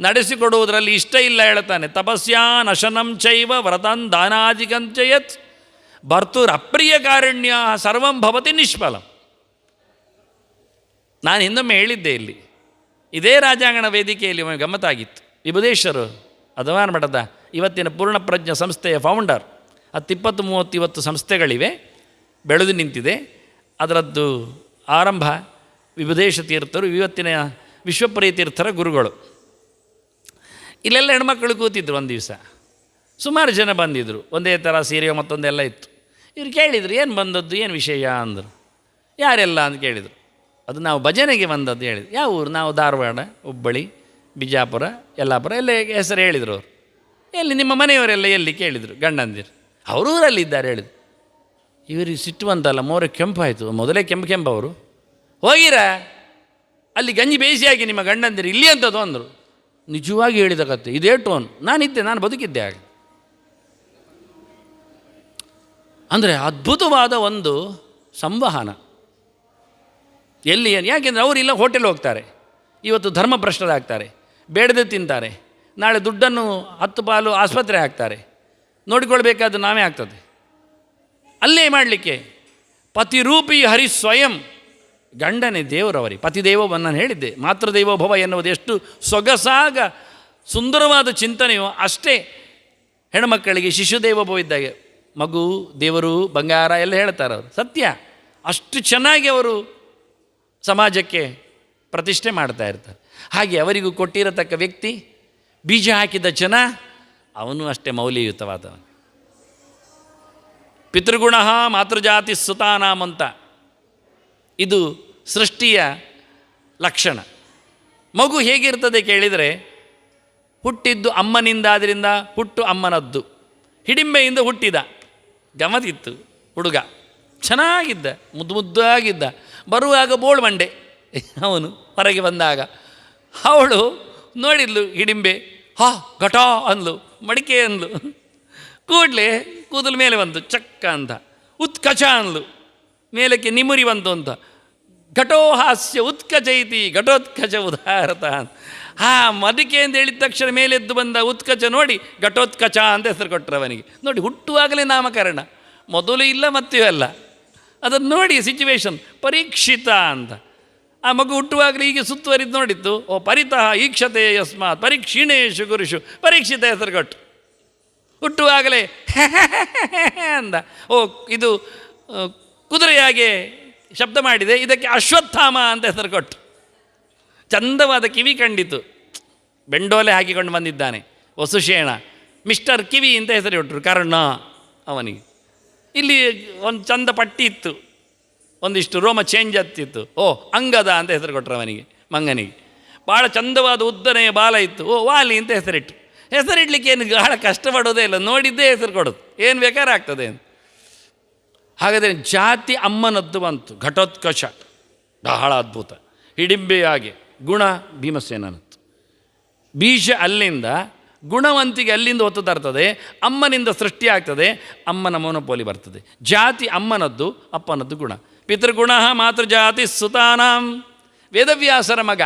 ನಡೆಸಿಕೊಡುವುದರಲ್ಲಿ ಇಷ್ಟ ಇಲ್ಲ ಹೇಳ್ತಾನೆ. ತಪಸ್ಯಾ ನಶನಂ ಚೈವ ವ್ರತಂ ದಾನಾದಿಕಂಚಯತ್ ಭರ್ತುರಪ್ರಿಯ ಕಾರಣ್ಯ ಸರ್ವಂ ಭವತಿ ನಿಷ್ಫಲಂ. ನಾನು ಹಿಂದೊಮ್ಮೆ ಹೇಳಿದ್ದೆ ಇಲ್ಲಿ, ಇದೇ ರಾಜಾಂಗಣ ವೇದಿಕೆಯಲ್ಲಿ ಗಮ್ಮತ್ತಾಗಿತ್ತು. ವಿಭುದೇಶ್ವರು ಅದವಾರ ಮಠದ ಇವತ್ತಿನ ಪೂರ್ಣಪ್ರಜ್ಞ ಸಂಸ್ಥೆಯ ಫೌಂಡರ್. 10-20-30 ಇವತ್ತು ಸಂಸ್ಥೆಗಳಿವೆ, ಬೆಳೆದು ನಿಂತಿದೆ. ಅದರದ್ದು ಆರಂಭ ವಿಭುದೇಶ ತೀರ್ಥರು, ಇವತ್ತಿನ ವಿಶ್ವಪ್ರಿಯ ತೀರ್ಥರ ಗುರುಗಳು. ಇಲ್ಲೆಲ್ಲ ಹೆಣ್ಮಕ್ಕಳು ಕೂತಿದ್ರು. ಒಂದು ದಿವಸ ಸುಮಾರು ಜನ ಬಂದಿದ್ದರು, ಒಂದೇ ಥರ ಸೀರೆ ಮತ್ತೊಂದೆಲ್ಲ ಇತ್ತು. ಇವ್ರು ಕೇಳಿದರು, ಏನು ಬಂದದ್ದು, ಏನು ವಿಷಯ ಅಂದರು. ಯಾರೆಲ್ಲ ಅಂತ ಕೇಳಿದರು. ಅದು ನಾವು ಭಜನೆಗೆ ಬಂದದ್ದು ಹೇಳಿದ್ರು. ಯಾವ ಊರು? ನಾವು ಧಾರವಾಡ, ಹುಬ್ಬಳ್ಳಿ, ಬಿಜಾಪುರ, ಯಲ್ಲಾಪುರ ಎಲ್ಲ ಹೆಸರು ಹೇಳಿದರು ಅವರು. ಎಲ್ಲಿ ನಿಮ್ಮ ಮನೆಯವರೆಲ್ಲ ಎಲ್ಲಿ ಕೇಳಿದರು. ಗಂಡಂದಿರು ಅವರು ಊರಲ್ಲಿದ್ದಾರೆ ಹೇಳಿದ್ರು. ಇವರಿಗೆ ಸಿಟ್ಟು ಬಂತಲ್ಲ, ಮೋರೆ ಕೆಂಪಾಯಿತು. ಮೊದಲೇ ಕೆಂಪು ಅವರು. ಹೋಗಿರಾ ಅಲ್ಲಿ ಗಂಜಿ ಬೇಯಿಸಿ ಹಾಕಿ ನಿಮ್ಮ ಗಂಡಂದಿರು ಇಲ್ಲಿ ಅಂತದ್ದು ಅಂದರು. ನಿಜವಾಗಿ ಹೇಳಿದ ಕತೆ ಇದೇ ಟೋನ್. ನಾನಿದ್ದೆ, ನಾನು ಬದುಕಿದ್ದೆ ಆಗ. ಅಂದರೆ ಅದ್ಭುತವಾದ ಒಂದು ಸಂವಹನ. ಎಲ್ಲಿ ಏನು, ಯಾಕೆಂದರೆ ಅವರಿಲ್ಲ ಹೋಟೆಲ್ ಹೋಗ್ತಾರೆ, ಇವತ್ತು ಧರ್ಮಭ್ರಷ್ಟರಾಗ್ತಾರೆ, ಬೇಡದೆ ತಿಂತಾರೆ, ನಾಳೆ ದುಡ್ಡನ್ನು 10 ಪಾಲು ಆಸ್ಪತ್ರೆ ಹಾಕ್ತಾರೆ. ನೋಡಿಕೊಳ್ಬೇಕಾದ್ದು ನಾವೇ ಆಗ್ತದೆ. ಅಲ್ಲೇ ಮಾಡಲಿಕ್ಕೆ ಪತಿರೂಪಿ ಹರಿ ಸ್ವಯಂ, ಗಂಡನೇ ದೇವರವರಿ. ಪತಿದೇವವನ್ನು ನಾನು ಹೇಳಿದ್ದೆ, ಮಾತೃದೇವೋ ಭವ ಎನ್ನುವುದು ಎಷ್ಟು ಸೊಗಸಾಗ ಸುಂದರವಾದ ಚಿಂತನೆಯೋ ಅಷ್ಟೇ ಹೆಣ್ಮಕ್ಕಳಿಗೆ ಶಿಶುದೇವೋಭವ ಇದ್ದಾಗೆ ಮಗು, ದೇವರು, ಬಂಗಾರ ಎಲ್ಲ ಹೇಳ್ತಾರೆ ಅವರು. ಸತ್ಯ, ಅಷ್ಟು ಚೆನ್ನಾಗಿ ಅವರು ಸಮಾಜಕ್ಕೆ ಪ್ರತಿಷ್ಠೆ ಮಾಡ್ತಾ ಇರ್ತಾರೆ. ಹಾಗೆ ಅವರಿಗೂ ಕೊಟ್ಟಿರತಕ್ಕ ವ್ಯಕ್ತಿ, ಬೀಜ ಹಾಕಿದ ಜನ, ಅವನು ಅಷ್ಟೇ ಮೌಲ್ಯಯುತವಾದವನು. ಪಿತೃಗುಣ ಮಾತೃಜಾತಿ ಸುತಾನಾಮ್ ಅಂತ ಇದು ಸೃಷ್ಟಿಯ ಲಕ್ಷಣ. ಮಗು ಹೇಗಿರ್ತದೆ ಕೇಳಿದರೆ, ಹುಟ್ಟಿದ್ದು ಅಮ್ಮನಿಂದಾದ್ದರಿಂದ ಹುಟ್ಟು ಅಮ್ಮನದ್ದು. ಹಿಡಿಂಬೆಯಿಂದ ಹುಟ್ಟಿದ, ಗಮತಿತ್ತು ಹುಡುಗ, ಚೆನ್ನಾಗಿದ್ದ, ಮುದ್ದಾಗಿದ್ದ. ಬರುವಾಗ ಬೋಳು ಮಂಡೆ ಅವನು. ಹೊರಗೆ ಬಂದಾಗ ಅವಳು ನೋಡಿದ್ಲು ಹಿಡಿಂಬೆ, ಘಟಾ ಅಂದ್ಲು, ಮಡಿಕೆ ಅಂದ್ಲು. ಕೂಡಲೇ ಕೂದಲು ಮೇಲೆ ಬಂತು ಚಕ್ಕ ಅಂತ. ಉತ್ಕಚ ಅಂದ್ಲು, ಮೇಲಕ್ಕೆ ನಿಮುರಿ ಬಂತು ಅಂತ. ಘಟೋಹಾಸ್ಯ ಉತ್ಕಚೈತಿ ಘಟೋತ್ಕಚ ಉದಾಹರತ. ಮಡಿಕೆ ಅಂತ ಹೇಳಿದ ತಕ್ಷಣ ಮೇಲೆದ್ದು ಬಂದ ಉತ್ಕಚ ನೋಡಿ ಘಟೋತ್ಕಚ ಅಂತ ಹೆಸರು ಕೊಟ್ಟರು ಅವನಿಗೆ. ನೋಡಿ, ಹುಟ್ಟುವಾಗಲೇ ನಾಮಕರಣ, ಮೊದಲು ಇಲ್ಲ ಮತ್ತೆ ಅಲ್ಲ. ಅದನ್ನು ನೋಡಿ ಸಿಚುವೇಶನ್ ಪರೀಕ್ಷಿತ ಅಂತ. ಆ ಮಗು ಹುಟ್ಟುವಾಗಲೇ ಹೀಗೆ ಸುತ್ತುವರಿದು ನೋಡಿತ್ತು. ಪರಿತಃ ಈಕ್ಷತೆ ಯಸ್ಮಾತ್ ಪರೀಕ್ಷಿಣೇಶು ಗುರುಷು, ಪರೀಕ್ಷಿತ ಹೆಸರು ಕೊಟ್ಟು. ಹುಟ್ಟುವಾಗಲೇ ಅಂದ. ಇದು ಕುದುರೆಯಾಗೆ ಶಬ್ದ ಮಾಡಿದೆ, ಇದಕ್ಕೆ ಅಶ್ವತ್ಥಾಮ ಅಂತ ಹೆಸರು ಕೊಟ್ಟು. ಚಂದವಾದ ಕಿವಿ ಕಂಡಿತು, ಬೆಂಡೋಲೆ ಹಾಕಿಕೊಂಡು ಬಂದಿದ್ದಾನೆ ವಸುಶೇಣ. ಮಿಸ್ಟರ್ ಕಿವಿ ಅಂತ ಹೆಸರು ಕೊಟ್ಟರು, ಕರ್ಣ ಅವನಿಗೆ. ಇಲ್ಲಿ ಒಂದು ಚಂದ ಪಟ್ಟಿ ಇತ್ತು, ಒಂದಿಷ್ಟು ರೋಮ ಚೇಂಜ್ ಆಗ್ತಿತ್ತು. ಅಂಗದ ಅಂತ ಹೆಸರು ಕೊಟ್ಟರು ಅವನಿಗೆ, ಮಂಗನಿಗೆ. ಭಾಳ ಚಂದವಾದ ಉದ್ದನೆಯ ಬಾಲ ಇತ್ತು. ವಾಲಿ ಅಂತ ಹೆಸರಿಟ್ಟು. ಹೆಸರಿಡ್ಲಿಕ್ಕೆ ಏನು ಬಹಳ ಕಷ್ಟಪಡೋದೇ ಇಲ್ಲ, ನೋಡಿದ್ದೇ ಹೆಸರು ಕೊಡೋದು, ಏನು ಬೇಕಾದ್ರೆ ಆಗ್ತದೆ ಅಂತ. ಹಾಗಾದರೆ ಜಾತಿ ಅಮ್ಮನದ್ದು ಬಂತು, ಘಟೋತ್ಕಚ, ಬಹಳ ಅದ್ಭುತ. ಹಿಡಿಂಬೆಯಾಗೆ ಗುಣ ಭೀಮಸೇನನದ್ದು. ಬೀಜ ಅಲ್ಲಿಂದ, ಗುಣವಂತಿಗೆ ಅಲ್ಲಿಂದ ಹೊತ್ತು ತರ್ತದೆ, ಅಮ್ಮನಿಂದ ಸೃಷ್ಟಿ ಆಗ್ತದೆ, ಅಮ್ಮನ ಮೊನಪೋಲಿ ಬರ್ತದೆ. ಜಾತಿ ಅಮ್ಮನದ್ದು, ಅಪ್ಪನದ್ದು ಗುಣ. ಪಿತೃಗುಣ ಮಾತೃಜಾತಿ ಸುತಾನಾಂ. ವೇದವ್ಯಾಸರ ಮಗ,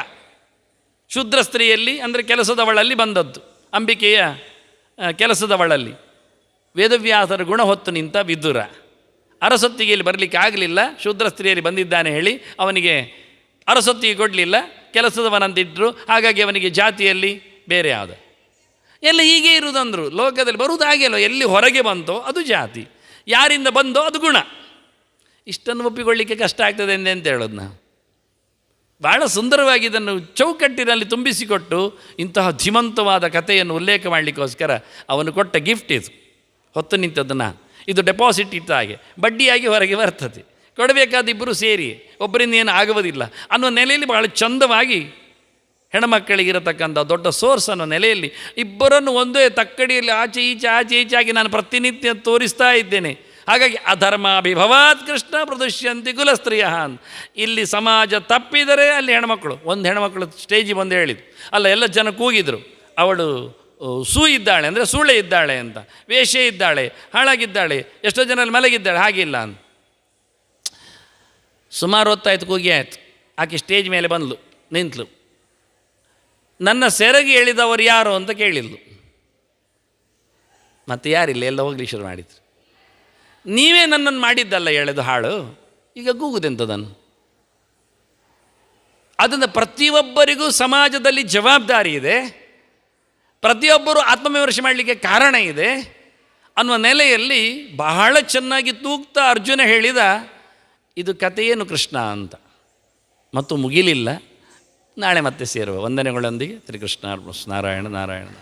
ಶೂದ್ರ ಸ್ತ್ರೀಯಲ್ಲಿ ಅಂದರೆ ಕೆಲಸದವಳಲ್ಲಿ ಬಂದದ್ದು, ಅಂಬಿಕೆಯ ಕೆಲಸದವಳಲ್ಲಿ. ವೇದವ್ಯಾಸರ ಗುಣ ಹೊತ್ತು ನಿಂತ ವಿದುರ ಅರಸೊತ್ತಿಗೆಯಲ್ಲಿ ಬರಲಿಕ್ಕೆ ಆಗಲಿಲ್ಲ, ಶೂದ್ರ ಸ್ತ್ರೀಯಲ್ಲಿ ಬಂದಿದ್ದಾನೆ ಹೇಳಿ ಅವನಿಗೆ ಅರಸೊತ್ತಿಗೆ ಕೊಡಲಿಲ್ಲ, ಕೆಲಸದವನಂತಿಟ್ಟರು. ಹಾಗಾಗಿ ಅವನಿಗೆ ಜಾತಿಯಲ್ಲಿ ಬೇರೆ ಆದ. ಎಲ್ಲ ಹೀಗೆ ಇರುವುದಂದರು. ಲೋಕದಲ್ಲಿ ಬರುವುದು ಹಾಗೆಲ್ಲ, ಎಲ್ಲಿ ಹೊರಗೆ ಬಂತೋ ಅದು ಜಾತಿ, ಯಾರಿಂದ ಬಂದೋ ಅದು ಗುಣ. ಇಷ್ಟನ್ನು ಒಪ್ಪಿಕೊಳ್ಳಿಕ್ಕೆ ಕಷ್ಟ ಆಗ್ತದೆ ಅಂತ ಹೇಳೋದು ನಾವು. ಭಾಳ ಸುಂದರವಾಗಿ ಇದನ್ನು ಚೌಕಟ್ಟಿನಲ್ಲಿ ತುಂಬಿಸಿಕೊಟ್ಟು ಇಂತಹ ಧೀಮಂತವಾದ ಕಥೆಯನ್ನು ಉಲ್ಲೇಖ ಮಾಡಲಿಕ್ಕೋಸ್ಕರ ಅವನು ಕೊಟ್ಟ ಗಿಫ್ಟ್ ಇದು. ಹೊತ್ತು ನಿಂತದ್ದನ್ನು ಇದು ಡೆಪಾಸಿಟ್ ಇಟ್ಟ ಹಾಗೆ ಬಡ್ಡಿಯಾಗಿ ಹೊರಗೆ ಬರ್ತದೆ. ಕೊಡಬೇಕಾದ ಇಬ್ಬರು ಸೇರಿ ಒಬ್ಬರಿಂದ ಏನು ಆಗುವುದಿಲ್ಲ ಅನ್ನೋ ನೆಲೆಯಲ್ಲಿ ಭಾಳ ಚಂದವಾಗಿ ಹೆಣ್ಮಕ್ಕಳಿಗಿರತಕ್ಕಂಥ ದೊಡ್ಡ ಸೋರ್ಸ್ ಅನ್ನೋ ನೆಲೆಯಲ್ಲಿ ಇಬ್ಬರನ್ನು ಒಂದೇ ತಕ್ಕಡಿಯಲ್ಲಿ ಆಚೆ ಈಚೆ ಆಗಿ ನಾನು ಪ್ರತಿನಿತ್ಯ ತೋರಿಸ್ತಾ ಇದ್ದೇನೆ. ಹಾಗಾಗಿ ಅಧರ್ಮಾಭಿಭವಾತ್ ಕೃಷ್ಣ ಪ್ರದುಷ್ಯಂತಿ ಕುಲಸ್ತ್ರೀಯ ಅಂತ. ಇಲ್ಲಿ ಸಮಾಜ ತಪ್ಪಿದರೆ ಅಲ್ಲಿ ಹೆಣ್ಮಕ್ಳು, ಒಂದು ಹೆಣ್ಮಕ್ಳು ಸ್ಟೇಜಿಗೆ ಬಂದು ಹೇಳಿದ್ರು, ಅಲ್ಲ ಎಲ್ಲ ಜನ ಕೂಗಿದ್ರು, ಅವಳು ಇದ್ದಾಳೆ ಅಂದರೆ ಸೂಳೆ ಇದ್ದಾಳೆ ಅಂತ, ವೇಷೆ ಇದ್ದಾಳೆ, ಹಾಳಾಗಿದ್ದಾಳೆ, ಎಷ್ಟೋ ಜನ ಅಲ್ಲಿ ಮಲಗಿದ್ದಾಳೆ, ಹಾಗಿಲ್ಲ ಅಂತ. ಸುಮಾರು ಹೊತ್ತಾಯ್ತು, ಕೂಗಿ ಆಯಿತು. ಆಕೆ ಸ್ಟೇಜ್ ಮೇಲೆ ಬಂದಳು, ನಿಂತಳು. ನನ್ನ ಸೆರಗಿ ಎಳೆದವರು ಯಾರು ಅಂತ ಕೇಳಿದ್ಲು. ಮತ್ತು ಯಾರಿಲ್ಲ, ಎಲ್ಲ ಹೋಗ್ಲಿ ಶುರು ಮಾಡಿದ್ರು. ನೀವೇ ನನ್ನನ್ನು ಮಾಡಿದ್ದಲ್ಲ ಎಳೆದು ಹಾಳು, ಈಗ ಕೂಗುದೆಂಥದನ್ನು. ಅದನ್ನು ಪ್ರತಿಯೊಬ್ಬರಿಗೂ ಸಮಾಜದಲ್ಲಿ ಜವಾಬ್ದಾರಿ ಇದೆ, ಪ್ರತಿಯೊಬ್ಬರು ಆತ್ಮವಿಮರ್ಶೆ ಮಾಡಲಿಕ್ಕೆ ಕಾರಣ ಇದೆ ಅನ್ನುವ ನೆಲೆಯಲ್ಲಿ ಬಹಳ ಚೆನ್ನಾಗಿ ತೂಗ್ತಾ ಅರ್ಜುನ ಹೇಳಿದ ಇದು ಕಥೆಯೇನು ಕೃಷ್ಣ ಅಂತ. ಮತ್ತು ಮುಗಿಲಿಲ್ಲ, ನಾಳೆ ಮತ್ತೆ ಸೇರುವ ವಂದನೆಗಳೊಂದಿಗೆ ಶ್ರೀಕೃಷ್ಣ ನಾರಾಯಣ ನಾರಾಯಣ.